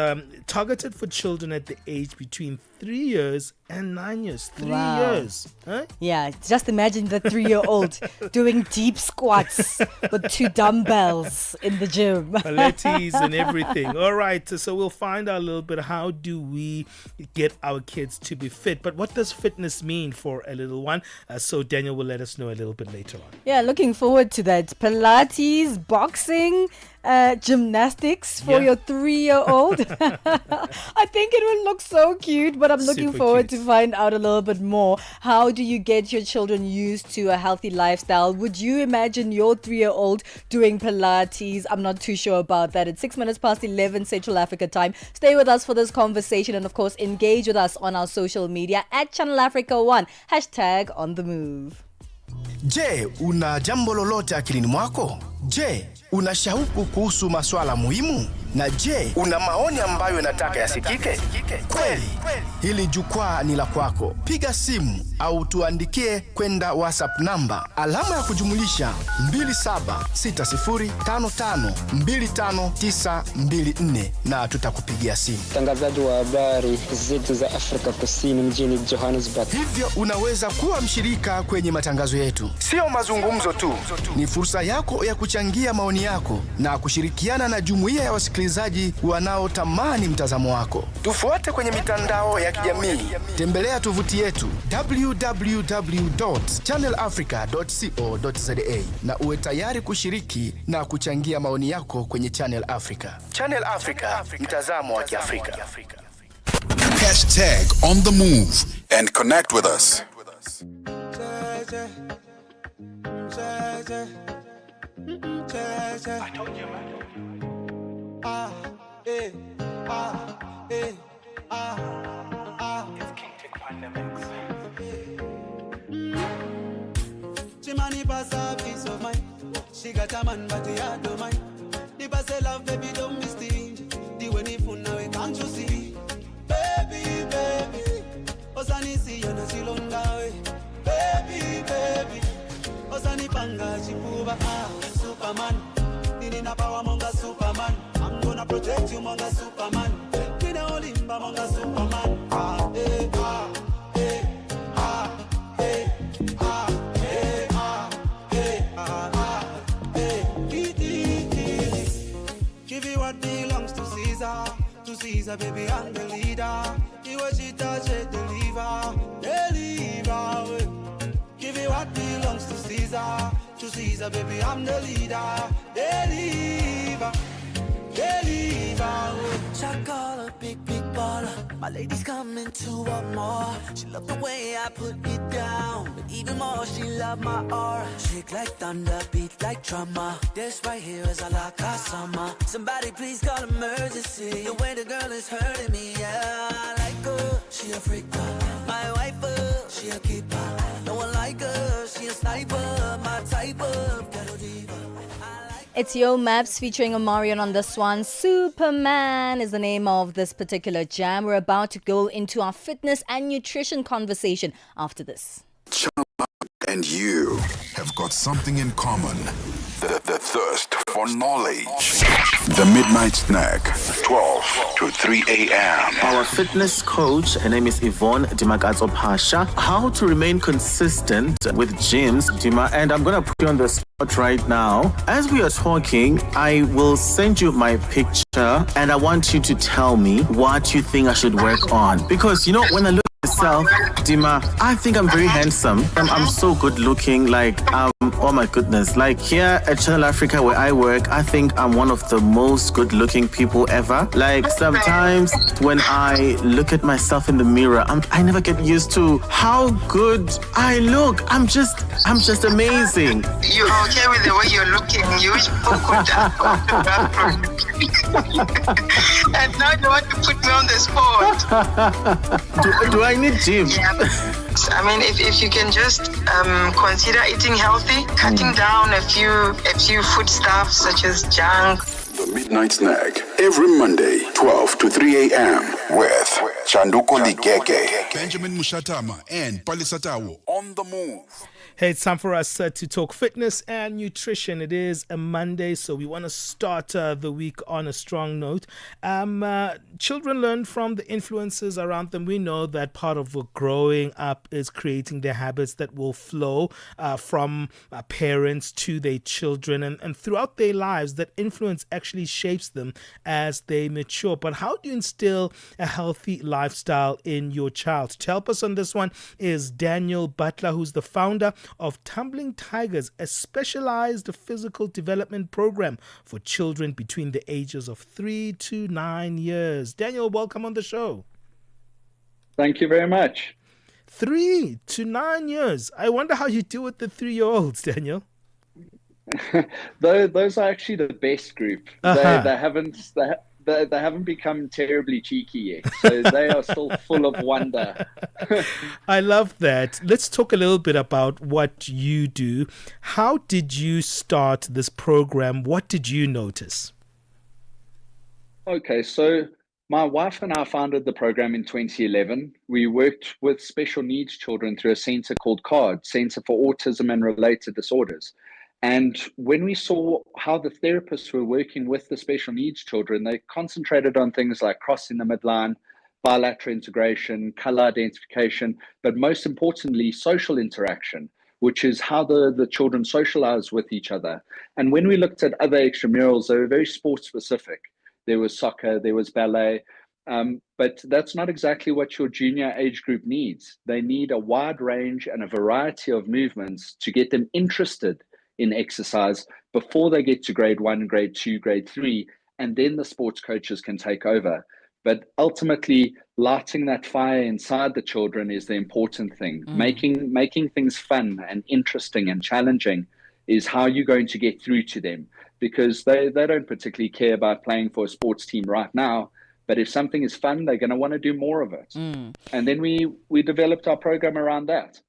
targeted for children at the age between 3 years and 9 years. 3 years. Huh? Yeah, just imagine the 3-year-old doing deep squats with 2 dumbbells in the gym. Pilates and everything. All right, so we'll find out a little bit, how do we get our kids to be fit? But what does fitness mean for a little one? So Daniel will let us know a little bit later on. Yeah, looking forward to that. Pilates, boxing, gymnastics for your 3-year-old. I think it will look so cute, but I'm looking forward to find out a little bit more. How do you get your children used to a healthy lifestyle? Would you imagine your 3-year-old doing Pilates? I'm not too sure about that. It's 6 minutes past 11 Central Africa time. Stay with us for this conversation, and of course engage with us on our social media at Channel Africa 1 #On the Move. Je, una jambo lolote akilini mwako? Je, una shauku kuhusu masuala muhimu? Na je, una maoni ambayo unataka yasikike? Kweli, hili jukwaa ni la kwako. Piga simu au tuandikie kwenda WhatsApp namba alama ya kujumulisha 2760552594 na tutakupigia simu. Mtangazaji wa habari zetu za Afrika Kusini mjini Johannesburg. Hivyo unaweza kuwa mshirika kwenye matangazo yetu. Sio mazungumzo tu, ni fursa yako ya kuchangia maoni yako na kushirikiana na jumuiya ya wasikilizaji wanaotamani mtazamo wako. Tufuate kwenye mitandao ya kijamii. Tembelea tovuti yetu www.channelafrica.co.za na uwe tayari kushiriki na kuchangia maoni yako kwenye Channel Africa. Channel Africa, mtazamo wa Kiafrika. #On the move and connect with us. I told you, man. It's King Tick Pandemics. Chimani pass a piece of mine. She got a man, but he had no mind. The pass a love, baby, don't be stingy. The way ni fun now, can't you see? Baby, baby. Osani si yana silonga we. Baby, baby. Osani panga chipuba. Superman. Nini na power monga Superman. I'm gonna protect you monga Superman. We na olimba monga Superman. Give you what belongs to Caesar. To Caesar, baby, I'm the leader. You what she touch it, deliver. Give you what belongs to Caesar. To Caesar, baby, I'm the leader. Deliver. Chocolate, big baller. My lady's coming to want more. She love the way I put it down, but even more, she love my aura. Shake like thunder, beat like drummer. This right here is a la summer. Somebody please call emergency. The way the girl is hurting me, yeah. I like her, she a freaker. My wife, she a keeper. No one like her, she a sniper. My type of ghetto diva. I like It's Yo Maps featuring Omarion on this one. Superman is the name of this particular jam. We're about to go into our fitness and nutrition conversation after this. And you have got something in common. The thirst for knowledge. The Midnight Snack, 12 to 3 a.m. Our fitness coach, her name is Yvonne Dimagazo Pasha. How to remain consistent with gyms, Dima, and I'm going to put you on the spot right now. As we are talking, I will send you my picture and I want you to tell me what you think I should work on. Because, you know, when I look at myself, Dima, I think I'm very handsome. I'm so good looking, like, oh my goodness. Like here at Channel Africa where I work, I think I'm one of the most good looking people ever. Like sometimes when I look at myself in the mirror, I never get used to how good I look. I'm just amazing. You're okay with the way you're looking. You spoke of that. And now you want to put me on the spot. Do I need gym? Yeah. I mean, if you can just consider eating healthy, cutting down a few foodstuffs such as junk. The Midnight Snack, every Monday, 12 to 3 a.m. with Chanduko Ligege, Benjamin Moshatama, and Palesa on the move. Hey, it's time for us to talk fitness and nutrition. It is a Monday, so we want to start the week on a strong note. Children learn from the influences around them. We know that part of growing up is creating the habits that will flow from parents to their children. And throughout their lives, that influence actually shapes them as they mature. But how do you instill a healthy lifestyle in your child? To help us on this one is Daniel Butler, who's the founder of Tumbling Tigers, a specialized physical development program for children between the ages of 3 to 9 years. Daniel, welcome on the show. Thank you very much. 3 to 9 years. I wonder how you deal with the 3-year-olds, Daniel. Those are actually the best group. They haven't become terribly cheeky yet, so they are still full of wonder. I love that. Let's talk a little bit about what you do. How did you start this program? What did you notice? Okay, so my wife and I founded the program in 2011. We worked with special needs children through a center called CARD, Center for Autism and Related Disorders. And when we saw how the therapists were working with the special needs children, they concentrated on things like crossing the midline, bilateral integration, color identification, but most importantly, social interaction, which is how the children socialize with each other. And when we looked at other extramurals, they were very sport specific. There was soccer, there was ballet, but that's not exactly what your junior age group needs. They need a wide range and a variety of movements to get them interested in exercise before they get to grade 1, grade 2, grade 3, and then the sports coaches can take over. But ultimately, lighting that fire inside the children is the important thing. Making things fun and interesting and challenging is how you're going to get through to them, because they don't particularly care about playing for a sports team right now. But if something is fun, they're going to want to do more of it. And then we developed our program around that.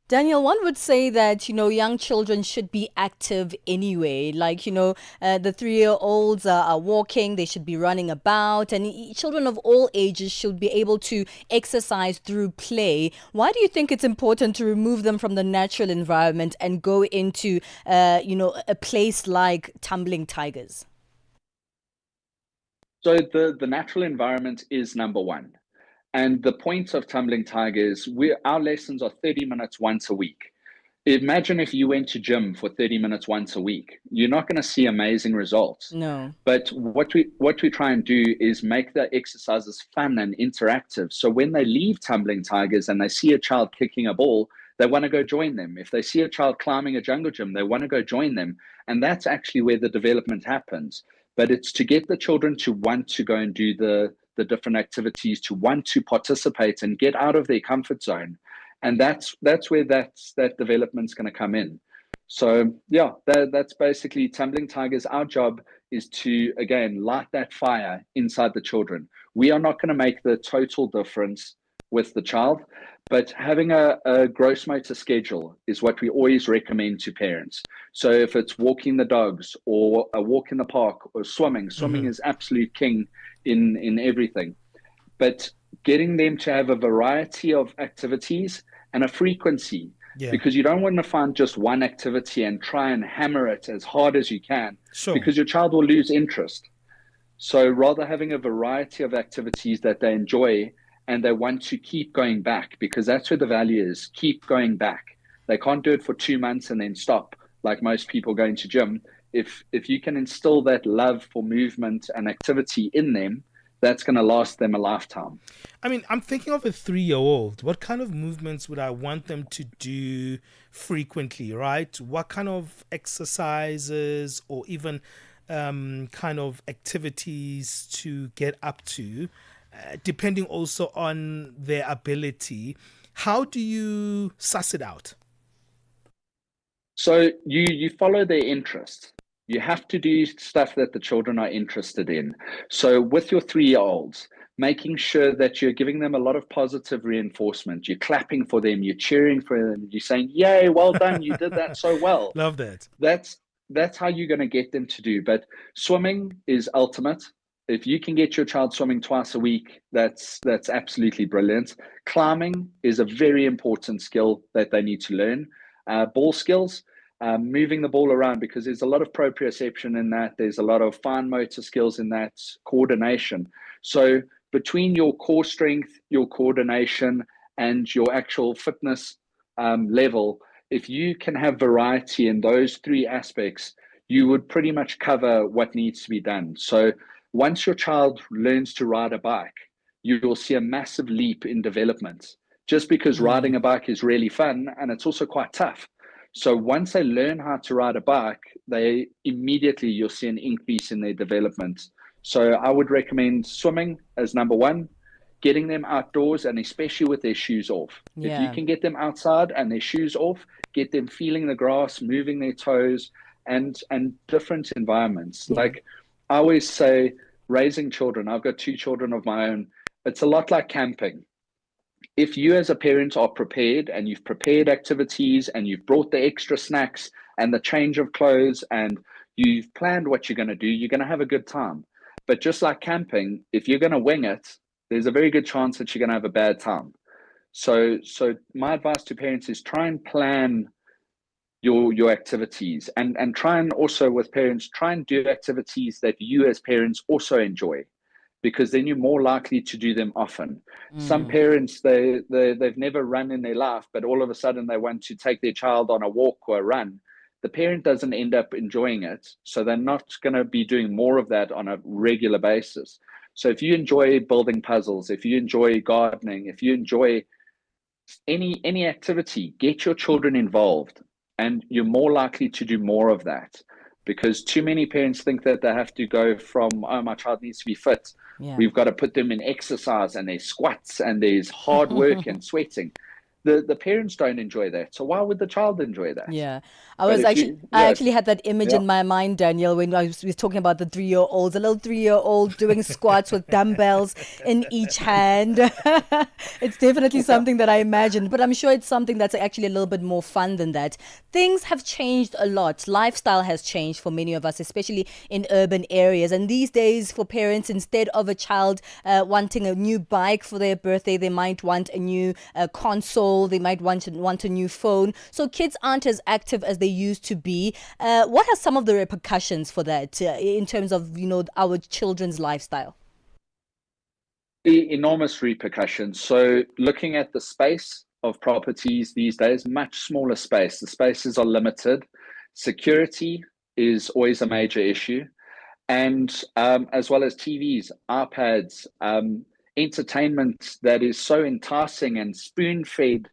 Daniel, one would say that, young children should be active anyway. Like, the 3-year-olds are walking, they should be running about, and children of all ages should be able to exercise through play. Why do you think it's important to remove them from the natural environment and go into, a place like Tumbling Tigers? So the natural environment is number one. And the point of Tumbling Tigers, our lessons are 30 minutes once a week. Imagine if you went to gym for 30 minutes once a week. You're not going to see amazing results. No. But what we try and do is make the exercises fun and interactive. So when they leave Tumbling Tigers and they see a child kicking a ball, they want to go join them. If they see a child climbing a jungle gym, they want to go join them. And that's actually where the development happens. But it's to get the children to want to go and do the different activities, to want to participate and get out of their comfort zone. And that's where that development's going to come in. So yeah, that's basically Tumbling Tigers. Our job is to, again, light that fire inside the children. We are not going to make the total difference with the child. But having a gross motor schedule is what we always recommend to parents. So if it's walking the dogs or a walk in the park or swimming is absolute king in everything. But getting them to have a variety of activities and a frequency, because you don't want to find just one activity and try and hammer it as hard as you can, because your child will lose interest. So rather having a variety of activities that they enjoy and they want to keep going back, because that's where the value is, keep going back. They can't do it for 2 months and then stop like most people going to gym. If you can instill that love for movement and activity in them, that's going to last them a lifetime. I mean, I'm thinking of a 3-year-old. What kind of movements would I want them to do frequently, right? What kind of exercises or even kind of activities to get up to, depending also on their ability? How do you suss it out? So you follow their interest. You have to do stuff that the children are interested in. So with your 3-year-olds, making sure that you're giving them a lot of positive reinforcement. You're clapping for them, you're cheering for them, you're saying, yay, well done, you did that so well. Love that. That's how you're going to get them to do. But swimming is ultimate. If you can get your child swimming twice a week, that's absolutely brilliant. Climbing is a very important skill that they need to learn. Ball skills, moving the ball around, because there's a lot of proprioception in that. There's a lot of fine motor skills in that, coordination. So between your core strength, your coordination, and your actual fitness level, if you can have variety in those 3 aspects, you would pretty much cover what needs to be done. So once your child learns to ride a bike, you will see a massive leap in development, just because riding a bike is really fun and it's also quite tough. So once they learn how to ride a bike, you'll see an increase in their development. So I would recommend swimming as number 1, getting them outdoors, and especially with their shoes off. If you can get them outside and their shoes off, get them feeling the grass, moving their toes, and different environments. Like I always say, raising children, I've got 2 children of my own, it's a lot like camping. If you as a parent are prepared and you've prepared activities and you've brought the extra snacks and the change of clothes and you've planned what you're going to do, you're going to have a good time. But just like camping, if you're going to wing it, there's a very good chance that you're going to have a bad time. So my advice to parents is try and plan your activities, and try and also with parents, try and do activities that you as parents also enjoy, because then you're more likely to do them often. Some parents, they've never run in their life, but all of a sudden they want to take their child on a walk or a run. The parent doesn't end up enjoying it, so they're not going to be doing more of that on a regular basis. So if you enjoy building puzzles, if you enjoy gardening, if you enjoy any activity, get your children involved, and you're more likely to do more of that. Because too many parents think that they have to go from, oh, my child needs to be fit. We've got to put them in exercise, and there's squats and there's hard work and sweating. The parents don't enjoy that. So why would the child enjoy that? Yeah. I actually had that image in my mind, Daniel, when I was talking about the 3-year-olds, a little 3-year-old doing squats with dumbbells in each hand. It's definitely something that I imagined, but I'm sure it's something that's actually a little bit more fun than that. Things have changed a lot. Lifestyle has changed for many of us, especially in urban areas. And these days, for parents, instead of a child wanting a new bike for their birthday, they might want a new console. They might want a new phone. So kids aren't as active as they used to be. What are some of the repercussions for that in terms of, our children's lifestyle? Enormous repercussions. So looking at the space of properties these days, much smaller space. The spaces are limited. Security is always a major issue. And as well as TVs, iPads, entertainment that is so enticing and spoon-fed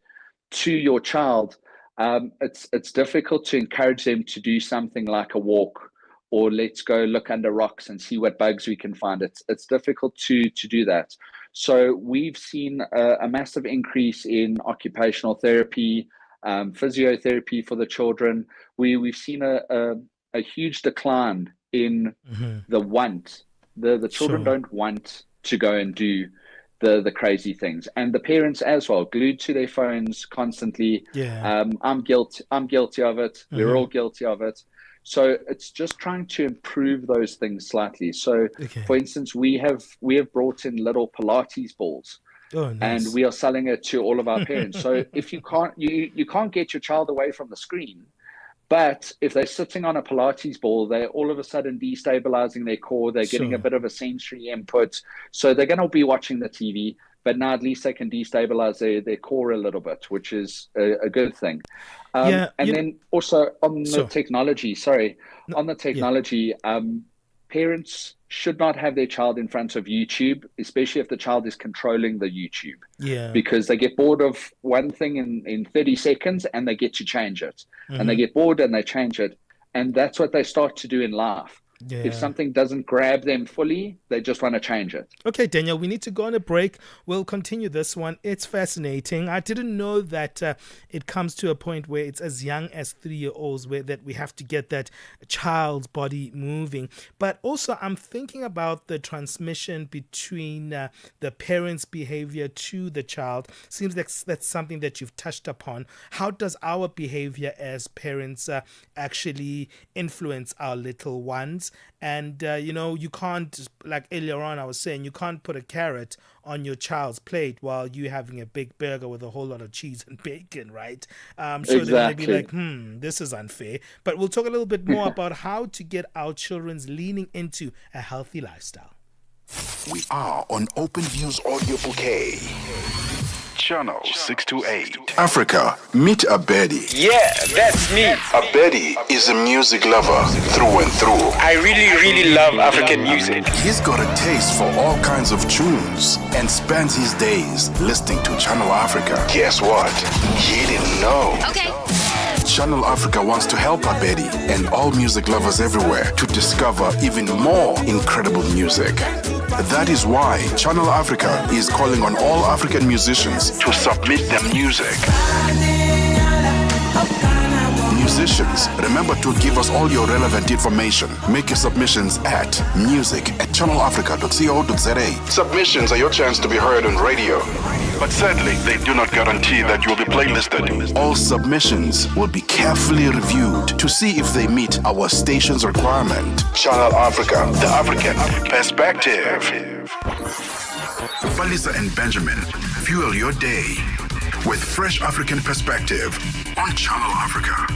to your child, it's difficult to encourage them to do something like a walk, or let's go look under rocks and see what bugs we can find. It's difficult to do that. So we've seen a massive increase in occupational therapy, physiotherapy for the children. We've seen a huge decline in the want. The children don't want to go and do the crazy things, and the parents as well, glued to their phones constantly. Yeah. I'm guilty of it. We're all guilty of it. So it's just trying to improve those things slightly. So, for instance, we have brought in little Pilates balls, Oh, nice. and we are selling it to all of our parents. So if you can't get your child away from the screen, but if they're sitting on a Pilates ball, they're all of a sudden destabilizing their core. They're getting a Sure. bit of a sensory input. So they're going to be watching the TV, but now at least they can destabilize their core a little bit, which is a good thing. Yeah, And then also on the Sure. technology, parents should not have their child in front of YouTube, especially if the child is controlling the YouTube, Yeah. because they get bored of one thing in 30 seconds and they get to change it. And they Mhm. get bored and they change it. And that's what they start to do in life. Yeah. If something doesn't grab them fully, they just want to change it. Okay, Daniel, we need to go on a break. We'll continue this one. It's fascinating. I didn't know that it comes to a point where it's as young as 3-year-olds that we have to get that child's body moving. But also, I'm thinking about the transmission between the parent's behavior to the child. Seems like that's something that you've touched upon. How does our behavior as parents actually influence our little ones? And, you can't, like earlier on I was saying, you can't put a carrot on your child's plate while you're having a big burger with a whole lot of cheese and bacon, right? I'm sure they're going to be like, this is unfair. But we'll talk a little bit more about how to get our children's leaning into a healthy lifestyle. We are on Open Views Audio Bouquet. Channel 628. Africa, meet Abedi. Yeah, that's me. Abedi is a music lover through and through. I really love African music. He's got a taste for all kinds of tunes and spends his days listening to Channel Africa. Guess what? He didn't know. Okay. Channel Africa wants to help Abedi and all music lovers everywhere to discover even more incredible music. That is why Channel Africa is calling on all African musicians to submit their music. Musicians, remember to give us all your relevant information. Make your submissions at music@channelafrica.co.za. Submissions are your chance to be heard on radio. But sadly, they do not guarantee that you will be playlisted. All submissions will be carefully reviewed to see if they meet our station's requirement. Channel Africa, the African perspective. Palesa and Benjamin, fuel your day with fresh African perspective on Channel Africa.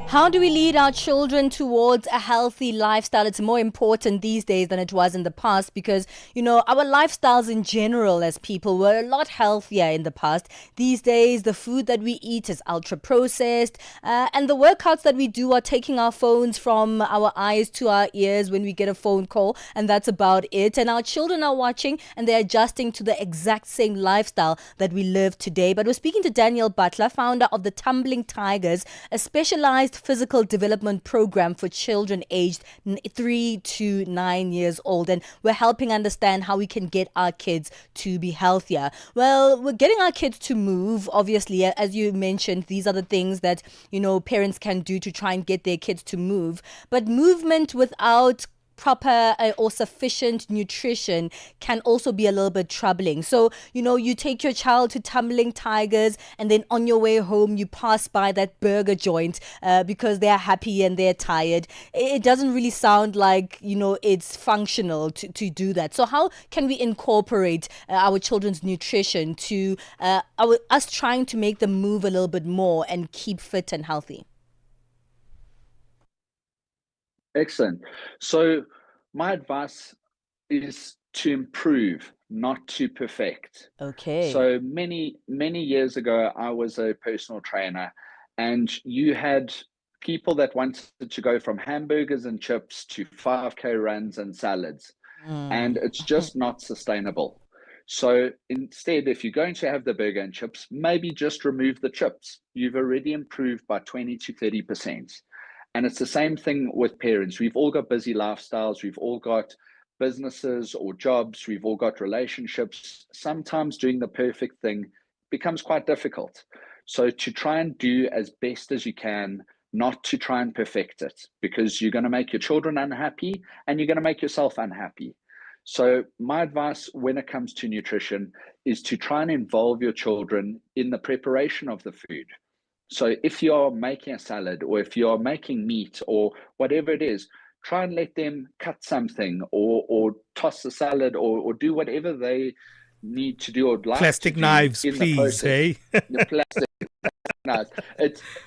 How do we lead our children towards a healthy lifestyle? It's more important these days than it was in the past because, our lifestyles in general as people were a lot healthier in the past. These days, the food that we eat is ultra processed and the workouts that we do are taking our phones from our eyes to our ears when we get a phone call, and that's about it. And our children are watching and they're adjusting to the exact same lifestyle that we live today. But we're speaking to Daniel Butler, founder of the Tumbling Tigers, a specialized physical development program for children aged 3 to 9 years old, and we're helping understand how we can get our kids to be healthier. Well, we're getting our kids to move. Obviously, as you mentioned, these are the things that parents can do to try and get their kids to move, but movement without proper or sufficient nutrition can also be a little bit troubling. So, you take your child to Tumbling Tigers and then on your way home, you pass by that burger joint because they're happy and they're tired. It doesn't really sound like, it's functional to do that. So how can we incorporate our children's nutrition to us trying to make them move a little bit more and keep fit and healthy? Excellent. So my advice is to improve, not to perfect. Okay. So many years ago, I was a personal trainer, and you had people that wanted to go from hamburgers and chips to 5K runs and salads, and it's just not sustainable. So instead, if you're going to have the burger and chips, maybe just remove the chips. You've already improved by 20 to 30%. And it's the same thing with parents. We've all got busy lifestyles. We've all got businesses or jobs. We've all got relationships. Sometimes doing the perfect thing becomes quite difficult. So to try and do as best as you can, not to try and perfect it, because you're going to make your children unhappy and you're going to make yourself unhappy. So my advice when it comes to nutrition is to try and involve your children in the preparation of the food. So if you're making a salad or if you're making meat or whatever it is, try and let them cut something or toss the salad or do whatever they need to do or like Plastic to do knives, in the please, process. hey? The plastic knives.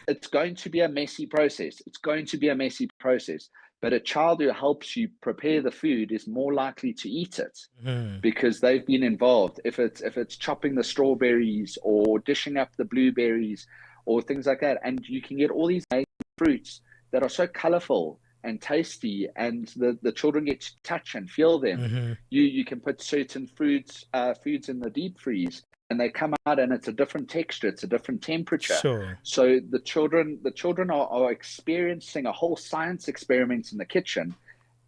It's going to be a messy process. It's going to be a messy process. But a child who helps you prepare the food is more likely to eat it because they've been involved. If it's chopping the strawberries or dishing up the blueberries or things like that, and you can get all these fruits that are so colorful and tasty, and the children get to touch and feel them. You can put certain foods in the deep freeze, and they come out and it's a different texture, it's a different temperature. Sure. So the children are experiencing a whole science experiment in the kitchen,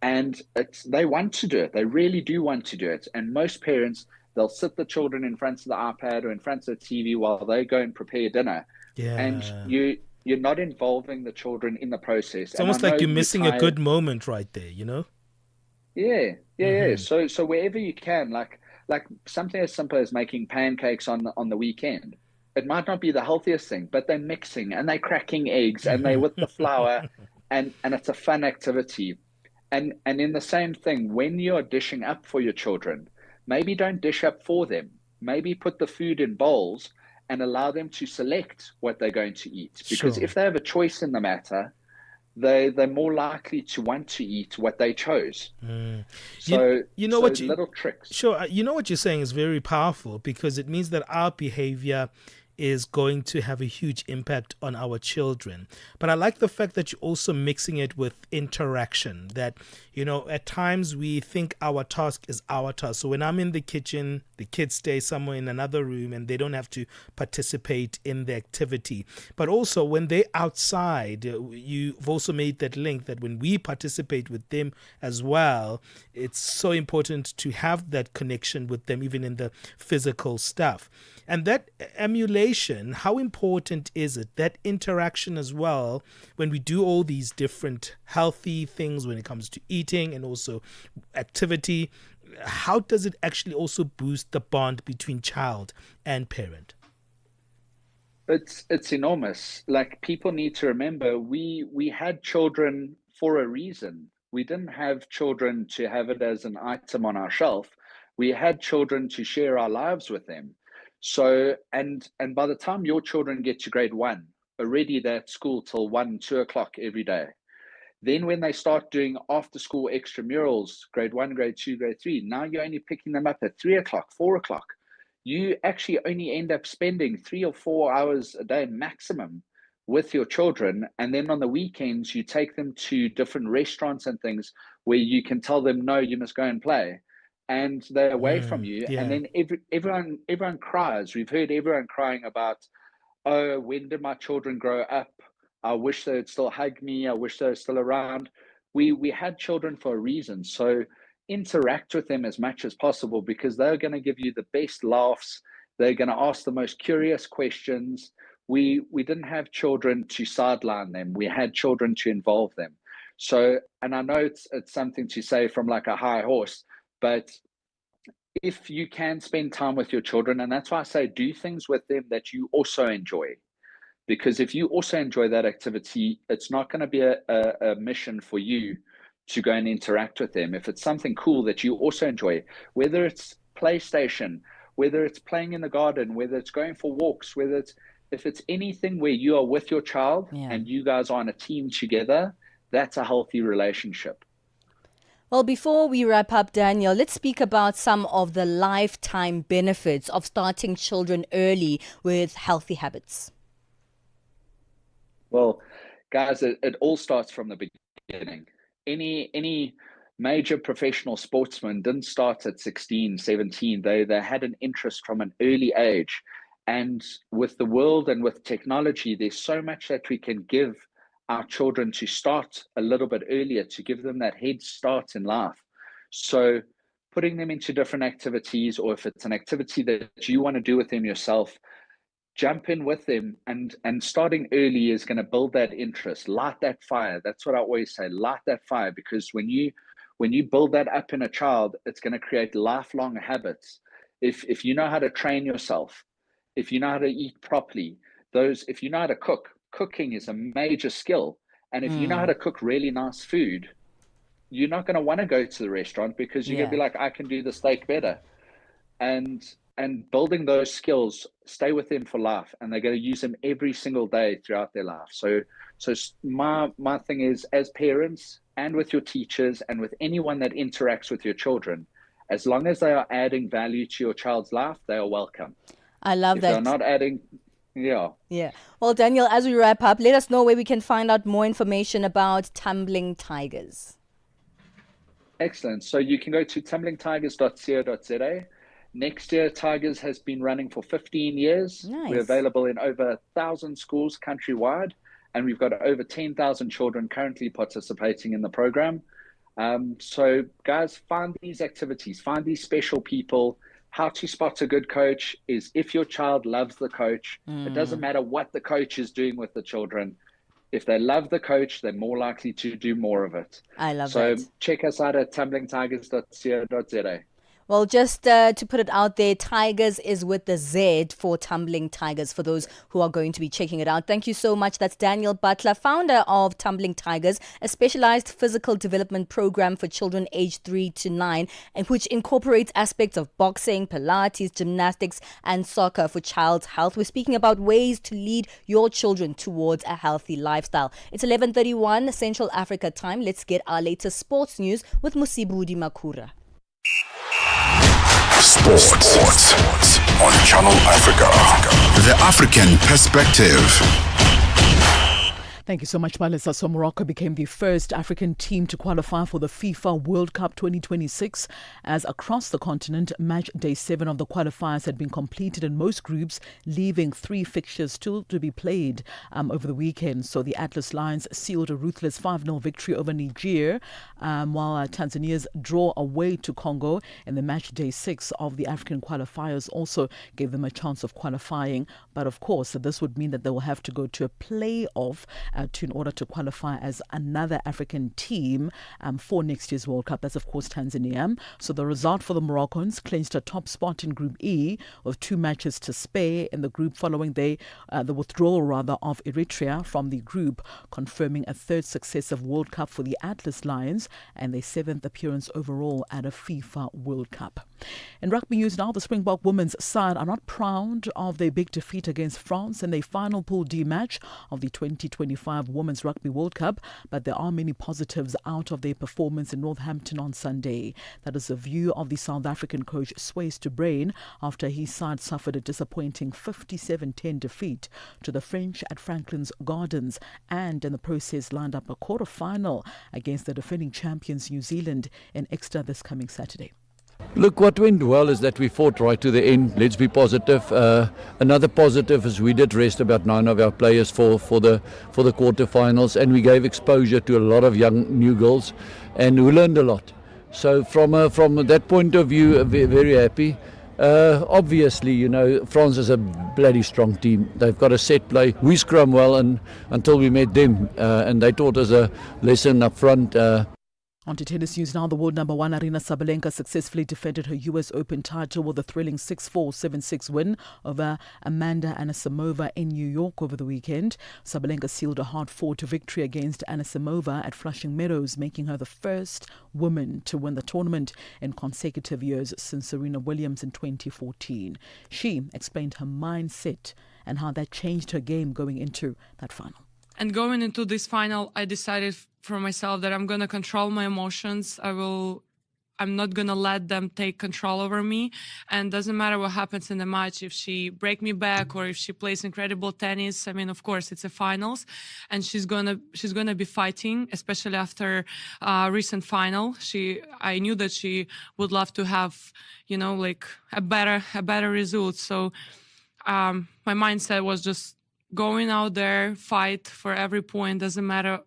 and they want to do it. They really do want to do it. And most parents, they'll sit the children in front of the iPad or in front of the TV while they go and prepare dinner. Yeah. And you're not involving the children in the process. It's almost like you're missing a good moment right there, you know? Yeah. So wherever you can, like something as simple as making pancakes on the weekend. It might not be the healthiest thing, but they're mixing and they're cracking eggs and they with the flour and it's a fun activity. And in the same thing, when you're dishing up for your children, maybe don't dish up for them. Maybe put the food in bowls and allow them to select what they're going to eat. Because Sure. if they have a choice in the matter, they're more likely to want to eat what they chose. So you know what little tricks. Sure, you know what you're saying is very powerful because it means that our behavior is going to have a huge impact on our children. But I like the fact that you're also mixing it with interaction, that, you know, at times we think our task is our task. So when I'm in the kitchen, the kids stay somewhere in another room and they don't have to participate in the activity. But also when they're outside, you've also made that link that when we participate with them as well, it's so important to have that connection with them, even in the physical stuff. And that emulation, how important is it? That interaction as well, when we do all these different healthy things when it comes to eating and also activity, how does it actually also boost the bond between child and parent? It's enormous. Like, people need to remember, we had children for a reason. We didn't have children to have it as an item on our shelf. We had children to share our lives with them. So, and by the time your children get to grade 1, already they're at school till 1, 2 o'clock every day. Then when they start doing after school extramurals, grade 1, grade 2, grade 3, now you're only picking them up at 3 o'clock, 4 o'clock. You actually only end up spending 3 or 4 hours a day maximum with your children. And then on the weekends, you take them to different restaurants and things where you can tell them, no, you must go and play. And they're away from you. yeah. And then everyone cries. We've heard everyone crying about, oh, when did my children grow up? I wish they would still hug me. I wish they were still around. We had children for a reason. So interact with them as much as possible because they're going to give you the best laughs. They're going to ask the most curious questions. We didn't have children to sideline them. We had children to involve them. So, and I know it's something to say from like a high horse, but if you can spend time with your children, and that's why I say do things with them that you also enjoy. Because if you also enjoy that activity, it's not going to be a mission for you to go and interact with them. If it's something cool that you also enjoy, whether it's PlayStation, whether it's playing in the garden, whether it's going for walks, if it's anything where you are with your child and you guys are on a team together, that's a healthy relationship. Well, before we wrap up, Daniel, let's speak about some of the lifetime benefits of starting children early with healthy habits. Well, guys, it all starts from the beginning. Any major professional sportsman didn't start at 16, 17. They had an interest from an early age. And with the world and with technology, there's so much that we can give our children to start a little bit earlier, to give them that head start in life. So putting them into different activities, or if it's an activity that you want to do with them yourself, jump in with them, and starting early is going to build that interest, light that fire. That's what I always say, light that fire, because when When you build that up in a child, it's going to create lifelong habits. If you know how to train yourself, if you know how to eat properly, if you know how to cook, cooking is a major skill. And if you know how to cook really nice food, you're not going to want to go to the restaurant because you're going to be like, I can do the steak better. And building those skills stay with them for life, and they're going to use them every single day throughout their life. So my thing is, as parents and with your teachers and with anyone that interacts with your children, as long as they are adding value to your child's life, they are welcome. I love if that. they're not adding, yeah. Well, Daniel, as we wrap up, let us know where we can find out more information about Tumbling Tigers. Excellent. So you can go to tumblingtigers.co.za. Next year, Tigers has been running for 15 years. Nice. We're available in over 1,000 schools countrywide, and we've got over 10,000 children currently participating in the program. So guys, find these activities, find these special people. How to spot a good coach is if your child loves the coach. It doesn't matter what the coach is doing with the children. If they love the coach, they're more likely to do more of it. I love that. So check us out at tumblingtigers.co.za. Well, just to put it out there, Tigers is with the Z for Tumbling Tigers, for those who are going to be checking it out. Thank you so much. That's Daniel Butler, founder of Tumbling Tigers, a specialized physical development program for children aged 3 to 9, and which incorporates aspects of boxing, Pilates, gymnastics, and soccer for child's health. We're speaking about ways to lead your children towards a healthy lifestyle. It's 11:31 Central Africa time. Let's get our latest sports news with Musibudi Makura. Sports on Channel Africa. The African perspective. Thank you so much, Palesa. So Morocco became the first African team to qualify for the FIFA World Cup 2026, as across the continent, match day 7 of the qualifiers had been completed in most groups, leaving 3 fixtures still to be played over the weekend. So the Atlas Lions sealed a ruthless 5-0 victory over Niger, while Tanzania's draw away to Congo in the match day 6 of the African qualifiers also gave them a chance of qualifying. But of course, this would mean that they will have to go to a play-off in order to qualify as another African team for next year's World Cup. That's, of course, Tanzania. So the result for the Moroccans clinched a top spot in Group E with 2 matches to spare in the group following the withdrawal of Eritrea from the group, confirming a 3rd successive World Cup for the Atlas Lions and their 7th appearance overall at a FIFA World Cup. In rugby news now, the Springbok women's side are not proud of their big defeat against France in their final Pool D match of the 2025 Women's Rugby World Cup, but there are many positives out of their performance in Northampton on Sunday. That is the view of the South African coach Swayze to Brain after his side suffered a disappointing 57-10 defeat to the French at Franklin's Gardens, and in the process lined up a quarter-final against the defending champions New Zealand in Exeter this coming Saturday. Look, what went well is that we fought right to the end. Let's be positive. Another positive is we did rest about 9 of our players for the quarterfinals, and we gave exposure to a lot of young new girls, and who learned a lot. So from that point of view, very happy. Obviously, you know, France is a bloody strong team. They've got a set play. We scrum well, and until we met them, and they taught us a lesson up front. On to tennis news now. The world number 1 Aryna Sabalenka successfully defended her US Open title with a thrilling 6-4, 7-6 win over Amanda Anisimova in New York over the weekend. Sabalenka sealed a hard-fought victory against Anisimova at Flushing Meadows, making her the first woman to win the tournament in consecutive years since Serena Williams in 2014. She explained her mindset and how that changed her game going into that final. And going into this final, I decided for myself that I'm going to control my emotions. I'm not going to let them take control over me. And doesn't matter what happens in the match, if she break me back or if she plays incredible tennis. I mean, of course, it's a finals, and she's gonna be fighting, especially after recent final. I knew that she would love to have, you know, like a better result. So my mindset was just going out there, fight for every point, doesn't matter.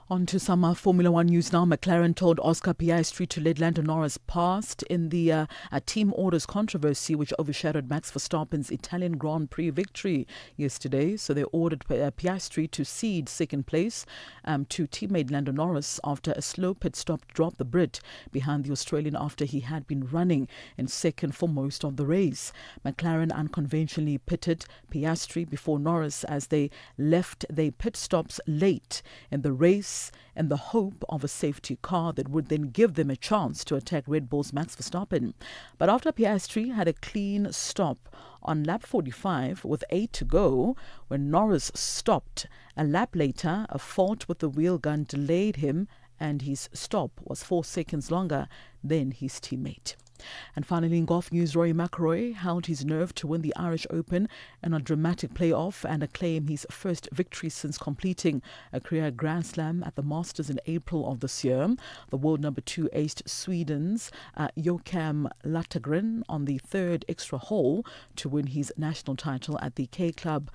On to some Formula One news now. McLaren told Oscar Piastri to let Lando Norris past in the team orders controversy, which overshadowed Max Verstappen's Italian Grand Prix victory yesterday. So they ordered Piastri to cede second place to teammate Lando Norris after a slow pit stop dropped the Brit behind the Australian after he had been running in second for most of the race. McLaren unconventionally pitted Piastri before Norris as they left their pit stops late in the race in the hope of a safety car that would then give them a chance to attack Red Bull's Max Verstappen. But after Piastri had a clean stop on lap 45 with 8 to go, when Norris stopped a lap later, a fault with the wheel gun delayed him and his stop was 4 seconds longer than his teammate. And finally, in golf news, Rory McIlroy held his nerve to win the Irish Open in a dramatic playoff and acclaim his first victory since completing a career Grand Slam at the Masters in April of this year. The world number 2 aced Sweden's Joachim Lattagren on the third extra hole to win his national title at the K Club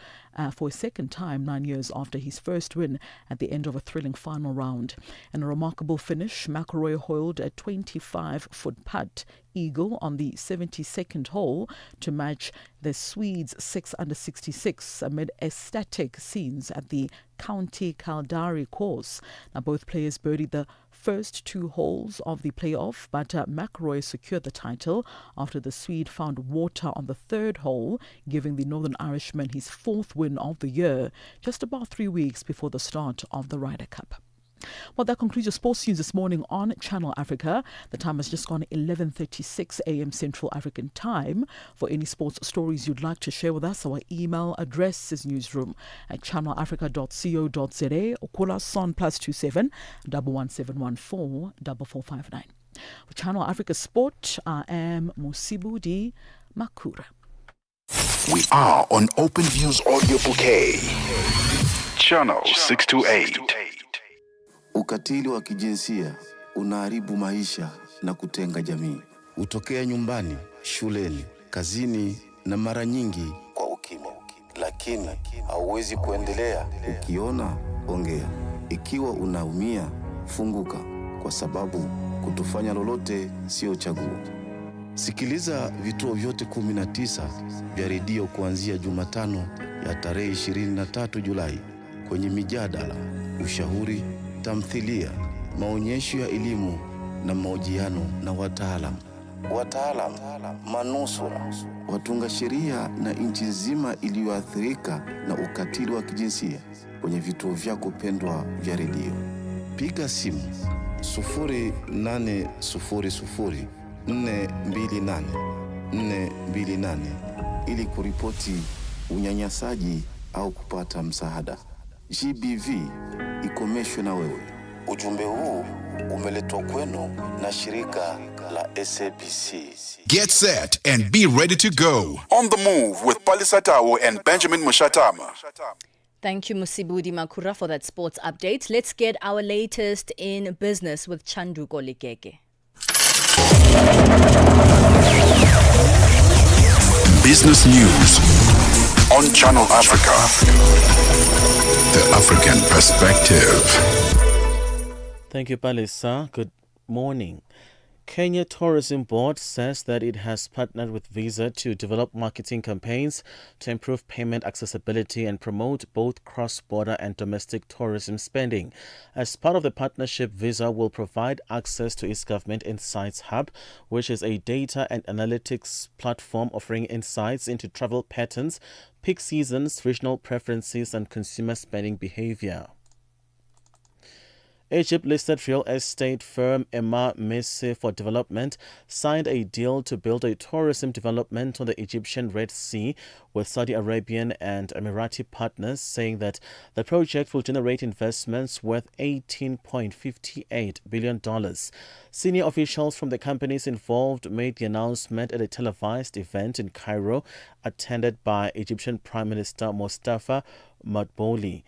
for a second time 9 years after his first win at the end of a thrilling final round. In a remarkable finish, McIlroy hoiled a 25-foot putt eagle on the 72nd hole to match the Swedes' 6 under 66 amid ecstatic scenes at the County Kildare course. Now, both players birdied the first 2 holes of the playoff, but McIlroy secured the title after the Swede found water on the 3rd hole, giving the Northern Irishman his 4th win of the year, just about 3 weeks before the start of the Ryder Cup. Well, that concludes your sports news this morning on Channel Africa. The time has just gone 11:36 a.m. Central African Time. For any sports stories you'd like to share with us, our email address is newsroom@channelafrica.co.za or call us on +27 11714 4459. For Channel Africa Sport, I am Musibudi Makura. We are on Open Views Audio Bouquet. Channel 628. Ukatili wa kijinsia unaharibu maisha na kutenga jamii. Hutokea nyumbani, shuleni, kazini na mara nyingi kwa ukimya. Lakini hauwezi kuendelea. Ukiona, ongea. Ikiwa unaumia, funguka, kwa sababu kutofanya lolote sio chaguo. Sikiliza vituo vyote 19 vya redio kuanzia Jumatano ya tarehe 23 Julai kwenye mijadala, ushauri, tamthilia, maonyesho ya elimu na mahojiano na wataalamu, manusura, watunga sheria na nchi nzima iliyoathirika na ukatili wa kijinsia kwenye vituo vyako pendwa vya redio. Piga simu 0800 428 428 ili kuripoti unyanyasaji au kupata msaada. GBV ikomeshwe na wewe. Ujumbe huu umeletwa kwenu na shirika la SABC. Get set and be ready to go. On the move with Palesa and Benjamin Moshatama. Thank you, Musibudi Makura, for that sports update. Let's get our latest in business with Chandu Kolikeke. Business news on Channel Africa. The African perspective. Thank you, Palesa. Good morning. Kenya Tourism Board says that it has partnered with Visa to develop marketing campaigns to improve payment accessibility and promote both cross-border and domestic tourism spending. As part of the partnership, Visa will provide access to its Government Insights Hub, which is a data and analytics platform offering insights into travel patterns, peak seasons, regional preferences, and consumer spending behavior. Egypt-listed real estate firm Emma Messi for Development signed a deal to build a tourism development on the Egyptian Red Sea with Saudi Arabian and Emirati partners, saying that the project will generate investments worth $18.58 billion. Senior officials from the companies involved made the announcement at a televised event in Cairo, attended by Egyptian Prime Minister Mustafa Madbouli.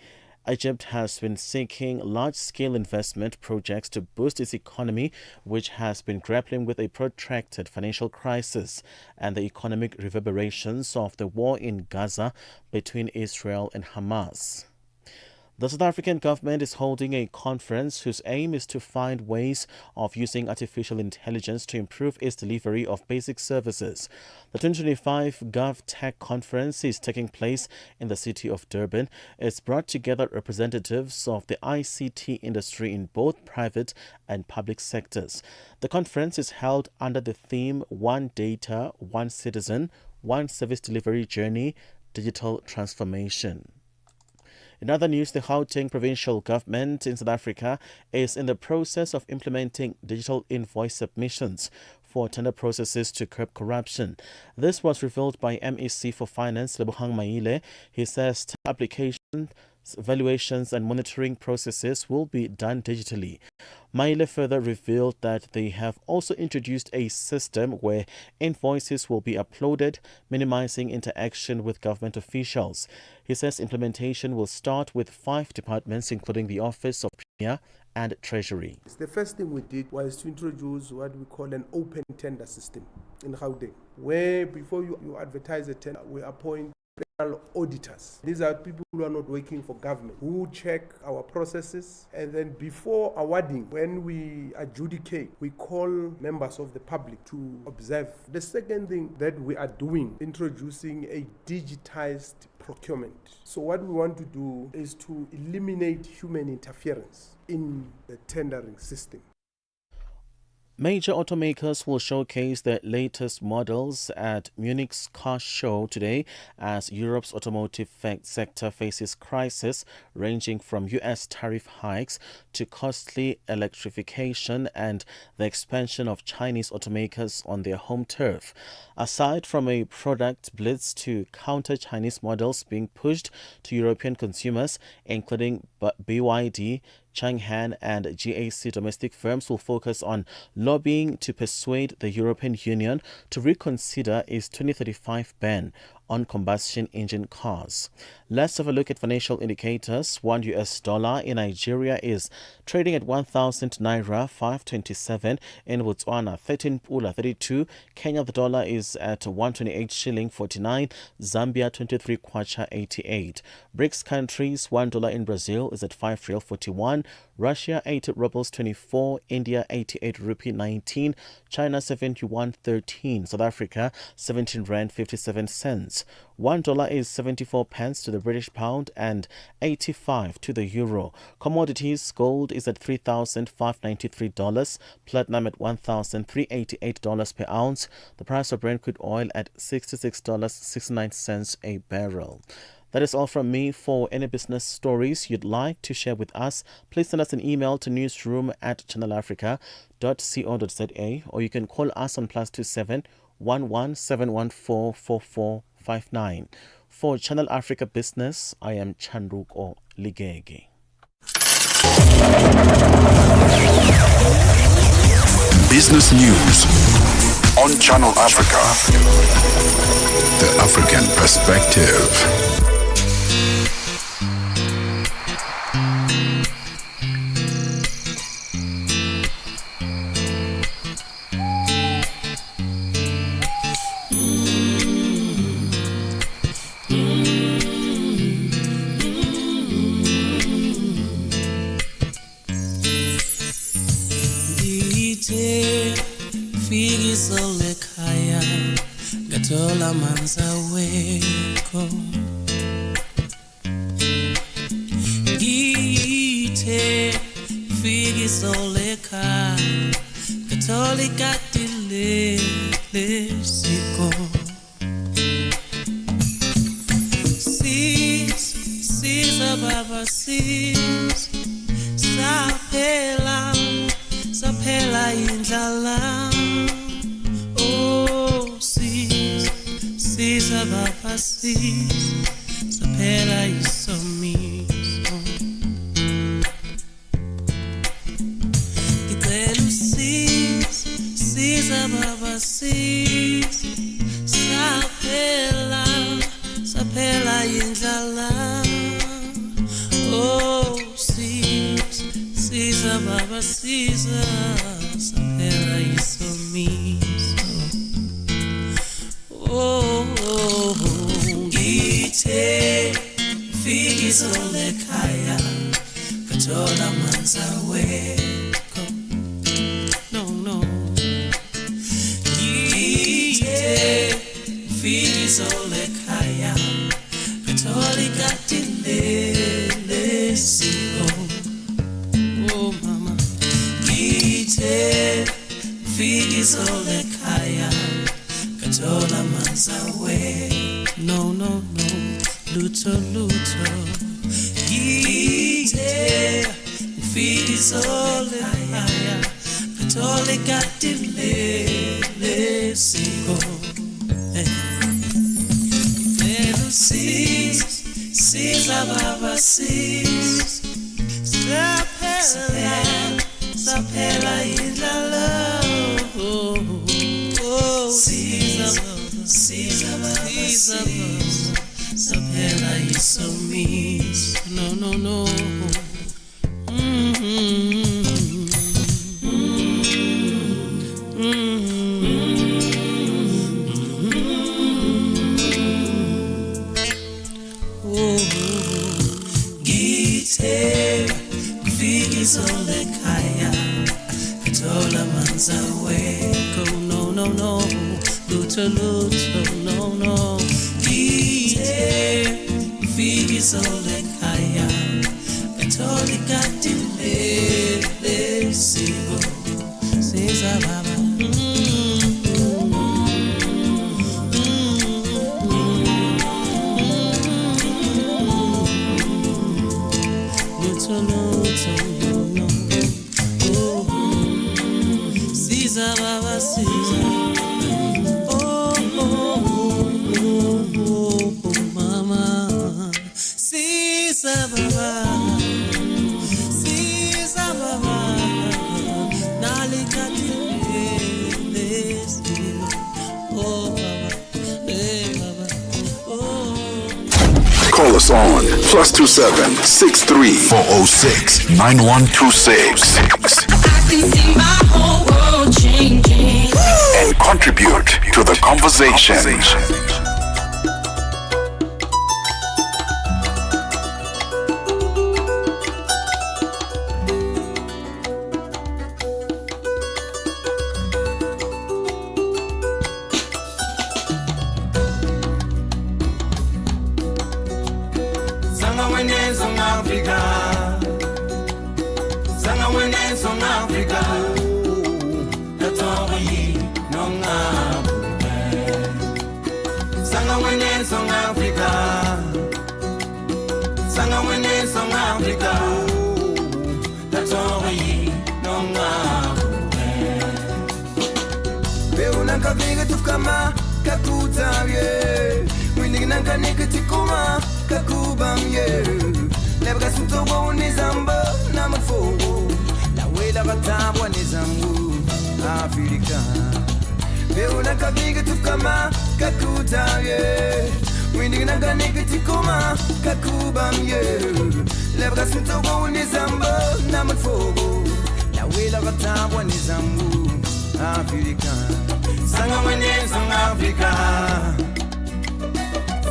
Egypt has been seeking large-scale investment projects to boost its economy, which has been grappling with a protracted financial crisis and the economic reverberations of the war in Gaza between Israel and Hamas. The South African government is holding a conference whose aim is to find ways of using artificial intelligence to improve its delivery of basic services. The 2025 GovTech conference is taking place in the city of Durban. It's brought together representatives of the ICT industry in both private and public sectors. The conference is held under the theme One Data, One Citizen, One Service Delivery Journey, Digital Transformation. In other news, the Gauteng provincial government in South Africa is in the process of implementing digital invoice submissions for tender processes to curb corruption. This was revealed by MEC for Finance, Lebogang Maile. He says applications, valuations and monitoring processes will be done digitally. Maile further revealed that they have also introduced a system where invoices will be uploaded, minimizing interaction with government officials. He says implementation will start with 5 departments, including the Office of Premier and Treasury. The first thing we did was to introduce what we call an open tender system in Gauteng, where before you advertise a tender, we appoint auditors. These are people who are not working for government, who check our processes, and then before awarding, when we adjudicate, we call members of the public to observe. The second thing that we are doing, introducing a digitized procurement. So what we want to do is to eliminate human interference in the tendering system. Major automakers will showcase their latest models at Munich's car show today as Europe's automotive sector faces crisis ranging from US tariff hikes to costly electrification and the expansion of Chinese automakers on their home turf. Aside from a product blitz to counter Chinese models being pushed to European consumers, including BYD, Chang'an and GAC, domestic firms will focus on lobbying to persuade the European Union to reconsider its 2035 ban on combustion engine cars. Let's have a look at financial indicators. $1 in Nigeria is trading at 1,000 Naira 527, in Botswana 13 Pula 32, Kenya the dollar is at 128 shilling 49, Zambia 23 kwacha 88. BRICS countries, $1 in Brazil is at 5 real 41, Russia 80 rubles 24, India 88 rupee 19, China 71.13, South Africa 17 rand 57 cents. $1 is 74 pence to the British pound and 85 to the euro. Commodities, gold is at $3,593, platinum at $1,388 per ounce. The price of Brent crude oil at $66.69 a barrel. That is all from me. For any business stories you'd like to share with us, please send us an email to newsroom@channelafrica.co.za, or you can call us on +27 11 714 4459. For Channel Africa Business, I am Chandruko Ligege. Business news on Channel Africa. The African perspective. Gatola manza weko Gite figi soleka Katolika dile lesiko Sis baba sis Sapela indlala Baba sis, sapela isomiso. Kitelu sis, baba sis, sapela indlala. Oh sis, baba sis, sapela isomiso. Gite figi solekaya katola manza weko no ite fizole kaya katoli katile sigo oh mama ite fizole kaya katola manza we no luto ite fizole kaya katoli katile sigo Siza baba sis Sapela indala Siza baba sis Sapela isomis No Fizole kaya katola manza weko no luto no ite fizole kaya katoli katile sigo siza baba Siza baba Siza mama Siza baba nalikatile sigo oh baba Call us on +27 63 406 9126. I can see my whole world changing And contribute to the conversation. Sanga wene song Africa Sanga wene song Africa Tatori nonga Sanga wene song Africa Sanga wene song Africa Tatori nonga Beuna kavinga tukama kakutavye Winninga nika tikuma kakubamye Lebga sintobo unizamba na mafogo La wela batabwa nizambu Afrika Beuna kaviga tukama kakutavye Winninga nika tikuma kakubamye Lebga sintobo unizamba na mafogo La wela batabwa nizambu Afrika Sanga wene song Africa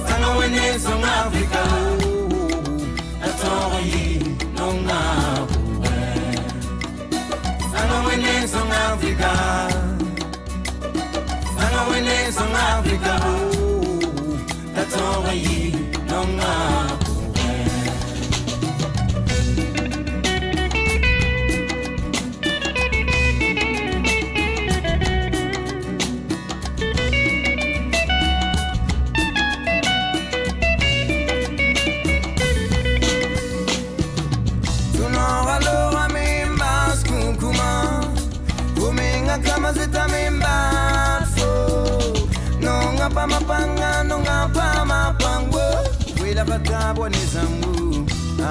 Sanga wene song Africa Atori nonga Sanga wene song Africa Sanga wene song Africa Atori nonga Kama zita mimba Nonga pa mapanga Nonga pa mapango Wila katabwa nizambu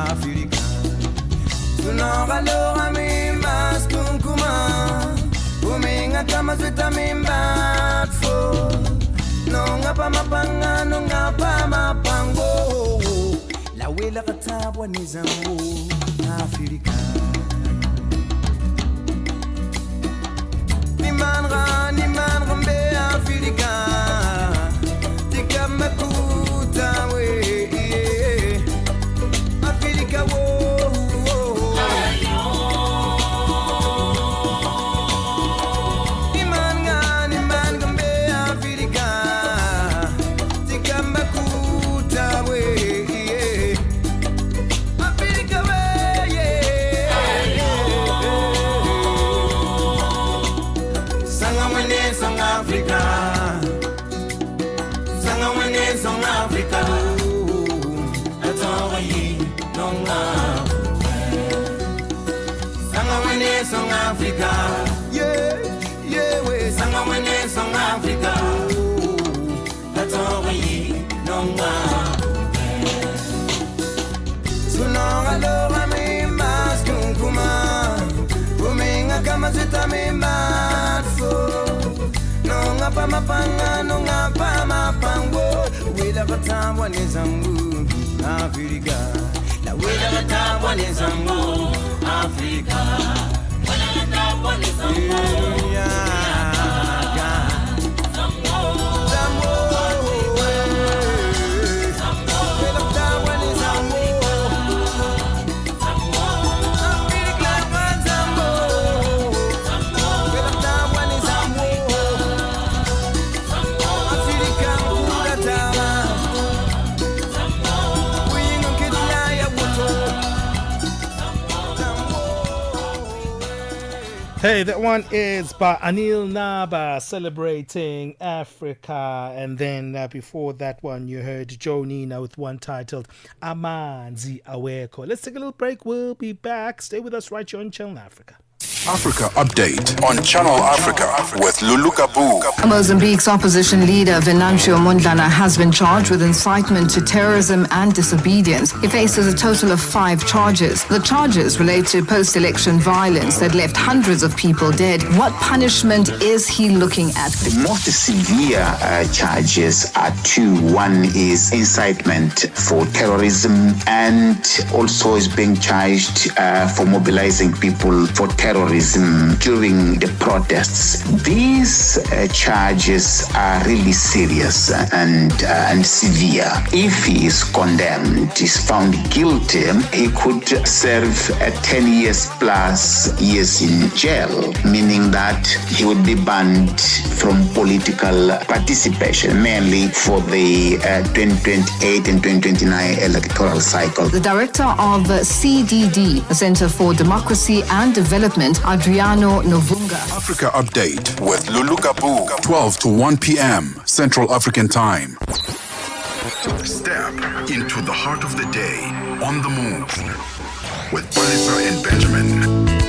Afrika Tunonga lora mimba Skunkuma Uminga kama zita mimba Nonga pa mapanga Nonga pa mapango La wila katabwa nizambu Afrika Ni manra mbe Afrika Tika makuta we Afrika wo yi nonga Sanga wene song Africa yeah we Sanga wene song Africa Tato yi nonga Sunonga loga mi mas kunkuma Uminga kama zita mi matfo Nonga pa mapanga, nonga pa mapango Wida katambwa nizangu, Afrika La wida katambwa nizangu, Afrika Wida katambwa nizangu, Hey, that one is by Anil Naba celebrating Africa. And then before that one, you heard Joe Nina with one titled Amanzi Aweko. Let's take a little break. We'll be back. Stay with us right here on Channel Africa. Africa Update on Channel Africa with Lulu Kabu. Mozambique's opposition leader Venancio Mondlane has been charged with incitement to terrorism and disobedience. He faces a total of 5 charges. The charges relate to post-election violence that left hundreds of people dead. What punishment is he looking at? The most severe charges are 2. One is incitement for terrorism, and also is being charged for mobilizing people for terrorism during the protests. These charges are really serious and severe. If he is condemned, is found guilty, he could serve 10 years plus years in jail, meaning that he would be banned from political participation, mainly for the 2028 and 2029 electoral cycle. The director of CDD, the Center for Democracy and Development, Adriano Novunga. Africa Update with Lulu Kabu, 12 to 1 p.m. Central African Time. Step into the heart of the day on the move with Palesa and Benjamin.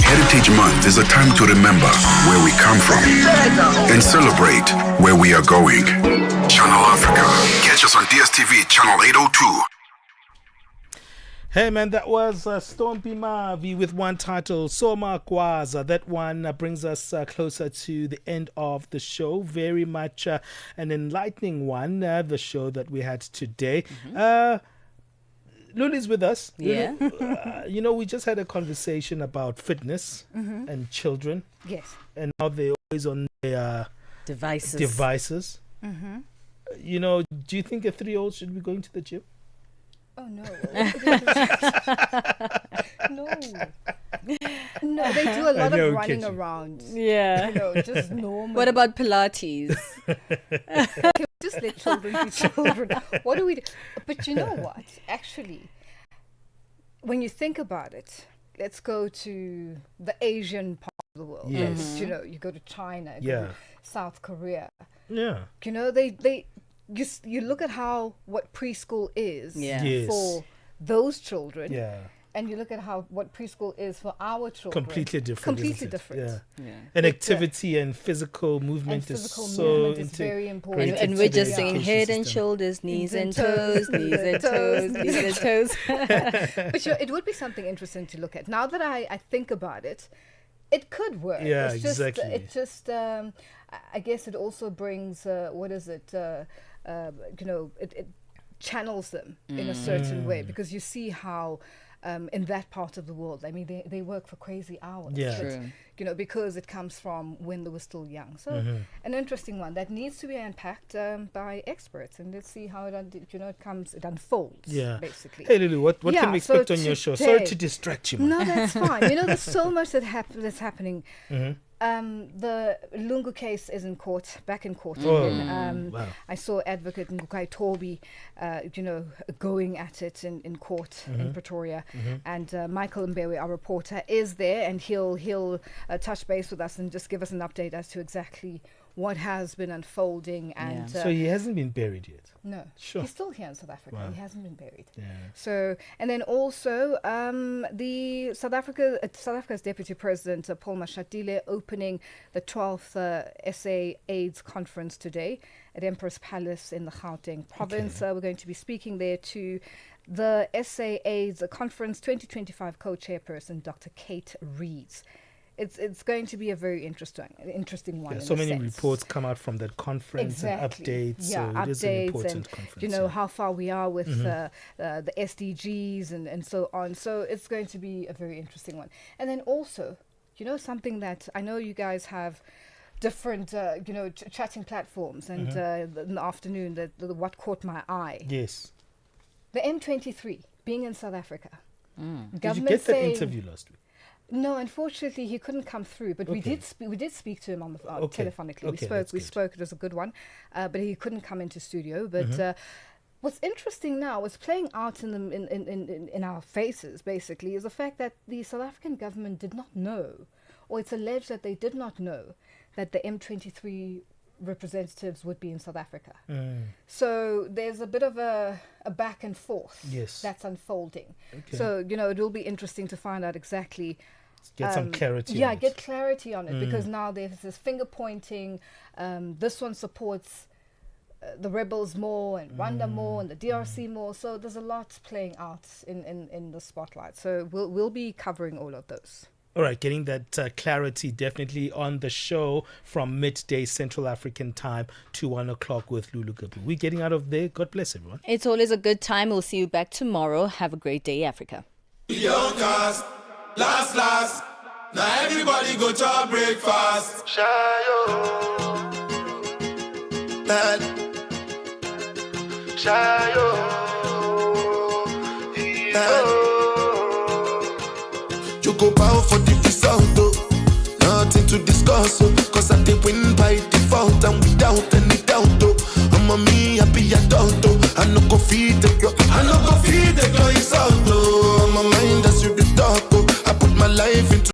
Heritage Month is a time to remember where we come from and celebrate where we are going. Channel Africa. Catch us on DSTV channel 802. Hey man, that was Stompy Mavi with one title, Soma Kwaza. That one brings us closer to the end of the show. Very much an enlightening one, the show that we had today. Luli's with us. Yeah. Lulu, we just had a conversation about fitness and children. Yes. And now they're always on their devices. Do you think a 3-year-old should be going to the gym? Oh, no. No, they do a lot of running around. Yeah. Just normal. What about Pilates? Can we just let children be children? What do we do? But you know what? Actually, when you think about it, let's go to the Asian part of the world. Yes. You go to China, go to South Korea. Yeah. You look at what preschool is Yes. for those children. Yeah. And you look at what preschool is for our children. Completely different. Completely different. Yeah. And activity and physical movement is very important. And we're just saying head and shoulders, knees and toes, knees and toes, knees and toes. But it would be something interesting to look at. Now that I think about it, it could work. Yeah, it's just, exactly. It just, I guess it also brings, it channels them in a certain way, because you see how in that part of the world, I mean, they work for crazy hours. Yeah. But, because it comes from when they were still young. So an interesting one that needs to be unpacked by experts, and let's see how it unfolds. Yeah. Basically. Hey Lulu, what can we expect on your show? Sorry to distract you, man. No, that's fine. There's so much that's happening. The Lungu case is back in court. Wow. I saw Advocate Ngukai Toby, going at it in court in Pretoria, and Michael Mbewe, our reporter, is there, and he'll touch base with us and just give us an update as to exactly what has been unfolding. And so he hasn't been buried yet? No. Sure. He's still here in South Africa. Wow. He hasn't been buried. Yeah. So, and then also the South Africa's Deputy President Paul Moshatama opening the 12th SA AIDS conference today at Empress Palace in the Gauteng province. We're going to be speaking there to the SA AIDS Conference 2025 co-chairperson Dr. Kate Reeves. It's going to be a very interesting one. Yeah, so many reports come out from that conference and updates. Yeah, so it is an important conference. How far we are with the SDGs and so on. So it's going to be a very interesting one. And then also, something that I know you guys have different, chatting platforms, and in the afternoon, the what caught my eye. Yes. The M23 being in South Africa. Did you get that interview last week? No, unfortunately, he couldn't come through. But we did speak to him on the telephonically. We spoke. It was a good one, but he couldn't come into studio. But what's interesting now, what's playing out in our faces, basically, is the fact that the South African government did not know, or it's alleged that they did not know, that the M23 representatives would be in South Africa. So there's a bit of a back and forth that's unfolding. So it will be interesting to find out exactly. Get some clarity. Yeah, get clarity on it, because now there's this finger pointing. This one supports the rebels more, and Rwanda more, and the DRC more. So there's a lot playing out in the spotlight. So we'll be covering all of those. All right, getting that clarity definitely on the show from midday Central African time to 1 o'clock with Lulu Gabu. We're getting out of there. God bless everyone. It's always a good time. We'll see you back tomorrow. Have a great day, Africa. Youngers, last. Now everybody go to breakfast. Shayo. You go bow for the result, nothing to discuss, cause I did win by default and without any doubt, I'm a me happy adult, I no go feed the girl, insult, I'm a mind as you the talk, I put my life into